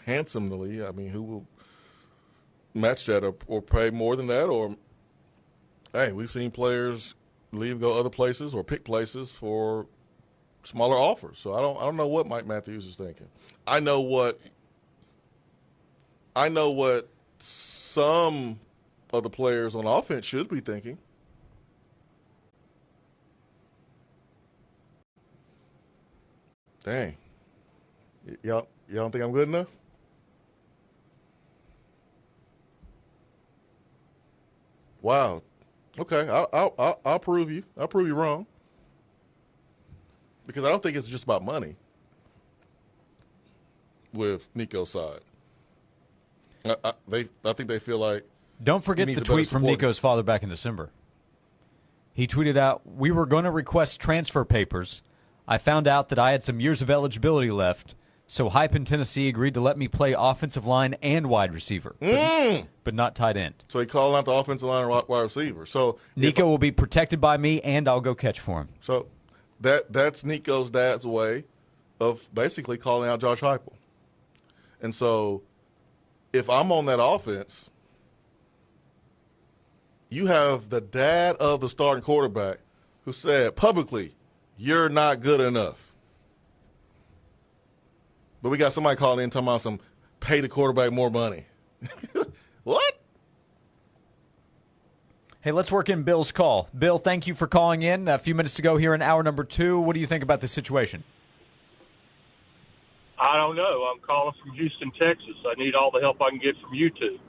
handsomely. I mean, who will match that or pay more than that? Or, hey, we've seen players leave, go other places, or pick places for smaller offers. So I don't know what Mike Matthews is thinking. I know what some of the players on offense should be thinking. Dang. Y'all don't think I'm good enough? Wow. Okay, I'll prove you. I'll prove you wrong. Because I don't think it's just about money with Nico's side. I think they feel like. Don't forget the tweet from Nico's father back in December. He tweeted out, "We were going to request transfer papers. I found out that I had some years of eligibility left, so Hype in Tennessee agreed to let me play offensive line and wide receiver, but not tight end." So he called out the offensive line and wide receiver. So Nico will be protected by me, and I'll go catch for him. So that's Nico's dad's way of basically calling out Josh Heupel. And so if I'm on that offense, you have the dad of the starting quarterback who said publicly, "You're not good enough." But we got somebody calling in talking about some pay the quarterback more money. What? Hey, let's work in Bill's call. Bill, thank you for calling in a few minutes ago here in hour number 2. What do you think about this situation? I don't know. I'm calling from Houston, Texas. I need all the help I can get from you two.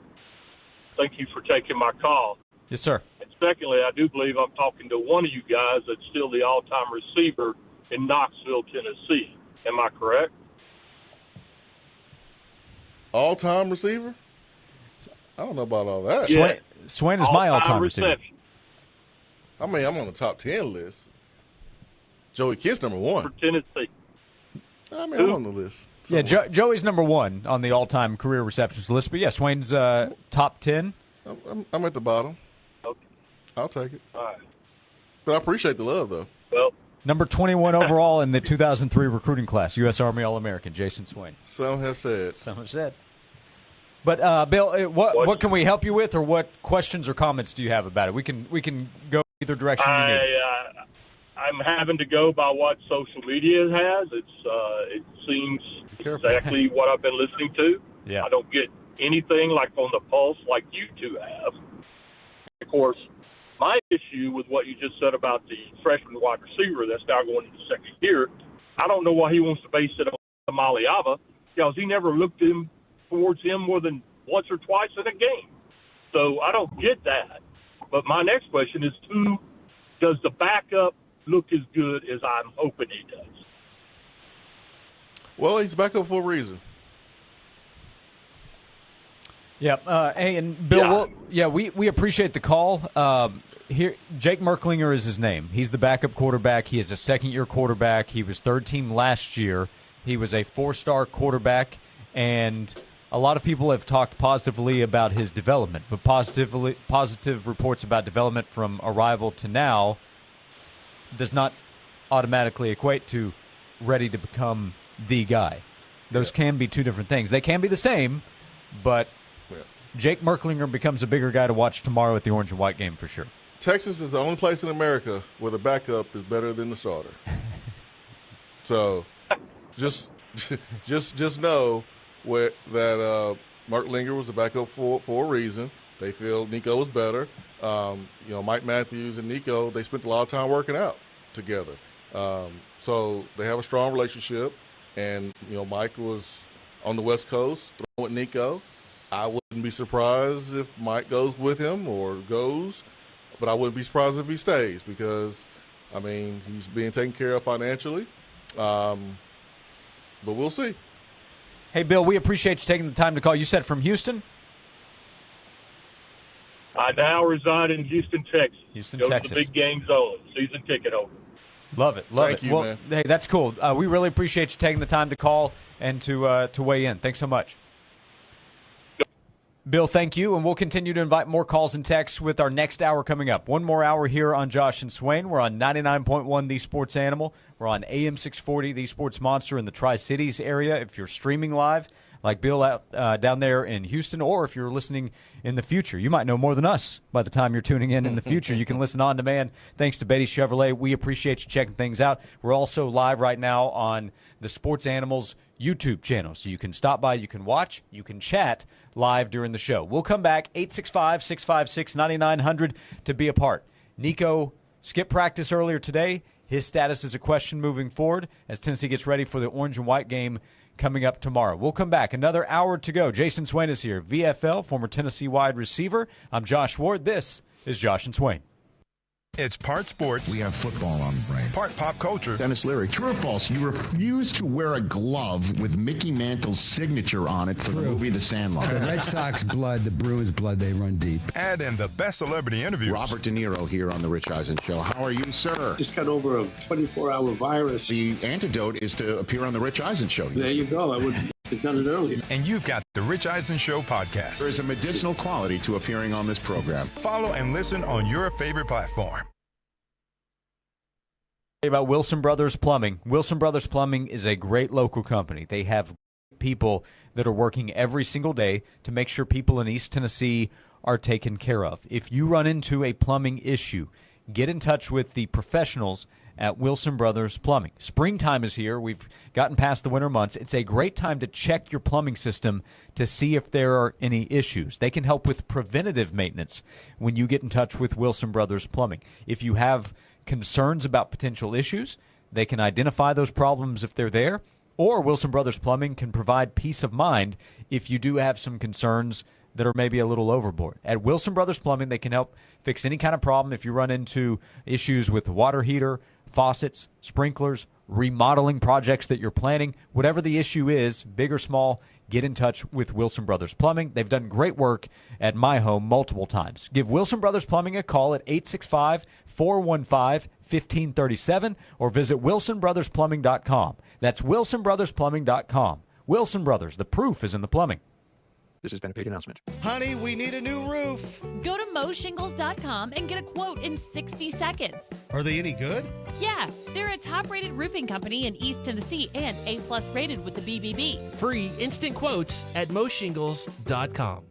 Thank you for taking my call. Yes, sir. And secondly, I do believe I'm talking to one of you guys that's still the all-time receiver in Knoxville, Tennessee. Am I correct? All-time receiver? I don't know about all that. Yeah. Swain is my all-time receiver. I mean, I'm on the top 10 list. Joey Kitt's number 1. For Tennessee. I mean, I'm on the list. Yeah, Joey's number 1 on the all-time career receptions list. But, yeah, Swain's top 10. I'm at the bottom. Okay. I'll take it. All right. But I appreciate the love, though. Well, Number 21 overall in the 2003 recruiting class, U.S. Army All-American, Jason Swain. Some have said. Some have said. But, Bill, what can we help you with, or what questions or comments do you have about it? We can go either direction you need. I'm having to go by what social media has. It seems exactly what I've been listening to. Yeah. I don't get anything like on the pulse like you two have. Of course, my issue with what you just said about the freshman wide receiver that's now going into second year, I don't know why he wants to base it on Maliava, because he never looked towards him more than once or twice in a game. So I don't get that. But my next question is, does the backup look as good as I'm hoping he does? Well, he's back up for a reason. Yeah, hey, and Bill, we appreciate the call. Here, Jake Merklinger is his name. He's the backup quarterback. He is a second-year quarterback. He was third team last year. He was a four-star quarterback, and a lot of people have talked positively about his development, but positive reports about development from arrival to now does not automatically equate to ready to become the guy. Those can be two different things. They can be the same, but Jake Merklinger becomes a bigger guy to watch tomorrow at the Orange and White game for sure. Texas is the only place in America where the backup is better than the starter. So just know that Merklinger was the backup for a reason. They feel Nico was better. Mike Matthews and Nico, they spent a lot of time working out together. So they have a strong relationship. And, Mike was on the West Coast throwing with Nico. I wouldn't be surprised if Mike goes with him or goes, but I wouldn't be surprised if he stays because, he's being taken care of financially. But we'll see. Hey, Bill, we appreciate you taking the time to call. You said from Houston? I now reside in Houston, Texas. Go Texas. To the big game zone, season ticket holder. Love it. Thank you, man. Hey, that's cool. We really appreciate you taking the time to call and to weigh in. Thanks so much. Bill, thank you, and we'll continue to invite more calls and texts with our next hour coming up. One more hour here on Josh and Swain. We're on 99.1 The Sports Animal. We're on AM 640 The Sports Monster in the Tri-Cities area. If you're streaming live, like Bill out down there in Houston, or if you're listening in the future, you might know more than us by the time you're tuning in the future. You can listen on demand thanks to Betty Chevrolet. We appreciate you checking things out. We're also live right now on the Sports Animals YouTube channel, so you can stop by, you can watch, you can chat live during the show. We'll come back, 865-656-9900 to be a part. Nico skipped practice earlier today. His status is a question moving forward as Tennessee gets ready for the Orange and White game coming up tomorrow. We'll come back. Another hour to go. Jason Swain is here, VFL, former Tennessee wide receiver. I'm Josh Ward. This is Josh and Swain. It's part sports. We have football on the brain. Part pop culture. Dennis Leary. True or false? You refuse to wear a glove with Mickey Mantle's signature on it for the movie The Sandlot. The Red Sox blood, the Brewers blood, they run deep. And in the best celebrity interviews. Robert De Niro here on The Rich Eisen Show. How are you, sir? Just got over a 24-hour virus. The antidote is to appear on The Rich Eisen Show. There you go. I would have done it earlier. And you've got The Rich Eisen Show podcast. There is a medicinal quality to appearing on this program. Follow and listen on your favorite platform. About Wilson Brothers Plumbing. Wilson Brothers Plumbing is a great local company. They have people that are working every single day to make sure people in East Tennessee are taken care of. If you run into a plumbing issue, get in touch with the professionals at Wilson Brothers Plumbing. Springtime is here. We've gotten past the winter months. It's a great time to check your plumbing system to see if there are any issues. They can help with preventative maintenance when you get in touch with Wilson Brothers Plumbing. If you have concerns about potential issues, they can identify those problems if they're there, or Wilson Brothers Plumbing can provide peace of mind if you do have some concerns that are maybe a little overboard. At Wilson Brothers Plumbing, they can help fix any kind of problem if you run into issues with the water heater, faucets, sprinklers, remodeling projects that you're planning. Whatever the issue is, big or small, get in touch with Wilson Brothers Plumbing. They've done great work at my home multiple times. Give Wilson Brothers Plumbing a call at 865-415-1537 or visit wilsonbrothersplumbing.com. That's wilsonbrothersplumbing.com. Wilson Brothers, the proof is in the plumbing. This has been a paid announcement. Honey, we need a new roof. Go to moshingles.com and get a quote in 60 seconds. Are they any good? Yeah, they're a top-rated roofing company in East Tennessee and A+ rated with the BBB. Free instant quotes at moshingles.com.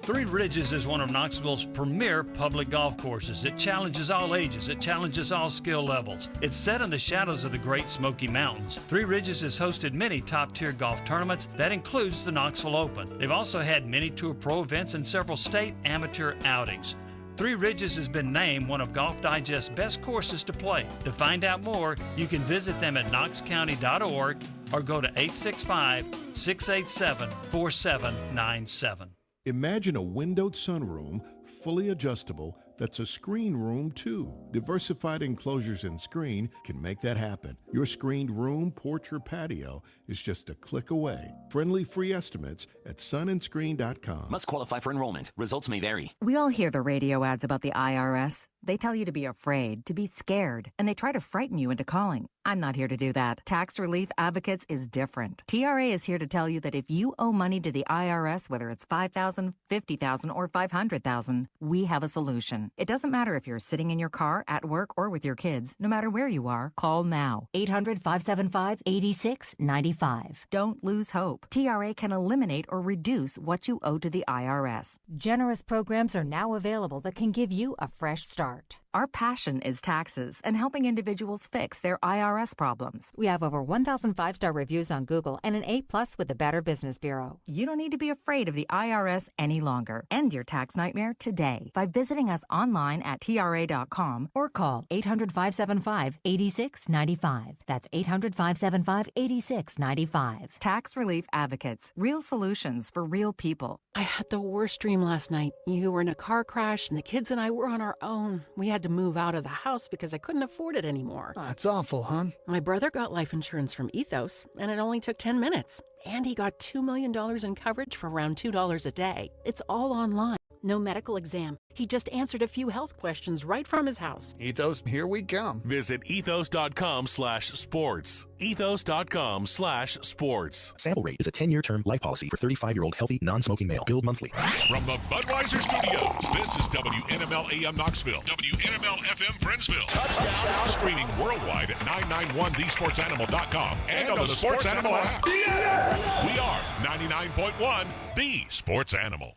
Three Ridges is one of Knoxville's premier public golf courses. It challenges all ages. It challenges all skill levels. It's set in the shadows of the Great Smoky Mountains. Three Ridges has hosted many top-tier golf tournaments. That includes the Knoxville Open. They've also had many Tour Pro events and several state amateur outings. Three Ridges has been named one of Golf Digest's best courses to play. To find out more, you can visit them at knoxcounty.org or go to 865-687-4797. Imagine a windowed sunroom, fully adjustable, that's a screen room too. Diversified enclosures and screen can make that happen. Your screened room, porch, or patio is just a click away. Friendly free estimates at sunandscreen.com. Must qualify for enrollment. Results may vary. We all hear the radio ads about the IRS. They tell you to be afraid, to be scared, and they try to frighten you into calling. I'm not here to do that. Tax Relief Advocates is different. TRA is here to tell you that if you owe money to the IRS, whether it's $5,000, $50,000, or $500,000, we have a solution. It doesn't matter if you're sitting in your car, at work, or with your kids. No matter where you are, call now. 800-575-8695. Don't lose hope. TRA can eliminate or reduce what you owe to the IRS. Generous programs are now available that can give you a fresh start. Our passion is taxes and helping individuals fix their IRS problems. We have over 1,000 5-star reviews on Google and an A+ with the Better Business Bureau. You don't need to be afraid of the IRS any longer. End your tax nightmare today by visiting us online at TRA.com or call 800-575-8695. That's 800-575-8695. Tax Relief Advocates. Real solutions for real people. I had the worst dream last night. You were in a car crash and the kids and I were on our own. We had to move out of the house because I couldn't afford it anymore. It's awful, hon. My brother got life insurance from Ethos, and it only took 10 minutes. And he got $2 million in coverage for around $2 a day. It's all online. No medical exam. He just answered a few health questions right from his house. Ethos, here we come. Visit ethos.com/sports. Ethos.com/sports. Sample rate is a 10-year term life policy for 35-year-old healthy, non-smoking male. Billed monthly. From the Budweiser Studios, this is WNML AM Knoxville, WNML FM Friendsville. Touchdown. Streaming worldwide at 991thesportsanimal.com and on the Sports Animal app. Yes! We are 99.1 The Sports Animal.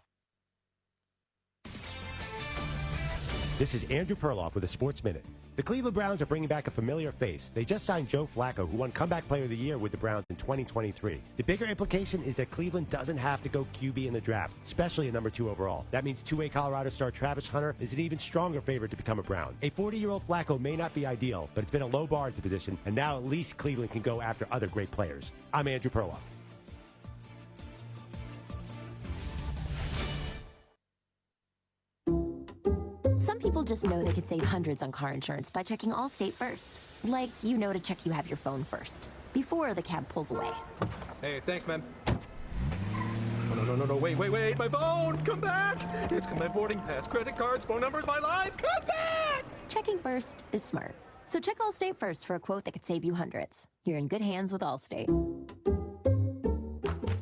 This is Andrew Perloff with a Sports Minute. The Cleveland Browns are bringing back a familiar face. They just signed Joe Flacco, who won Comeback Player of the Year with the Browns in 2023. The bigger implication is that Cleveland doesn't have to go QB in the draft, especially at number 2 overall. That means two-way Colorado star Travis Hunter is an even stronger favorite to become a Brown. A 40-year-old Flacco may not be ideal, but it's been a low bar at the position, and now at least Cleveland can go after other great players. I'm Andrew Perloff. Some people just know they could save hundreds on car insurance by checking Allstate first. Like, you know to check you have your phone first, before the cab pulls away. Hey, thanks, man. Oh, no, wait, my phone! Come back! It's my boarding pass, credit cards, phone numbers, my life! Come back! Checking first is smart. So check Allstate first for a quote that could save you hundreds. You're in good hands with Allstate.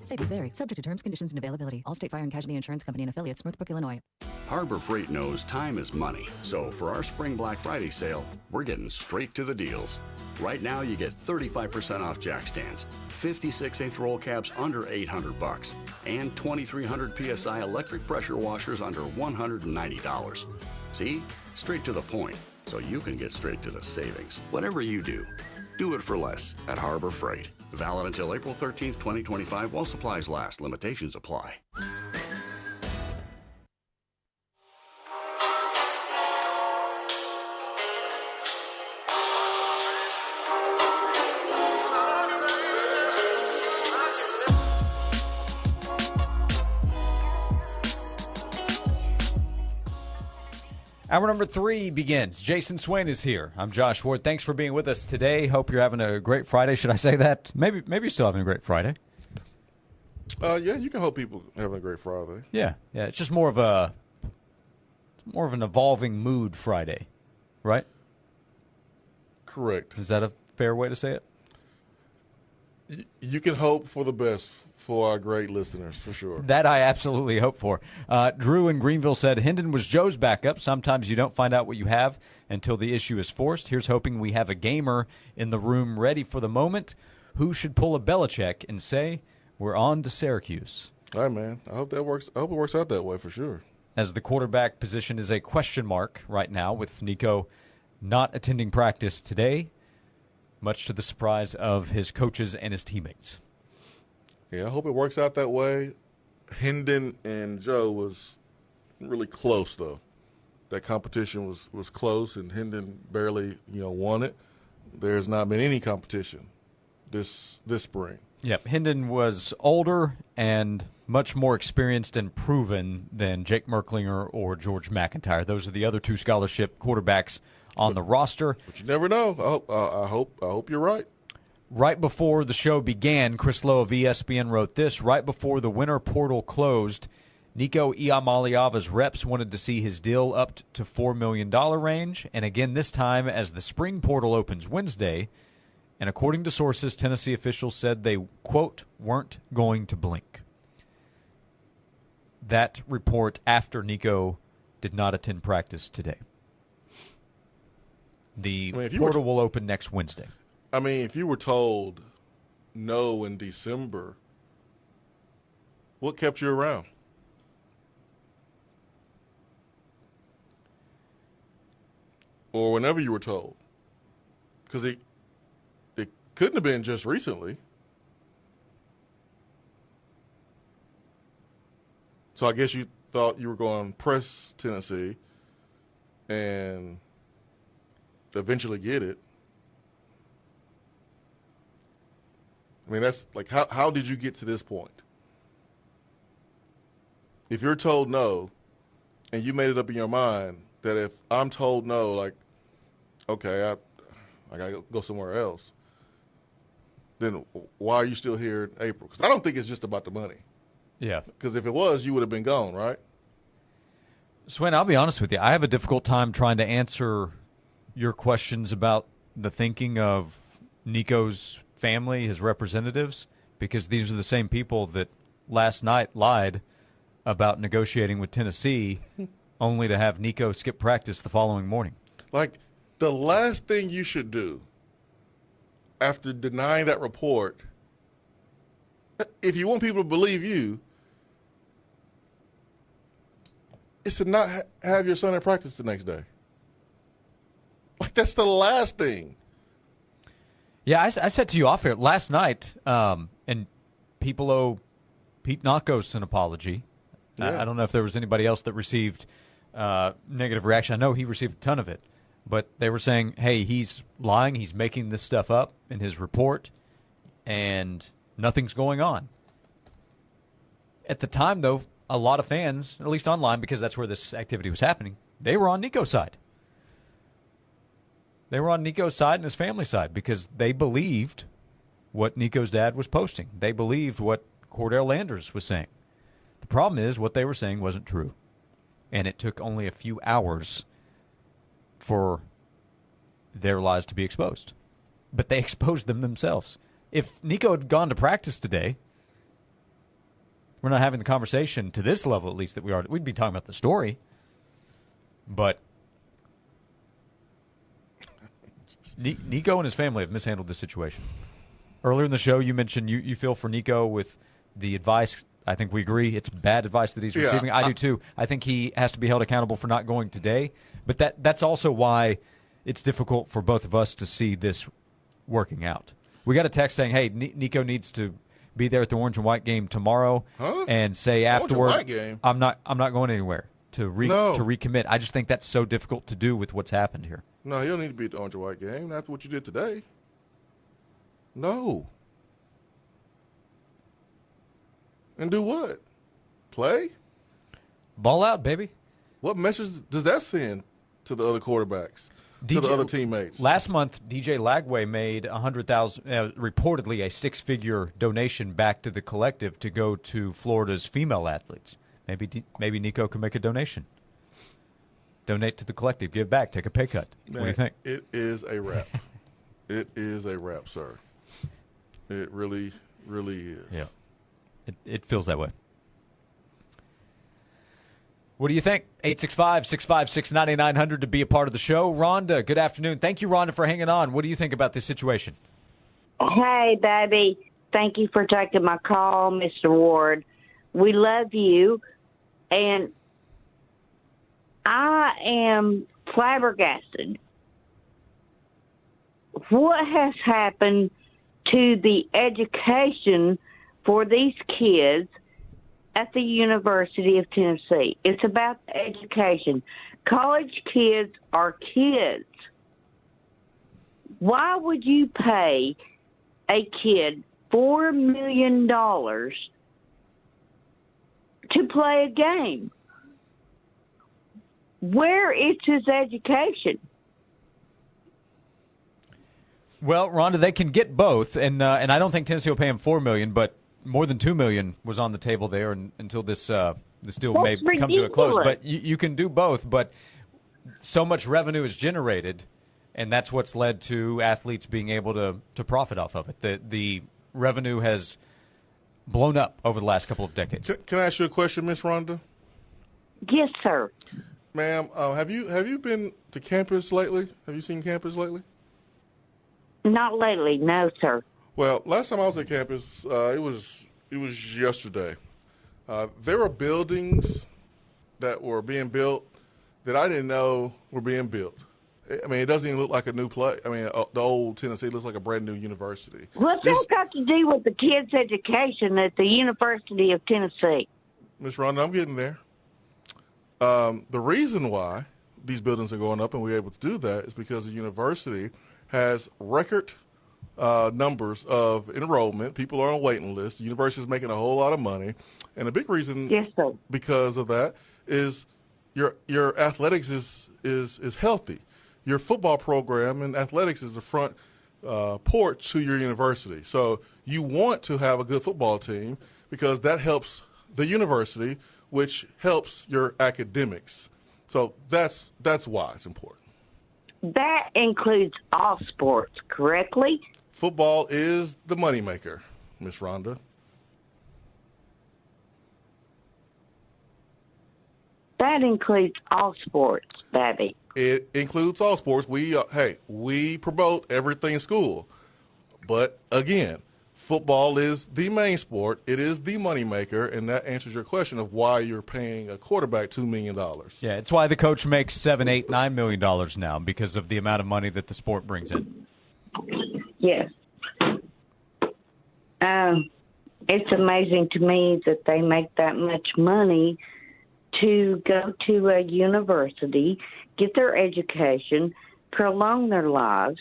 Savings vary. Subject to terms, conditions, and availability. Allstate Fire and Casualty Insurance Company and Affiliates, Northbrook, Illinois. Harbor Freight knows time is money. So for our Spring Black Friday sale, we're getting straight to the deals. Right now, you get 35% off jack stands, 56-inch roll cabs under $800, and 2,300 PSI electric pressure washers under $190. See? Straight to the point, so you can get straight to the savings. Whatever you do it for less at Harbor Freight. Valid until April 13th, 2025 while supplies last. Limitations apply. Hour number 3 begins. Jason Swain is here. I'm Josh Ward. Thanks for being with us today. Hope you're having a great Friday. Should I say that? Maybe you're still having a great Friday. Yeah, you can hope people having a great Friday. Yeah. It's just more of an evolving mood Friday, right? Correct. Is that a fair way to say it? You can hope for the best for our great listeners, for sure. That I absolutely hope for. Drew in Greenville said, Hendon was Joe's backup. Sometimes you don't find out what you have until the issue is forced. Here's hoping we have a gamer in the room ready for the moment. Who should pull a Belichick and say, we're on to Syracuse? All right, man. I hope that works. I hope it works out that way for sure. As the quarterback position is a question mark right now with Nico not attending practice today, much to the surprise of his coaches and his teammates. Yeah, I hope it works out that way. Hendon and Joe was really close, though. That competition was close, and Hendon barely, won it. There's not been any competition this spring. Yep, Hendon was older and much more experienced and proven than Jake Merklinger or George McIntyre. Those are the other two scholarship quarterbacks on the roster. But you never know. I hope you're right. Right before the show began, Chris Lowe of ESPN wrote this: right before the winter portal closed, Nico Iamaleava's reps wanted to see his deal up to $4 million range, and again this time as the spring portal opens Wednesday. And according to sources, Tennessee officials said they, quote, weren't going to blink. That report after Nico did not attend practice today. The portal will open next Wednesday. I mean, if you were told no in December, what kept you around? Or whenever you were told? Because it couldn't have been just recently. So I guess you thought you were going to press Tennessee and eventually get it. I mean, that's like, how did you get to this point? If you're told no and you made it up in your mind that if I'm told no, like, okay, I got to go somewhere else, then why are you still here in April? Because I don't think it's just about the money. Yeah. Because if it was, you would have been gone, right? Swain, I'll be honest with you. I have a difficult time trying to answer your questions about the thinking of Nico's family, his representatives, because these are the same people that last night lied about negotiating with Tennessee only to have Nico skip practice the following morning. Like, the last thing you should do after denying that report, if you want people to believe you, is to not have your son in practice the next day. Like, that's the last thing. Yeah, I said to you off air last night, and people owe Pete Nakos an apology. Yeah. I don't know if there was anybody else that received negative reaction. I know he received a ton of it, but they were saying, hey, he's lying. He's making this stuff up in his report, and nothing's going on. At the time, though, a lot of fans, at least online, because that's where this activity was happening, they were on Nico's side. They were on Nico's side and his family's side because they believed what Nico's dad was posting. They believed what Cordell Landers was saying. The problem is what they were saying wasn't true. And it took only a few hours for their lies to be exposed. But they exposed them themselves. If Nico had gone to practice today, we're not having the conversation to this level, at least, that we are. We'd be talking about the story. But Nico and his family have mishandled this situation. Earlier in the show, you mentioned you feel for Nico with the advice. I think we agree it's bad advice that he's receiving. I do too. I think he has to be held accountable for not going today. But that's also why it's difficult for both of us to see this working out. We got a text saying, hey, Nico needs to be there at the orange and white game tomorrow and say afterward, I'm not going anywhere to recommit. I just think that's so difficult to do with what's happened here. No, you don't need to be at the orange and white game after what you did today. No. And do what? Play? Ball out, baby. What message does that send to the other quarterbacks, to the other teammates? Last month, DJ Lagway made $100,000, reportedly a six-figure donation back to the collective to go to Florida's female athletes. Maybe Nico can make a donation. Donate to the collective. Give back. Take a pay cut. Man, what do you think? It is a wrap. It is a wrap, sir. It really, really is. Yeah. It feels that way. What do you think? 865-656-9900 to be a part of the show. Rhonda, good afternoon. Thank you, Rhonda, for hanging on. What do you think about this situation? Hey, baby. Thank you for taking my call, Mr. Ward. We love you. And I am flabbergasted. What has happened to the education for these kids at the University of Tennessee? It's about education. College kids are kids. Why would you pay a kid $4 million to play a game? Where is his education? Well, Rhonda, they can get both, and I don't think Tennessee will pay him $4 million, but more than $2 million was on the table there until this deal may come to a close. But you can do both, but so much revenue is generated, and that's what's led to athletes being able to profit off of it. The revenue has blown up over the last couple of decades. Can I ask you a question, Miss Rhonda? Yes, sir. Ma'am, have you been to campus lately? Have you seen campus lately? Not lately, no, sir. Well, last time I was at campus, it was yesterday. There were buildings that were being built that I didn't know were being built. I mean, it doesn't even look like a new place. I mean, the old Tennessee looks like a brand new university. What's that got to do with the kids' education at the University of Tennessee? Miss Rhonda, I'm getting there. The reason why these buildings are going up and we're able to do that is because the university has record numbers of enrollment. People are on a waiting list. The university is making a whole lot of money. And a big reason because of that is your athletics is healthy. Your football program and athletics is the front porch to your university. So you want to have a good football team because that helps the university, which helps your academics. So that's why it's important. That includes all sports, correctly? Football is the moneymaker, Miss Rhonda. That includes all sports, baby. It includes all sports. We promote everything school. But again, football is the main sport. It is the moneymaker, and that answers your question of why you're paying a quarterback $2 million. Yeah, it's why the coach makes $7, $8, $9 million now because of the amount of money that the sport brings in. Yes. It's amazing to me that they make that much money to go to a university, get their education, prolong their lives.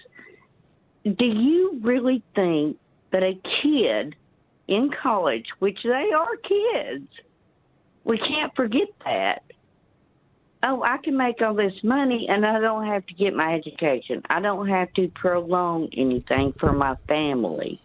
Do you really think that a kid in college, which they are kids, we can't forget that, oh, I can make all this money and I don't have to get my education. I don't have to prolong anything for my family.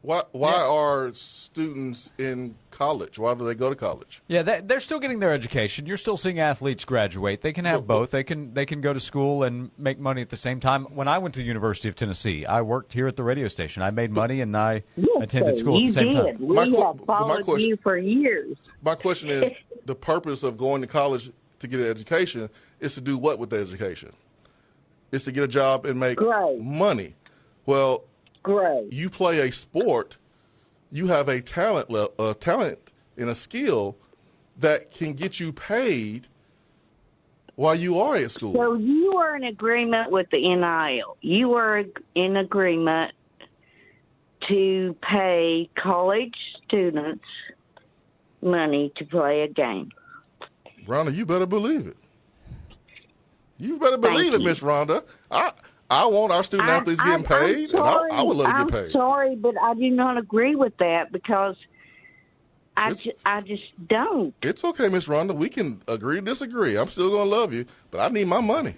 Why are students in college? Why do they go to college? Yeah, they're still getting their education. You're still seeing athletes graduate. They can have both. They can go to school and make money at the same time. When I went to the University of Tennessee, I worked here at the radio station. I made money and I attended school at the same time. We have followed you for years. My question is, the purpose of going to college to get an education is to do what with the education? It's to get a job and make money. Well, you play a sport, you have a talent and a skill that can get you paid while you are at school. So you are in agreement with the NIL. You are in agreement to pay college students money to play a game. Rhonda, you better believe it. You better believe it, Miss Rhonda. I want our student athletes getting paid, and I would love to get paid. I'm sorry, but I do not agree with that because I just don't. It's okay, Miss Rhonda. We can agree to disagree. I'm still going to love you, but I need my money.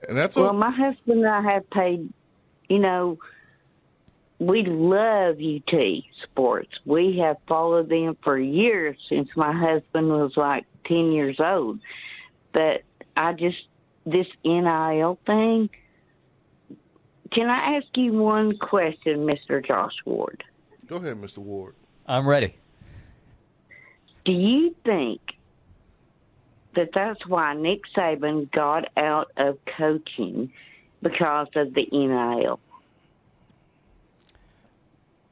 And that's well, my husband and I have paid, we love UT sports. We have followed them for years since my husband was like 10 years old. But this NIL thing. Can I ask you one question, Mr. Josh Ward? Go ahead, Mr. Ward. I'm ready. Do you think that that's why Nick Saban got out of coaching, because of the NIL?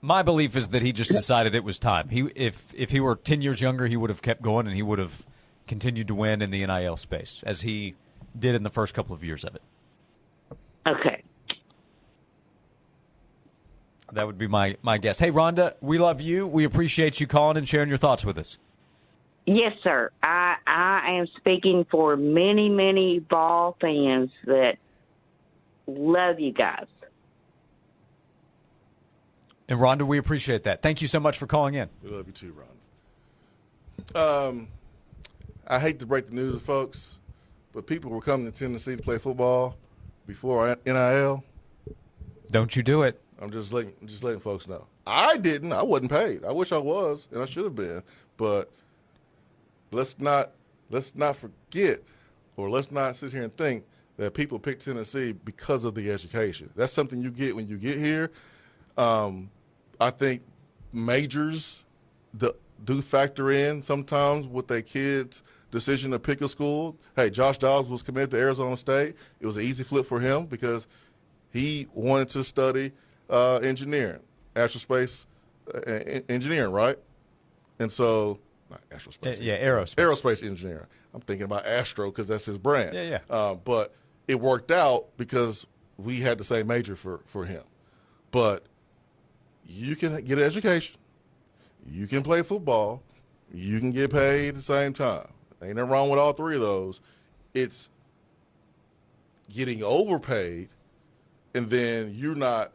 My belief is that he just decided it was time. If he were 10 years younger, he would have kept going and he would have continued to win in the NIL space, as he did in the first couple of years of it. Okay. That would be my guess. Hey, Rhonda, we love you. We appreciate you calling and sharing your thoughts with us. Yes, sir. I am speaking for many, many ball fans that love you guys. And, Rhonda, we appreciate that. Thank you so much for calling in. We love you too, Rhonda. I hate to break the news, folks, but people were coming to Tennessee to play football before NIL. Don't you do it. I'm just letting folks know. I didn't. I wasn't paid. I wish I was, and I should have been. But let's not forget, or let's not sit here and think that people pick Tennessee because of the education. That's something you get when you get here. I think majors do factor in sometimes with their kids' decision to pick a school. Hey, Josh Dobbs was committed to Arizona State. It was an easy flip for him because he wanted to study engineering, aerospace engineering, right? And so, not aerospace. Yeah, aerospace. Aerospace engineering. I'm thinking about Astro because that's his brand. Yeah. But it worked out because we had the same major for him. But you can get an education. You can play football. You can get paid at the same time. Ain't nothing wrong with all three of those. It's getting overpaid, and then you're not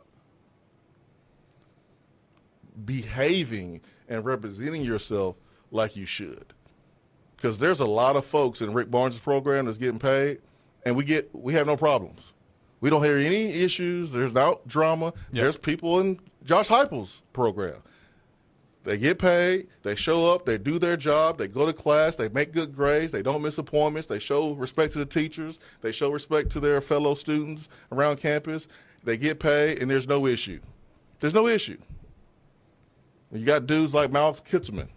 behaving and representing yourself like you should. Because there's a lot of folks in Rick Barnes' program that's getting paid, and we have no problems. We don't hear any issues. There's no drama. Yep. There's people in Josh Heupel's program. They get paid. They show up. They do their job. They go to class. They make good grades. They don't miss appointments. They show respect to the teachers. They show respect to their fellow students around campus. They get paid, and there's no issue. There's no issue. You got dudes like Miles Kitzelman,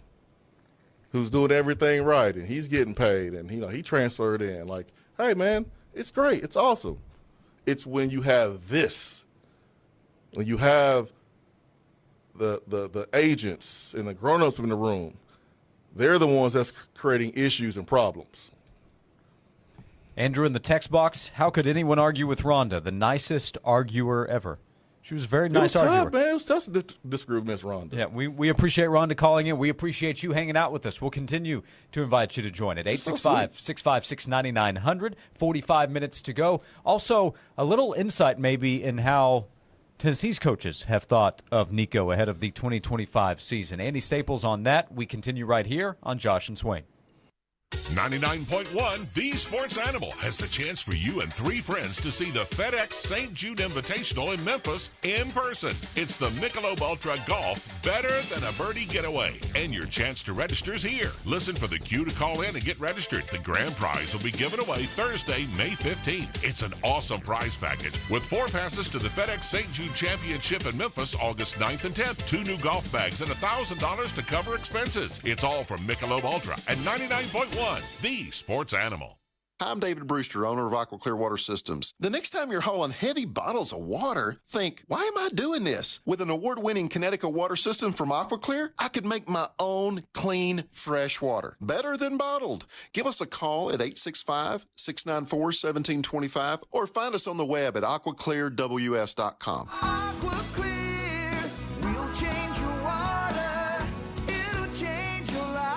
who's doing everything right, and he's getting paid, and he transferred in. Like, hey, man, it's great. It's awesome. It's when you have this, when you have the agents and the grown-ups in the room, they're the ones that's creating issues and problems. Andrew in the text box, how could anyone argue with Rhonda, the nicest arguer ever? She was a very nice arguer. Tough, man. It was tough to disagree with Miss Rhonda. Yeah, we appreciate Rhonda calling in. We appreciate you hanging out with us. We'll continue to invite you to join at 865-656-9900. 45 minutes to go. Also, a little insight maybe in how Tennessee's coaches have thought of Nico ahead of the 2025 season. Andy Staples on that. We continue right here on Josh and Swain. 99.1 The Sports Animal has the chance for you and 3 friends to see the FedEx St. Jude Invitational in Memphis in person. It's the Michelob Ultra Golf Better Than a Birdie Getaway, and your chance to register is here. Listen for the cue to call in and get registered. The grand prize will be given away Thursday, May 15th. It's an awesome prize package with 4 passes to the FedEx St. Jude Championship in Memphis August 9th and 10th, 2 new golf bags, and $1,000 to cover expenses. It's all from Michelob Ultra at 99.1 The Sports Animal. I'm David Brewster, owner of Aqua Clear Water Systems. The next time you're hauling heavy bottles of water, think, why am I doing this? With an award-winning Connecticut water system from Aqua Clear, I could make my own clean, fresh water. Better than bottled. Give us a call at 865-694-1725 or find us on the web at aquaclearws.com. Aqua Clear, we'll change your water. It'll change your life.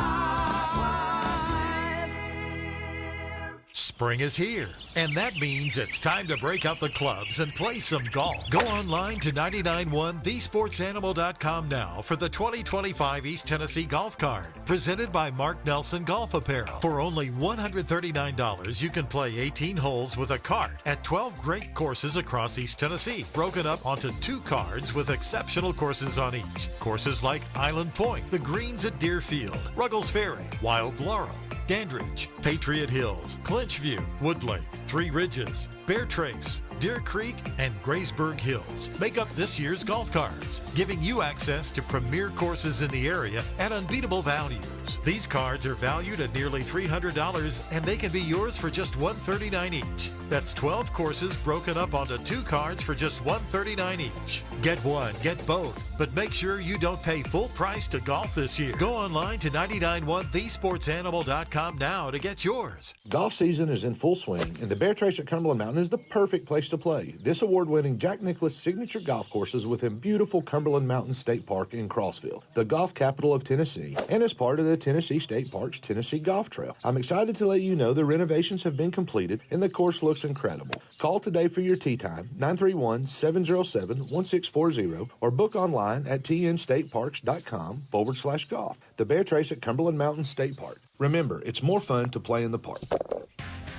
Spring is here, and that means it's time to break out the clubs and play some golf. Go online to 991thesportsanimal.com now for the 2025 East Tennessee Golf Card, presented by Mark Nelson Golf Apparel. For only $139, you can play 18 holes with a cart at 12 great courses across East Tennessee, broken up onto 2 cards with exceptional courses on each. Courses like Island Point, the Greens at Deerfield, Ruggles Ferry, Wild Laurel, Dandridge, Patriot Hills, Clinchview, Woodlake, Three Ridges, Bear Trace, Deer Creek, and Graysburg Hills make up this year's golf cards, giving you access to premier courses in the area at unbeatable values. These cards are valued at nearly $300, and they can be yours for just $139 each. That's 12 courses broken up onto 2 cards for just $139 each. Get one, get both, but make sure you don't pay full price to golf this year. Go online to 991thesportsanimal.com now to get yours. Golf season is in full swing, and the Bear Trace at Cumberland Mountain is the perfect place to play. This award-winning Jack Nicklaus signature golf course is within beautiful Cumberland Mountain State Park in Crossville, the golf capital of Tennessee, and is part of the Tennessee State Park's Tennessee Golf Trail. I'm excited to let you know the renovations have been completed, and the course looks incredible. Call today for your tee time, 931-707-1640, or book online at tnstateparks.com/golf. The Bear Trace at Cumberland Mountain State Park. Remember, it's more fun to play in the park.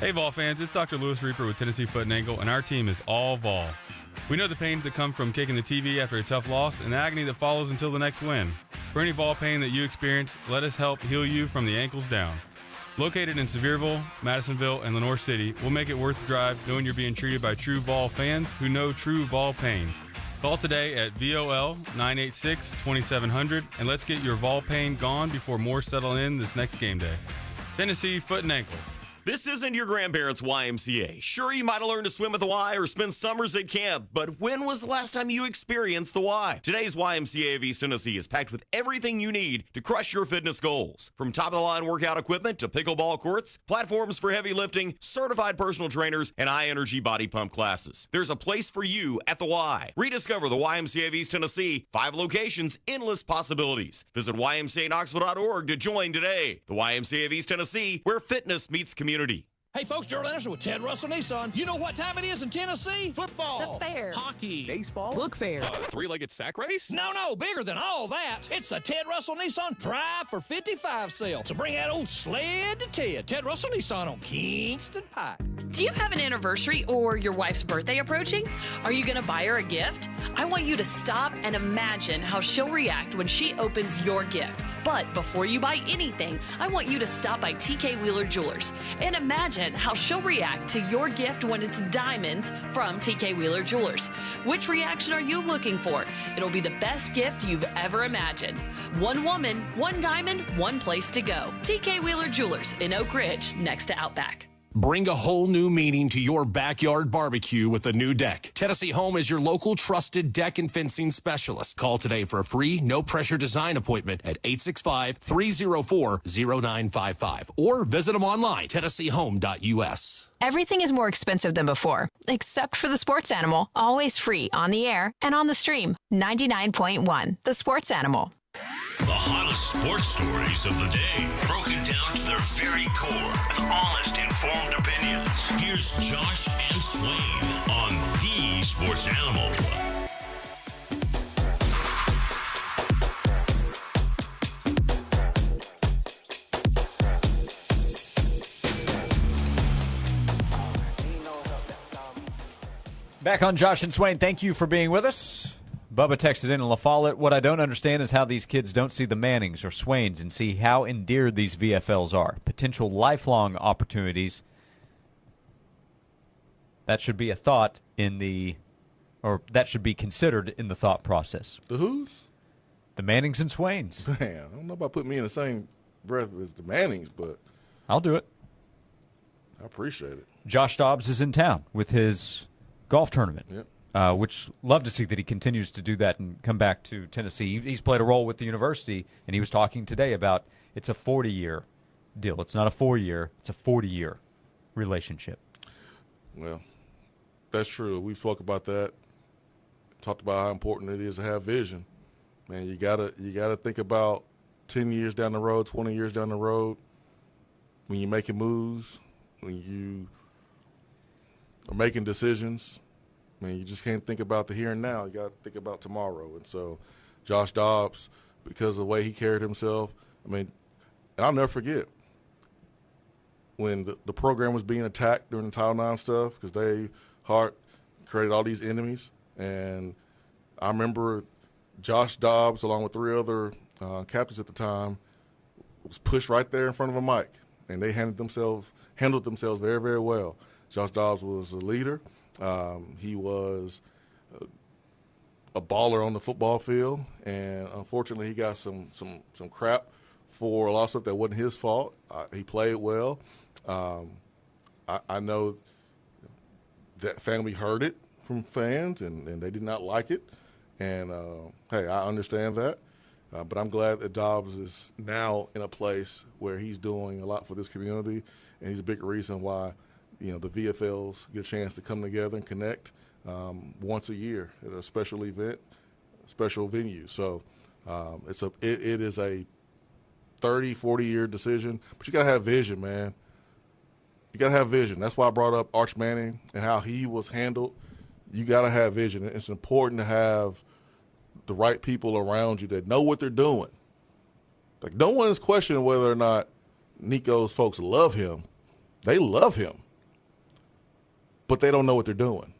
Hey Vol fans, it's Dr. Lewis Reaper with Tennessee Foot and Ankle, and our team is all Vol. We know the pains that come from kicking the TV after a tough loss and the agony that follows until the next win. For any Vol pain that you experience, let us help heal you from the ankles down. Located in Sevierville, Madisonville, and Lenoir City, we'll make it worth the drive knowing you're being treated by true Vol fans who know true Vol pains. Call today at VOL 986-2700 and let's get your Vol pain gone before more settle in this next game day. Tennessee Foot and Ankle. This isn't your grandparents' YMCA. Sure, you might have learned to swim at the Y or spend summers at camp, but when was the last time you experienced the Y? Today's YMCA of East Tennessee is packed with everything you need to crush your fitness goals. From top-of-the-line workout equipment to pickleball courts, platforms for heavy lifting, certified personal trainers, and high-energy body pump classes. There's a place for you at the Y. Rediscover the YMCA of East Tennessee. 5 locations, endless possibilities. Visit ymcaknoxville.org to join today. The YMCA of East Tennessee, where fitness meets community. Hey folks, Gerald Anderson with Ted Russell Nissan. You know what time it is in Tennessee? Football. The fair. Hockey. Baseball. Book fair. Three-legged sack race? No, bigger than all that. It's the Ted Russell Nissan Drive for 55 sale. So bring that old sled to Ted. Ted Russell Nissan on Kingston Pike. Do you have an anniversary or your wife's birthday approaching? Are you going to buy her a gift? I want you to stop and imagine how she'll react when she opens your gift. But before you buy anything, I want you to stop by TK Wheeler Jewelers and imagine how she'll react to your gift when it's diamonds from TK Wheeler Jewelers. Which reaction are you looking for? It'll be the best gift you've ever imagined. One woman, one diamond, one place to go. TK Wheeler Jewelers in Oak Ridge, next to Outback. Bring a whole new meaning to your backyard barbecue with a new deck. Tennessee Home is your local trusted deck and fencing specialist. Call today for a free, no-pressure design appointment at 865-304-0955 or visit them online, tennesseehome.us. Everything is more expensive than before, except for the sports animal, always free on the air and on the stream. 99.1, the sports animal. The hottest sports stories of the day, broken down to their very core with honest, informed opinions. Here's Josh and Swain on the Sports Animal. Back on Josh and Swain, thank you for being with us. Bubba texted in La Follette. What I don't understand is how these kids don't see the Mannings or Swains and see how endeared these VFLs are. Potential lifelong opportunities. That should be a thought in the, or that should be considered in the thought process. The who's? The Mannings and Swains. Man, I don't know about putting me in the same breath as the Mannings, but I'll do it. I appreciate it. Josh Dobbs is in town with his golf tournament. Yep. Which love to see that he continues to do that and come back to Tennessee. He's played a role with the university, and he was talking today about it's a 40-year deal. It's not a 4-year. It's a 40-year relationship. Well, that's true. We spoke about that, talked about how important it is to have vision. Man, you gotta think about 10 years down the road, 20 years down the road, when you're making moves, when you are making decisions. I mean, you just can't think about the here and now. You got to think about tomorrow. And so Josh Dobbs, because of the way he carried himself, I mean, and I'll never forget when the program was being attacked during the Title IX stuff because they created all these enemies. And I remember Josh Dobbs, along with 3 other captains at the time, was pushed right there in front of a mic. and they handled themselves very, very well. Josh Dobbs was a leader. He was a baller on the football field, and unfortunately, he got some crap for a lot of stuff that wasn't his fault. He played well. I know that family heard it from fans, and they did not like it. And, hey, I understand that. But I'm glad that Dobbs is now in a place where he's doing a lot for this community, and he's a big reason why, the VFLs get a chance to come together and connect once a year at a special event, special venue. So it is a 30, 40-year decision, but you got to have vision, man. You got to have vision. That's why I brought up Arch Manning and how he was handled. You got to have vision. It's important to have the right people around you that know what they're doing. Like, no one is questioning whether or not Nico's folks love him. They love him, but they don't know what they're doing.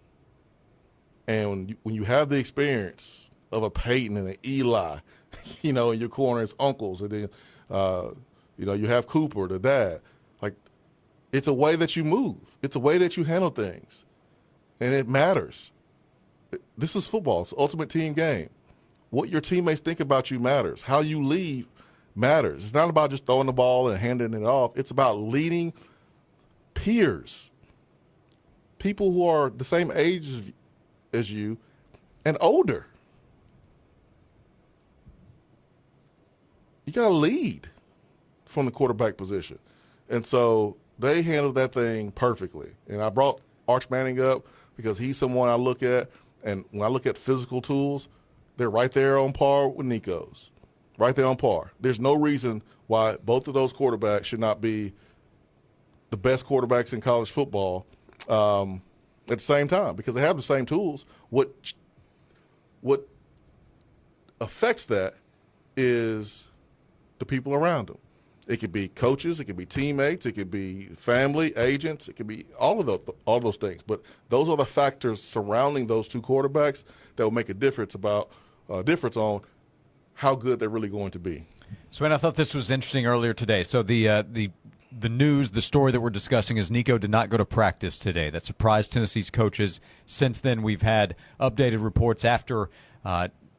And when you have the experience of a Peyton and an Eli, in your corner as uncles, and then, you have Cooper, the dad. Like, it's a way that you move. It's a way that you handle things, and it matters. This is football. It's the ultimate team game. What your teammates think about you matters. How you lead matters. It's not about just throwing the ball and handing it off. It's about leading peers, people who are the same age as you and older. You got to lead from the quarterback position. And so they handled that thing perfectly. And I brought Arch Manning up because he's someone I look at, and when I look at physical tools, they're right there on par with Nico's. Right there on par. There's no reason why both of those quarterbacks should not be the best quarterbacks in college football at the same time, because they have the same tools. What affects that is the people around them. It could be coaches, it could be teammates, it could be family, agents, it could be all those things. But those are the factors surrounding those two quarterbacks that will make a difference on how good they're really going to be. Swain, I thought this was interesting earlier today. So the news, the story that we're discussing is Nico did not go to practice today. That surprised Tennessee's coaches. Since then, we've had updated reports after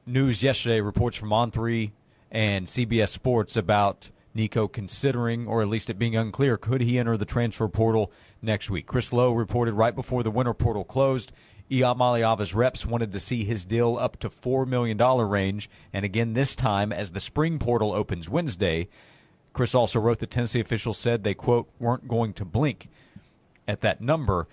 news yesterday, reports from On3 and CBS Sports about Nico considering, or at least it being unclear, could he enter the transfer portal next week. Chris Lowe reported right before the winter portal closed, Iam Aliava's reps wanted to see his deal up to $4 million range, and again this time as the spring portal opens Wednesday. Chris also wrote that Tennessee officials said they, quote, weren't going to blink at that number.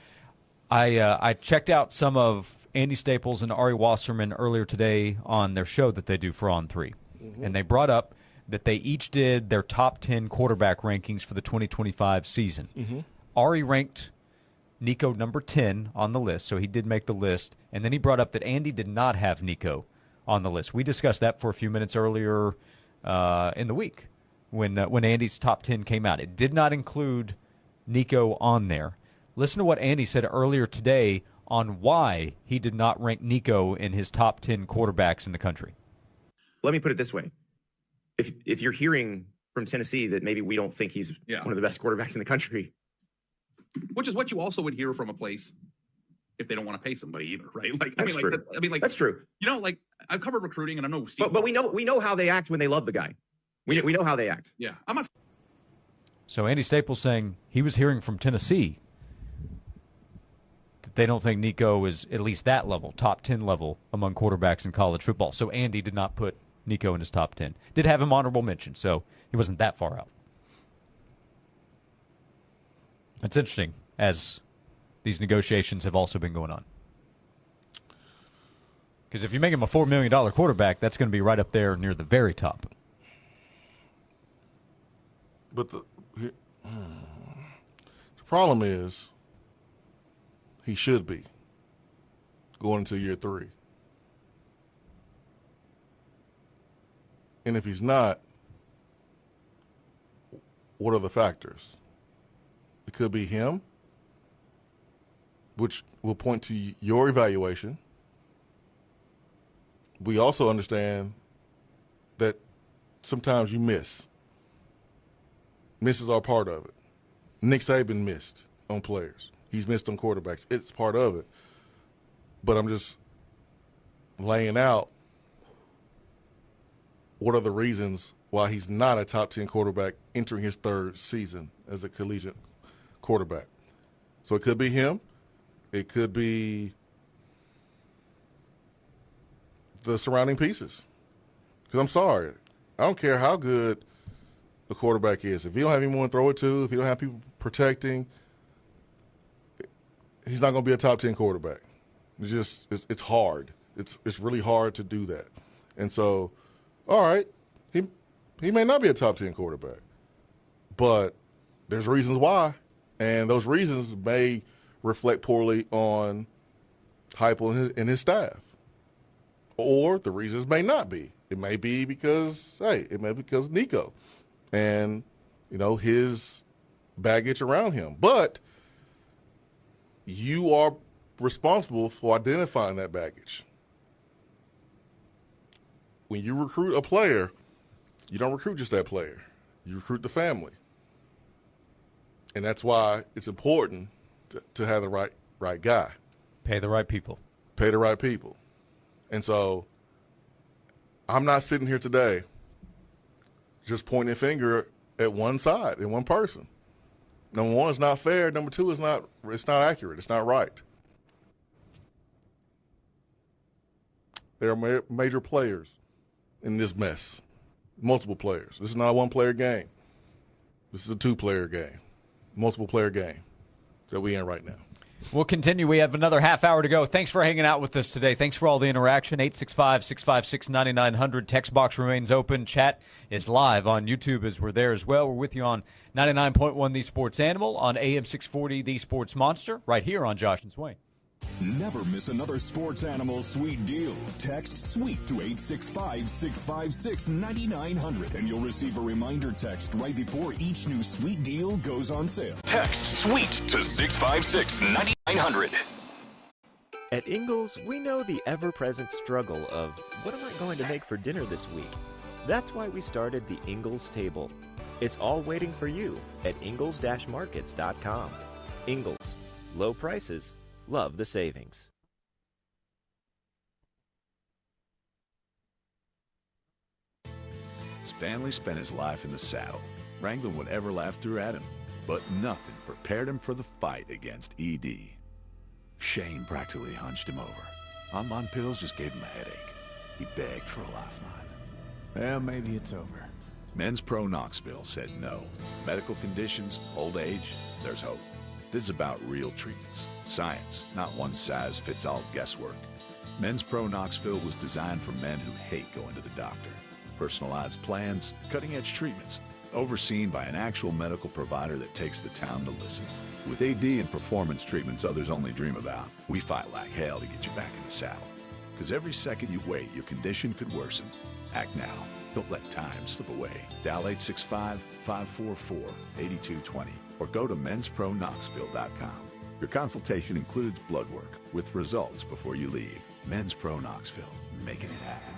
I checked out some of Andy Staples and Ari Wasserman earlier today on their show that they do for On3, and they brought up that they each did their top 10 quarterback rankings for the 2025 season. Ari ranked Nico number 10 on the list, so he did make the list. And then he brought up that Andy did not have Nico on the list. We discussed that for a few minutes earlier in the week when Andy's top 10 came out. It did not include Nico on there. Listen to what Andy said earlier today on why he did not rank Nico in his top 10 quarterbacks in the country. Let me put it this way. If you're hearing from Tennessee that maybe we don't think he's one of the best quarterbacks in the country. Which is what you also would hear from a place if they don't want to pay somebody either, right? Like, That's true. That's true. Like I've covered recruiting and I know Steve. But we know how they act when they love the guy. We know how they act. Yeah. I'm not. So Andy Staples saying he was hearing from Tennessee that they don't think Nico is at least that level, top 10 level among quarterbacks in college football. So Andy did not put Nico in his top 10. Did have him honorable mention, so he wasn't that far out. It's interesting, as these negotiations have also been going on. Because if you make him a $4 million quarterback, that's going to be right up there near the very top. But the problem is he should be going into year 3. And if he's not, what are the factors? It could be him, which will point to your evaluation. We also understand that sometimes you miss. Misses are part of it. Nick Saban missed on players. He's missed on quarterbacks. It's part of it. But I'm just laying out what are the reasons why he's not a top 10 quarterback entering his third season as a collegiate quarterback. So it could be him. It could be the surrounding pieces. Because I'm sorry, I don't care how good the quarterback is. If you don't have anyone to throw it to, if you don't have people protecting, he's not going to be a top 10 quarterback. It's hard. It's really hard to do that. And so, all right, he may not be a top 10 quarterback, but there's reasons why, and those reasons may reflect poorly on Heupel and his staff. Or the reasons may not be. It may be because, Nico and, his baggage around him. But you are responsible for identifying that baggage. When you recruit a player, you don't recruit just that player. You recruit the family. And that's why it's important to have the right guy. Pay the right people. Pay the right people. And so I'm not sitting here today just pointing a finger at one side, at one person. Number one, it's not fair. Number two, it's not accurate. It's not right. There are major players in this mess, multiple players. This is not a one-player game. This is a two-player game, multiple-player game that we're in right now. We'll continue. We have another half hour to go. Thanks for hanging out with us today. Thanks for all the interaction. 865-656-9900. Text box remains open. Chat is live on YouTube as we're there as well. We're with you on 99.1 The Sports Animal, on AM 640 The Sports Monster, right here on Josh and Swain. Never miss another Sports Animal sweet deal. Text SWEET to 865-656-9900 and you'll receive a reminder text right before each new sweet deal goes on sale. Text SWEET to 656-9900. At Ingles, we know the ever-present struggle of what am I going to make for dinner this week? That's why we started the Ingles Table. It's all waiting for you at ingles-markets.com. Ingles, low prices. Love the savings. Stanley spent his life in the saddle, wrangling whatever life threw at him, but nothing prepared him for the fight against ED. Shane practically hunched him over. Online pills just gave him a headache. He begged for a lifeline. Well, maybe it's over. Men's Pro Knoxville said no. Medical conditions, old age, there's hope. This is about real treatments. Science, not one-size-fits-all guesswork. Men's Pro Knoxville was designed for men who hate going to the doctor. Personalized plans, cutting-edge treatments, overseen by an actual medical provider that takes the time to listen. With AD and performance treatments others only dream about, we fight like hell to get you back in the saddle. Because every second you wait, your condition could worsen. Act now. Don't let time slip away. Dial 865-544-8220 or go to menspronknoxville.com. Your consultation includes blood work with results before you leave. Men's Pro Knoxville, making it happen.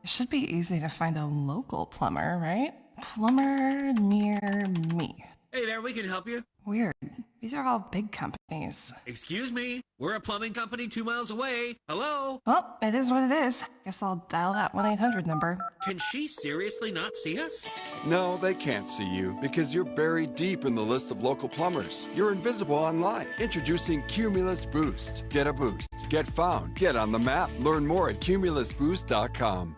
It should be easy to find a local plumber, right? Plumber near me. Hey there, we can help you. Weird. These are all big companies. Excuse me, we're a plumbing company 2 miles away. Hello? Well, it is what it is. Guess I'll dial that 1-800 number. Can she seriously not see us? No, they can't see you because you're buried deep in the list of local plumbers. You're invisible online. Introducing Cumulus Boost. Get a boost. Get found. Get on the map. Learn more at cumulusboost.com.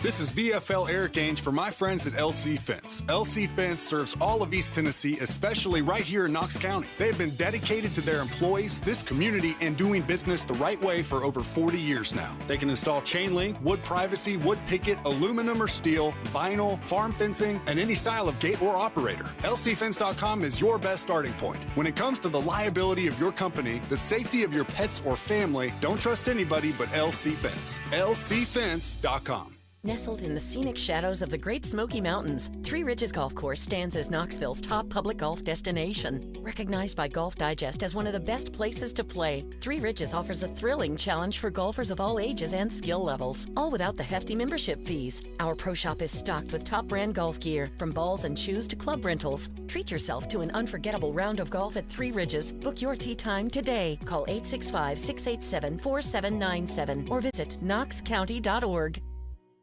This is VFL Eric Ainge for my friends at LC Fence. LC Fence serves all of East Tennessee, especially right here in Knox County. They have been dedicated to their employees, this community, and doing business the right way for over 40 years now. They can install chain link, wood privacy, wood picket, aluminum or steel, vinyl, farm fencing, and any style of gate or operator. LCFence.com is your best starting point. When it comes to the liability of your company, the safety of your pets or family, don't trust anybody but LC Fence. LCFence.com. Nestled in the scenic shadows of the Great Smoky Mountains, Three Ridges Golf Course stands as Knoxville's top public golf destination. Recognized by Golf Digest as one of the best places to play, Three Ridges offers a thrilling challenge for golfers of all ages and skill levels, all without the hefty membership fees. Our pro shop is stocked with top brand golf gear, from balls and shoes to club rentals. Treat yourself to an unforgettable round of golf at Three Ridges. Book your tee time today. Call 865-687-4797 or visit knoxcounty.org.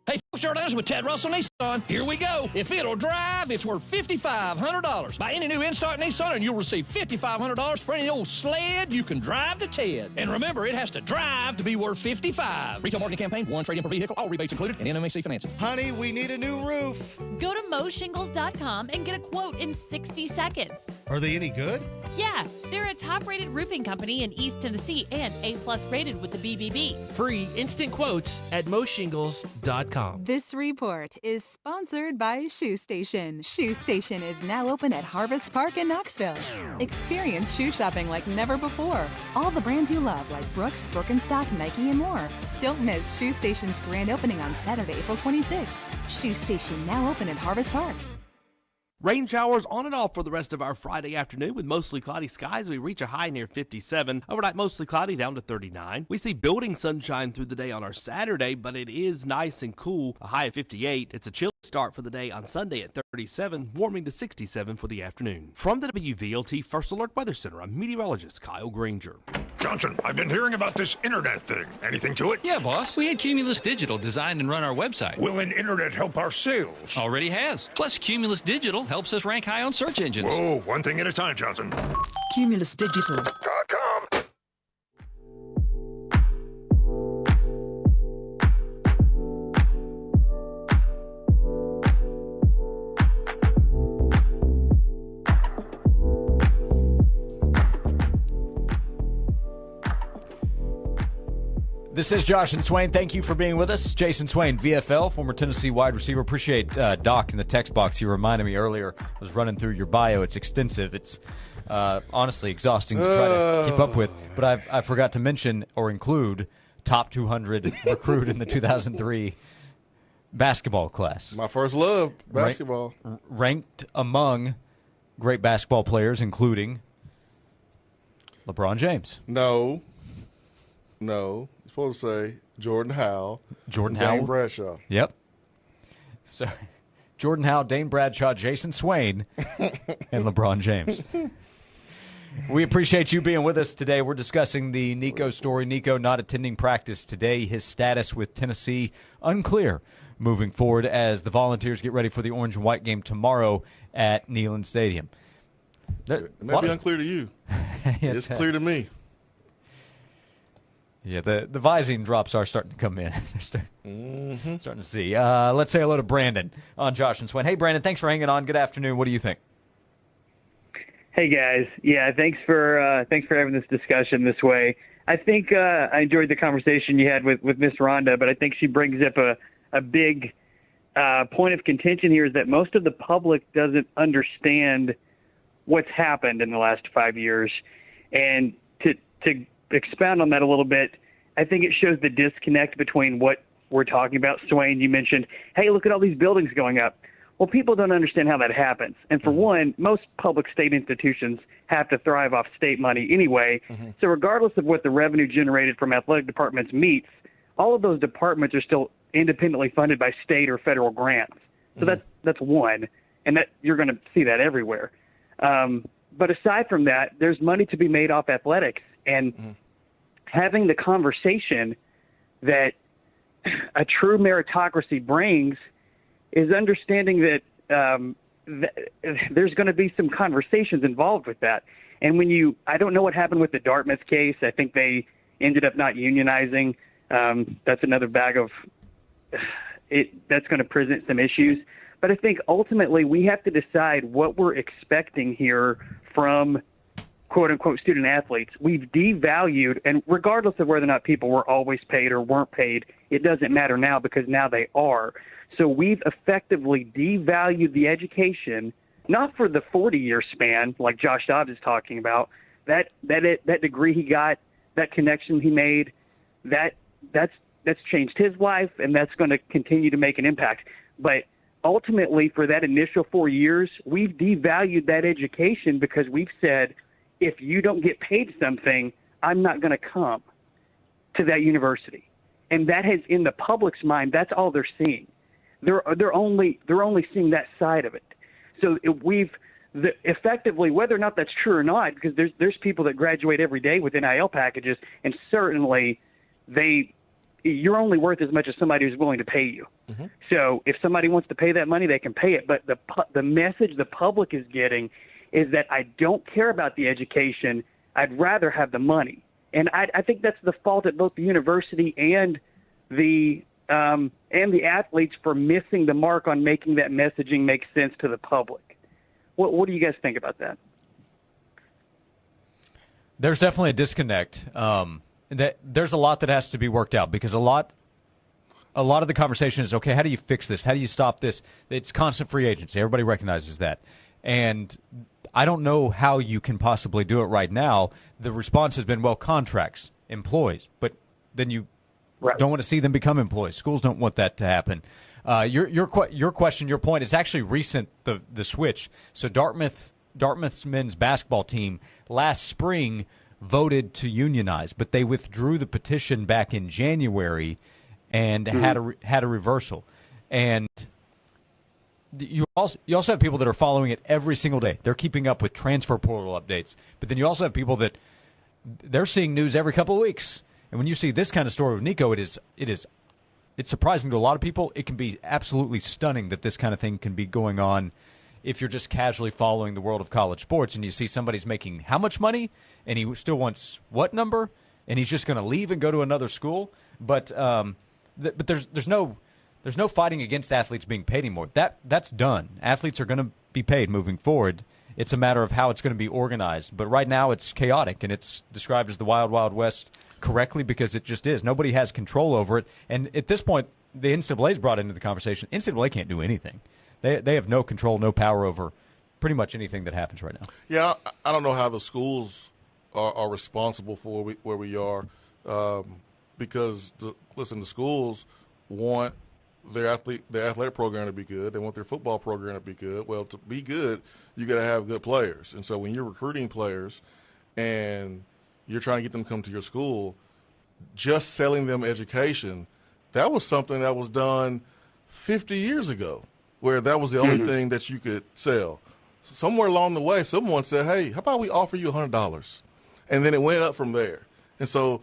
Hey, Short Answer with Ted Russell Nissan. Here we go. If it'll drive, it's worth $5,500. Buy any new in-stock Nissan and you'll receive $5,500 for any old sled you can drive to Ted. And remember, it has to drive to be worth $55,000. Retail marketing campaign, one trade-in per vehicle, all rebates included, and NMHC financing. Honey, we need a new roof. Go to moshingles.com and get a quote in 60 seconds. Are they any good? Yeah, they're a top-rated roofing company in East Tennessee and A+ rated with the BBB. Free instant quotes at moshingles.com. This report is sponsored by Shoe Station. Shoe Station is now open at Harvest Park in Knoxville. Experience shoe shopping like never before. All the brands you love like Brooks, Birkenstock, Nike, and more. Don't miss Shoe Station's grand opening on Saturday, April 26th. Shoe Station now open at Harvest Park. Rain showers on and off for the rest of our Friday afternoon with mostly cloudy skies. We reach a high near 57. Overnight, mostly cloudy down to 39. We see building sunshine through the day on our Saturday, but it is nice and cool, a high of 58. It's a chilly start for the day on Sunday at 37, warming to 67 for the afternoon. From the WVLT First Alert Weather Center, I'm meteorologist Kyle Granger. Johnson, I've been hearing about this internet thing. Anything to it? Yeah, boss. We had Cumulus Digital design and run our website. Will an internet help our sales? Already has. Plus, Cumulus Digital helps us rank high on search engines. Whoa, one thing at a time, Johnson. CumulusDigital.com. This is Josh and Swain. Thank you for being with us. Jason Swain, VFL, former Tennessee wide receiver. Appreciate Doc in the text box. He reminded me earlier. I was running through your bio. It's extensive. It's honestly exhausting to try to keep up with. But I forgot to mention or include top 200 recruit in the 2003 basketball class. My first love, basketball. Ranked among great basketball players, including LeBron James. No. Supposed to say Jordan Howell. Dane Bradshaw. Yep. So Jordan Howell, Dane Bradshaw, Jason Swain, and LeBron James. We appreciate you being with us today. We're discussing the Nico story. Nico not attending practice today. His status with Tennessee unclear moving forward as the Volunteers get ready for the orange and white game tomorrow at Neyland Stadium. It may be unclear to you. It's clear to me. Yeah, the Visine drops are starting to come in. Starting to see. Let's say hello to Brandon on Josh and Swain. Hey, Brandon, thanks for hanging on. Good afternoon. What do you think? Hey, guys. Yeah, thanks for having this discussion this way. I think I enjoyed the conversation you had with Miss Rhonda, but I think she brings up a big point of contention here is that most of the public doesn't understand what's happened in the last 5 years. And to expound on that a little bit, I think it shows the disconnect between what we're talking about. Swain, you mentioned, hey, look at all these buildings going up. Well, people don't understand how that happens. And for one, most public state institutions have to thrive off state money anyway. So regardless of what the revenue generated from athletic departments meets, all of those departments are still independently funded by state or federal grants. So that's one, and that you're going to see that everywhere. But aside from that, there's money to be made off athletics. And having the conversation that a true meritocracy brings is understanding that there's going to be some conversations involved with that. And I don't know what happened with the Dartmouth case. I think they ended up not unionizing. That's another bag of it. That's going to present some issues. But I think ultimately we have to decide what we're expecting here from quote-unquote student athletes. We've devalued, and regardless of whether or not people were always paid or weren't paid, it doesn't matter now because now they are. So we've effectively devalued the education, not for the 40-year span like Josh Dobbs is talking about. That degree he got, that connection he made, that's that's changed his life, and that's going to continue to make an impact. But ultimately, for that initial 4 years, we've devalued that education because we've said, if you don't get paid something, I'm not going to come to that university. And that has, in the public's mind, that's all they're seeing. They're only seeing that side of it. So effectively, whether or not that's true or not, because there's people that graduate every day with NIL packages, and certainly you're only worth as much as somebody who's willing to pay you. Mm-hmm. So if somebody wants to pay that money, they can pay it. But the message the public is getting is that I don't care about the education. I'd rather have the money. And I think that's the fault at both the university and the athletes for missing the mark on making that messaging make sense to the public. What do you guys think about that? There's definitely a disconnect. There's a lot that has to be worked out because a lot of the conversation is, okay, how do you fix this? How do you stop this? It's constant free agency. Everybody recognizes that. And I don't know how you can possibly do it right now. The response has been, well, contracts, employees, but then you don't want to see them become employees. Schools don't want that to happen. Your question, your point is actually recent, the switch. So Dartmouth's men's basketball team last spring voted to unionize, but they withdrew the petition back in January and had a reversal. And you also have people that are following it every single day. They're keeping up with transfer portal updates. But then you also have people that they're seeing news every couple of weeks. And when you see this kind of story with Nico, it's surprising to a lot of people. It can be absolutely stunning that this kind of thing can be going on if you're just casually following the world of college sports and you see somebody's making how much money and he still wants what number and he's just going to leave and go to another school. But there's no fighting against athletes being paid anymore. That's done. Athletes are going to be paid moving forward. It's a matter of how it's going to be organized. But right now it's chaotic, and it's described as the Wild Wild West correctly because it just is. Nobody has control over it. And at this point, the NCAA's brought into the conversation. NCAA can't do anything. They have no control, no power over pretty much anything that happens right now. Yeah, I don't know how the schools are responsible for where we are because, the schools want their athletic program to be good. They want their football program to be good. Well, to be good, you got to have good players. And so when you're recruiting players and you're trying to get them to come to your school, just selling them education, that was something that was done 50 years ago, where that was the only thing that you could sell. Somewhere along the way, someone said, hey, how about we offer you $100? And then it went up from there. And so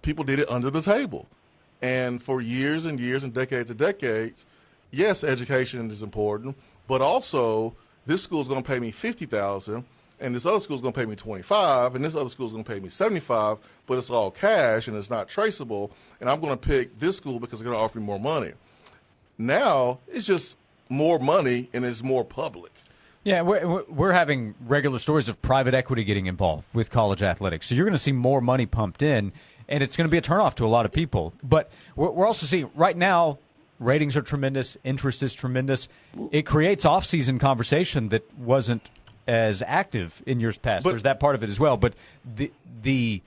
people did it under the table. And for years and years and decades, yes, education is important, but also this school is going to pay me $50,000, and this other school is going to pay me $25,000, and this other school is going to pay me $75,000, but it's all cash and it's not traceable, and I'm going to pick this school because they're going to offer me more money. Now it's just more money and it's more public. Yeah, we're having regular stories of private equity getting involved with college athletics. So you're going to see more money pumped in, and it's going to be a turnoff to a lot of people. But we're also seeing right now ratings are tremendous, interest is tremendous. It creates off-season conversation that wasn't as active in years past. There's that part of it as well. But the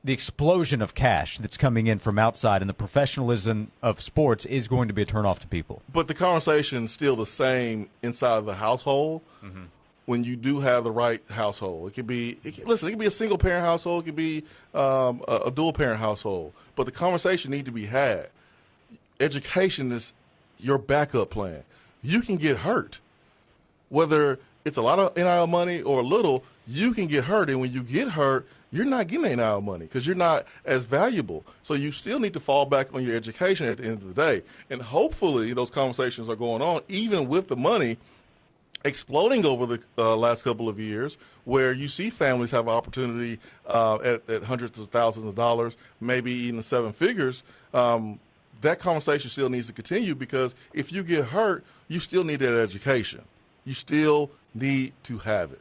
explosion of cash that's coming in from outside and the professionalism of sports is going to be a turnoff to people. But the conversation is still the same inside of the household when you do have the right household. It could be a single-parent household. It could be a dual-parent household. But the conversation needs to be had. Education is your backup plan. You can get hurt. Whether it's a lot of NIL money or a little, you can get hurt. And when you get hurt, you're not getting NIL money because you're not as valuable. So you still need to fall back on your education at the end of the day. And hopefully those conversations are going on, even with the money exploding over the last couple of years, where you see families have an opportunity at hundreds of thousands of dollars, maybe even seven figures. That conversation still needs to continue because if you get hurt, you still need that education. You still need to have it.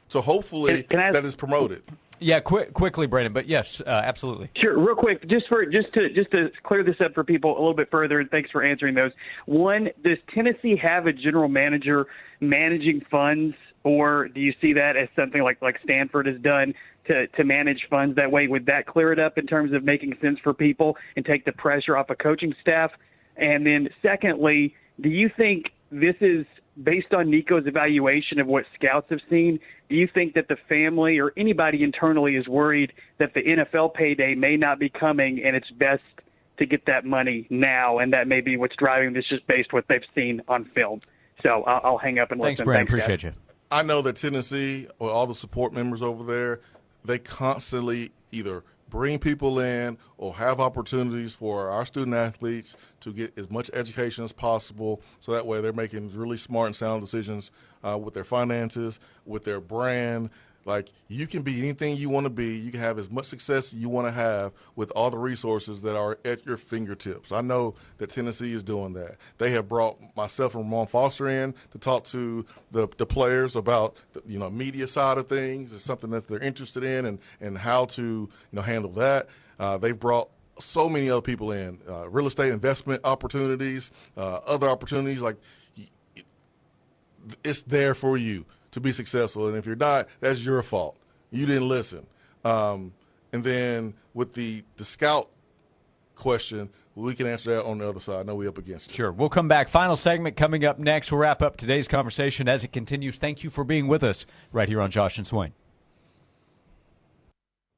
So hopefully that is promoted. Yeah, quickly, Brandon. But yes, absolutely. Sure, real quick, just to clear this up for people a little bit further, and thanks for answering those. One, does Tennessee have a general manager managing funds, or do you see that as something like Stanford has done? to manage funds that way? Would that clear it up in terms of making sense for people and take the pressure off a coaching staff? And then secondly, do you think this is based on Nico's evaluation of what scouts have seen? Do you think that the family or anybody internally is worried that the NFL payday may not be coming and it's best to get that money now, and that may be what's driving this just based what they've seen on film? So I'll hang up and listen. Thanks, Brandon. Appreciate you. I know that Tennessee, or all the support members over there, they constantly either bring people in or have opportunities for our student athletes to get as much education as possible, so that way they're making really smart and sound decisions with their finances, with their brand. Like, you can be anything you want to be. You can have as much success you want to have with all the resources that are at your fingertips. I know that Tennessee is doing that. They have brought myself and Ramon Foster in to talk to the players about the media side of things. It's something that they're interested in, and how to handle that. They've brought so many other people in, real estate investment opportunities, other opportunities. Like, it's there for you to be successful, and if you're not, that's your fault. You didn't listen. And then with the scout question, we can answer that on the other side. I know we're up against it. Sure. We'll come back. Final segment coming up next. We'll wrap up today's conversation as it continues. Thank you for being with us right here on Josh and Swain.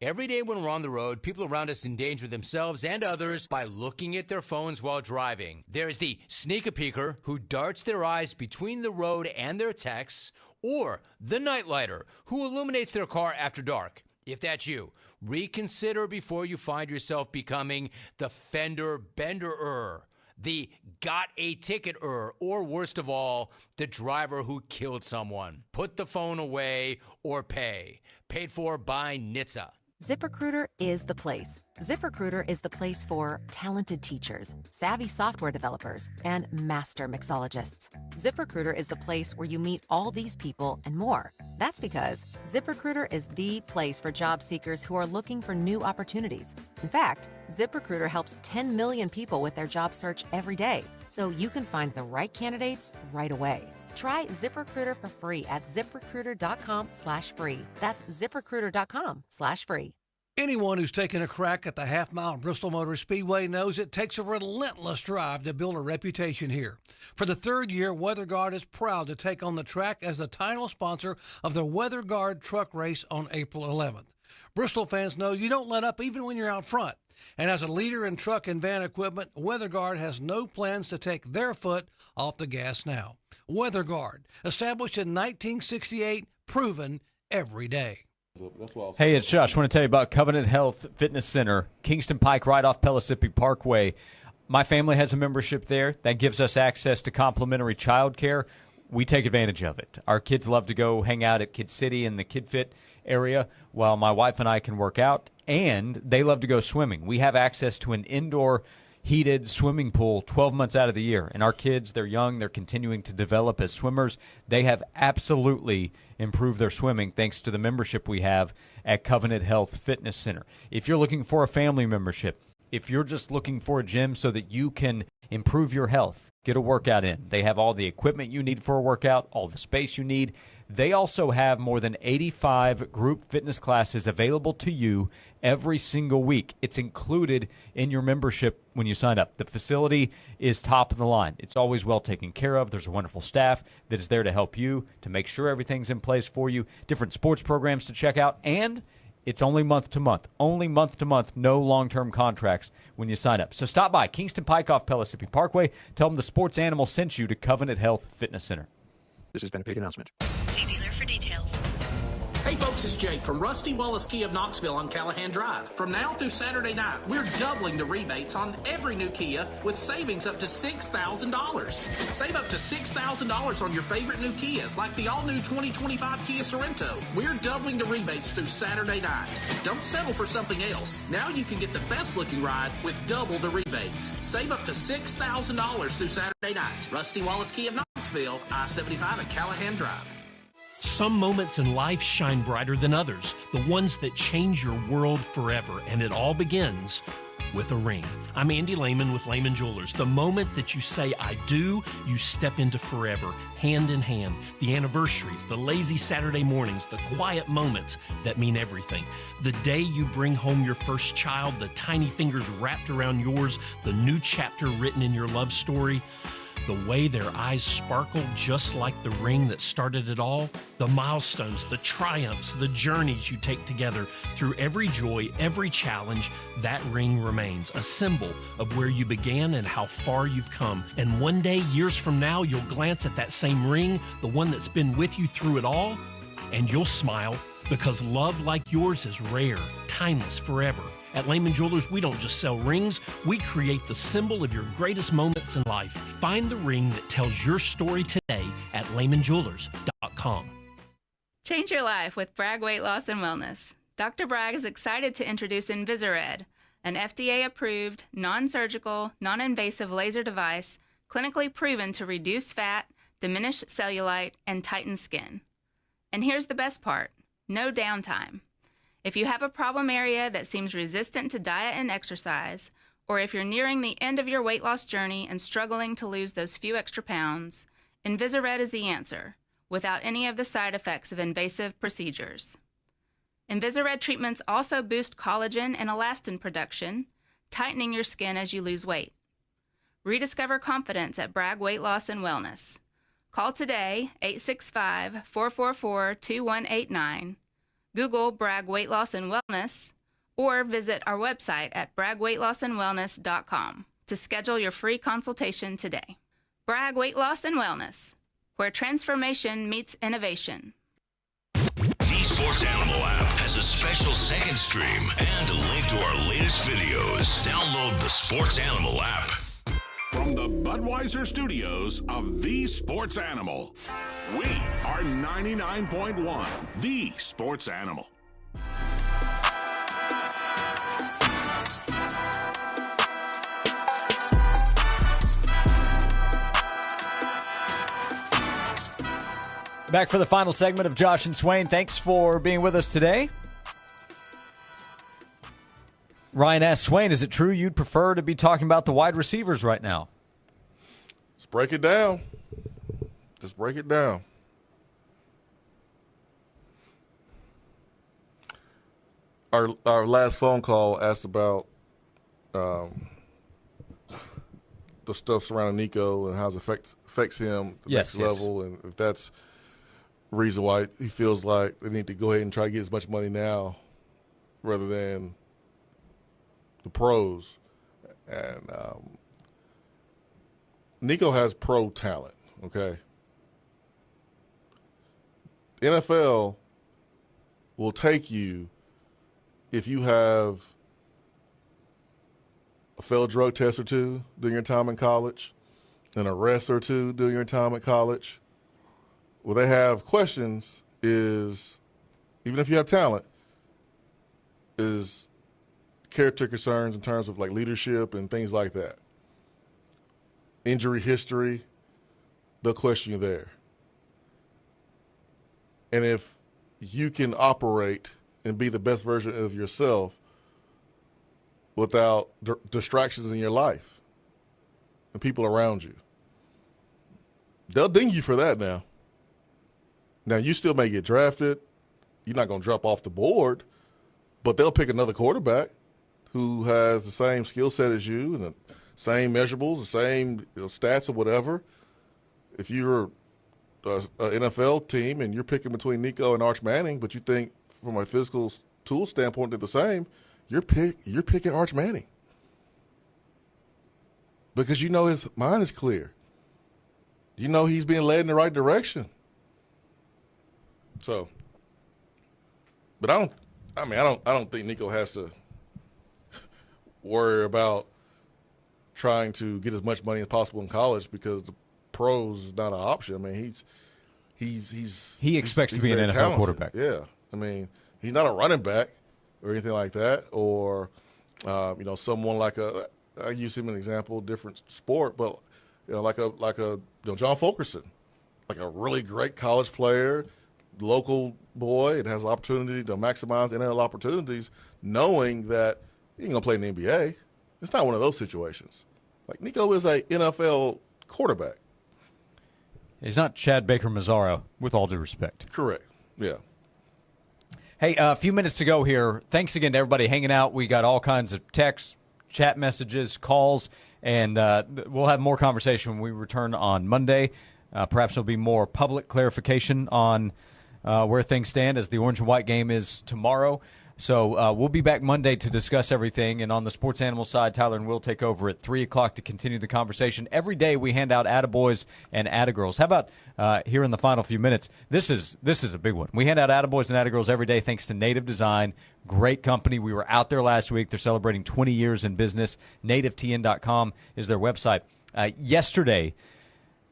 Every day when we're on the road, people around us endanger themselves and others by looking at their phones while driving. There's the sneak-a-peeker who darts their eyes between the road and their texts, or the nightlighter who illuminates their car after dark. If that's you, reconsider before you find yourself becoming the fender bender-er, the got a ticket-er, or worst of all, the driver who killed someone. Put the phone away or pay. Paid for by NHTSA. ZipRecruiter is the place. ZipRecruiter is the place for talented teachers, savvy software developers, and master mixologists. ZipRecruiter is the place where you meet all these people and more. That's because ZipRecruiter is the place for job seekers who are looking for new opportunities. In fact, ZipRecruiter helps 10 million people with their job search every day, so you can find the right candidates right away. Try ZipRecruiter for free at ZipRecruiter.com/free. That's ZipRecruiter.com/free. Anyone who's taken a crack at the half-mile Bristol Motor Speedway knows it takes a relentless drive to build a reputation here. For the third year, WeatherGuard is proud to take on the track as the title sponsor of the WeatherGuard truck race on April 11th. Bristol fans know you don't let up even when you're out front. And as a leader in truck and van equipment, WeatherGuard has no plans to take their foot off the gas now. WeatherGuard, established in 1968, proven every day. Hey, it's Josh. I want to tell you about Covenant Health Fitness Center, Kingston Pike, right off Pellissippi Parkway. My family has a membership there. That gives us access to complimentary child care. We take advantage of it. Our kids love to go hang out at Kid City in the Kid Fit area while my wife and I can work out, and they love to go swimming. We have access to an indoor heated swimming pool 12 months out of the year. And our kids, they're young, they're continuing to develop as swimmers. They have absolutely improved their swimming thanks to the membership we have at Covenant Health Fitness Center. If you're looking for a family membership, if you're just looking for a gym so that you can improve your health, get a workout in, they have all the equipment you need for a workout, all the space you need. They also have more than 85 group fitness classes available to you every single week. It's included in your membership when you sign up. The facility is top of the line. It's always well taken care of. There's a wonderful staff that is there to help you, to make sure everything's in place for you, different sports programs to check out, and it's only month to month. Only month to month, no long-term contracts when you sign up. So stop by Kingston Pike off Pellissippi Parkway. Tell them the Sports Animal sent you to Covenant Health Fitness Center. This has been a paid announcement. See dealer for details. Hey folks, it's Jake from Rusty Wallace Kia of Knoxville on Callahan Drive. From now through Saturday night, we're doubling the rebates on every new Kia with savings up to $6,000. Save up to $6,000 on your favorite new Kias, like the all-new 2025 Kia Sorento. We're doubling the rebates through Saturday night. Don't settle for something else. Now you can get the best-looking ride with double the rebates. Save up to $6,000 through Saturday night. Rusty Wallace Kia of Knoxville, I-75 at Callahan Drive. Some moments in life shine brighter than others, the ones that change your world forever, and it all begins with a ring. I'm Andy Lehman with Lehman Jewelers. The moment that you say I do, you step into forever, hand in hand. The anniversaries, the lazy Saturday mornings, the quiet moments that mean everything. The day you bring home your first child, the tiny fingers wrapped around yours, the new chapter written in your love story. The way their eyes sparkle just like the ring that started it all, the milestones, the triumphs, the journeys you take together through every joy, every challenge, that ring remains a symbol of where you began and how far you've come. And one day, years from now, you'll glance at that same ring, the one that's been with you through it all, and you'll smile because love like yours is rare, timeless, forever. At Lehman Jewelers, we don't just sell rings, we create the symbol of your greatest moments in life. Find the ring that tells your story today at LehmanJewelers.com. Change your life with Bragg Weight Loss and Wellness. Dr. Bragg is excited to introduce Invisared, an FDA-approved, non-surgical, non-invasive laser device clinically proven to reduce fat, diminish cellulite, and tighten skin. And here's the best part, no downtime. If you have a problem area that seems resistant to diet and exercise, or if you're nearing the end of your weight loss journey and struggling to lose those few extra pounds, Invisared is the answer, without any of the side effects of invasive procedures. Invisared treatments also boost collagen and elastin production, tightening your skin as you lose weight. Rediscover confidence at Bragg Weight Loss and Wellness. Call today, 865-444-2189, Google Bragg Weight Loss and Wellness, or visit our website at braggweightlossandwellness.com to schedule your free consultation today. Bragg Weight Loss and Wellness, where transformation meets innovation. The Sports Animal app has a special second stream and a link to our latest videos. Download the Sports Animal app. From the Budweiser studios of The Sports Animal, we are 99.1 The Sports Animal. Back for the final segment of Josh and Swain. Thanks for being with us today. Ryan asks, Swain, is it true you'd prefer to be talking about the wide receivers right now? Let's break it down. Just break it down. Our last phone call asked about the stuff surrounding Nico and how it affects him at the next level, and if that's the reason why he feels like they need to go ahead and try to get as much money now rather than the pros. And Nico has pro talent, okay? NFL will take you if you have a failed drug test or two during your time in college, an arrest or two during your time at college. What they have questions is, even if you have talent, is character concerns in terms of like leadership and things like that. Injury history, they'll question you there. And if you can operate and be the best version of yourself without distractions in your life and people around you, they'll ding you for that now. Now, you still may get drafted. You're not going to drop off the board, but they'll pick another quarterback who has the same skill set as you and the same measurables, the same stats or whatever. If you're an NFL team and you're picking between Nico and Arch Manning, but you think from a physical tool standpoint they're the same, you're picking Arch Manning because you know his mind is clear. You know he's being led in the right direction. So, but I don't think Nico has to worry about trying to get as much money as possible in college because the pros is not an option. I mean, he expects to be an NFL talented. Quarterback. Yeah, I mean, he's not a running back or anything like that, or someone like I use him as an example, different sport, but like a John Fulkerson, like a really great college player, local boy, and has the opportunity to maximize NL opportunities, knowing that he ain't gonna play in the NBA. It's not one of those situations. Like, Nico is a NFL quarterback. He's not Chad Baker Mazzaro, with all due respect. Correct. Yeah. Hey, a few minutes to go here. Thanks again to everybody hanging out. We got all kinds of texts, chat messages, calls, and we'll have more conversation when we return on Monday. Perhaps there'll be more public clarification on where things stand, as the orange and white game is tomorrow. So we'll be back Monday to discuss everything. And on the sports animal side, Tyler and Will take over at 3 o'clock to continue the conversation. Every day we hand out attaboys and attagirls. How about here in the final few minutes? This is a big one. We hand out attaboys and attagirls every day thanks to Native Design. Great company. We were out there last week. They're celebrating 20 years in business. NativeTN.com is their website. Yesterday,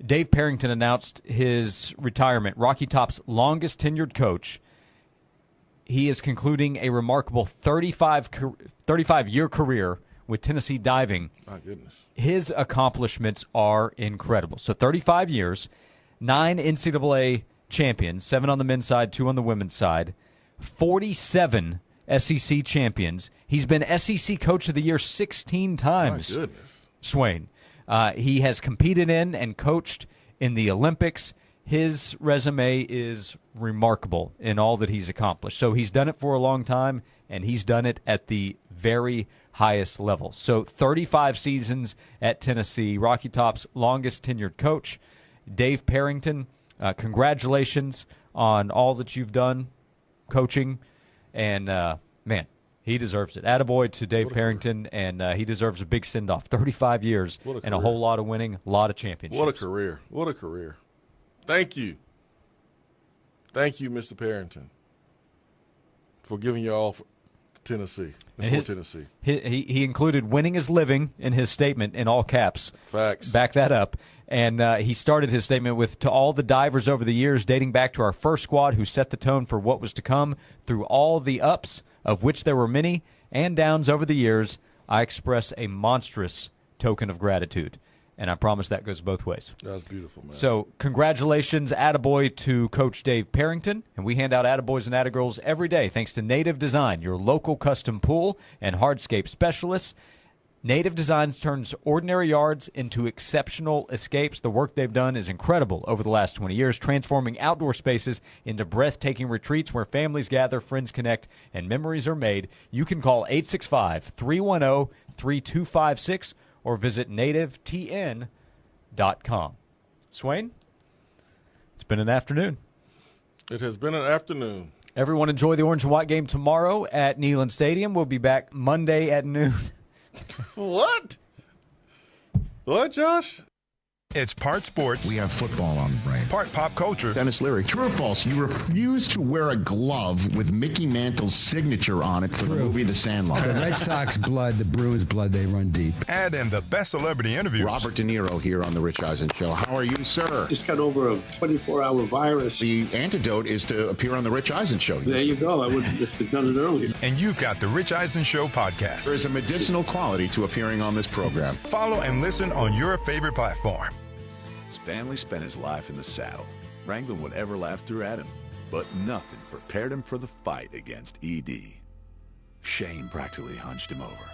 Dave Parrington announced his retirement. Rocky Top's longest tenured coach. He is concluding a remarkable 35-year career with Tennessee Diving. My goodness. His accomplishments are incredible. So 35 years, 9 NCAA champions, 7 on the men's side, 2 on the women's side, 47 SEC champions. He's been SEC Coach of the Year 16 times. My goodness. Swain. He has competed in and coached in the Olympics. His resume is remarkable in all that he's accomplished. So he's done it for a long time, and he's done it at the very highest level. So 35 seasons at Tennessee, Rocky Top's longest tenured coach. Dave Parrington, congratulations on all that you've done coaching. And, man, he deserves it. Attaboy to Dave Parrington, and he deserves a big send-off. 35 years and a whole lot of winning, a lot of championships. What a career. What a career. Thank you. Thank you, Mr. Parrington, for giving you all for Tennessee. Tennessee. He included winning is living in his statement in all caps. Facts. Back that up. And he started his statement with, to all the divers over the years, dating back to our first squad who set the tone for what was to come, through all the ups, of which there were many, and downs over the years, I express a monstrous token of gratitude. And I promise that goes both ways. That's beautiful, man. So congratulations, attaboy to Coach Dave Parrington. And we hand out attaboys and attagirls every day thanks to Native Design, your local custom pool and hardscape specialists. Native Design turns ordinary yards into exceptional escapes. The work they've done is incredible over the last 20 years, transforming outdoor spaces into breathtaking retreats where families gather, friends connect, and memories are made. You can call 865-310-3256 or visit nativetn.com. Swain, it's been an afternoon. It has been an afternoon. Everyone enjoy the orange and white game tomorrow at Neyland Stadium. We'll be back Monday at noon. What? What, Josh? It's part sports. We have football on the brain. Part pop culture. Dennis Leary. True or false? You refuse to wear a glove with Mickey Mantle's signature on it for the movie The Sandlot. The Red Sox blood, the Bruins blood, they run deep. And in the best celebrity interviews. Robert De Niro here on The Rich Eisen Show. How are you, sir? Just got over a 24-hour virus. The antidote is to appear on The Rich Eisen Show. There you go. I would have done it earlier. And you've got The Rich Eisen Show podcast. There is a medicinal quality to appearing on this program. Follow and listen on your favorite platform. Stanley spent his life in the saddle, wrangling whatever life threw at him, but nothing prepared him for the fight against ED. Shane practically hunched him over.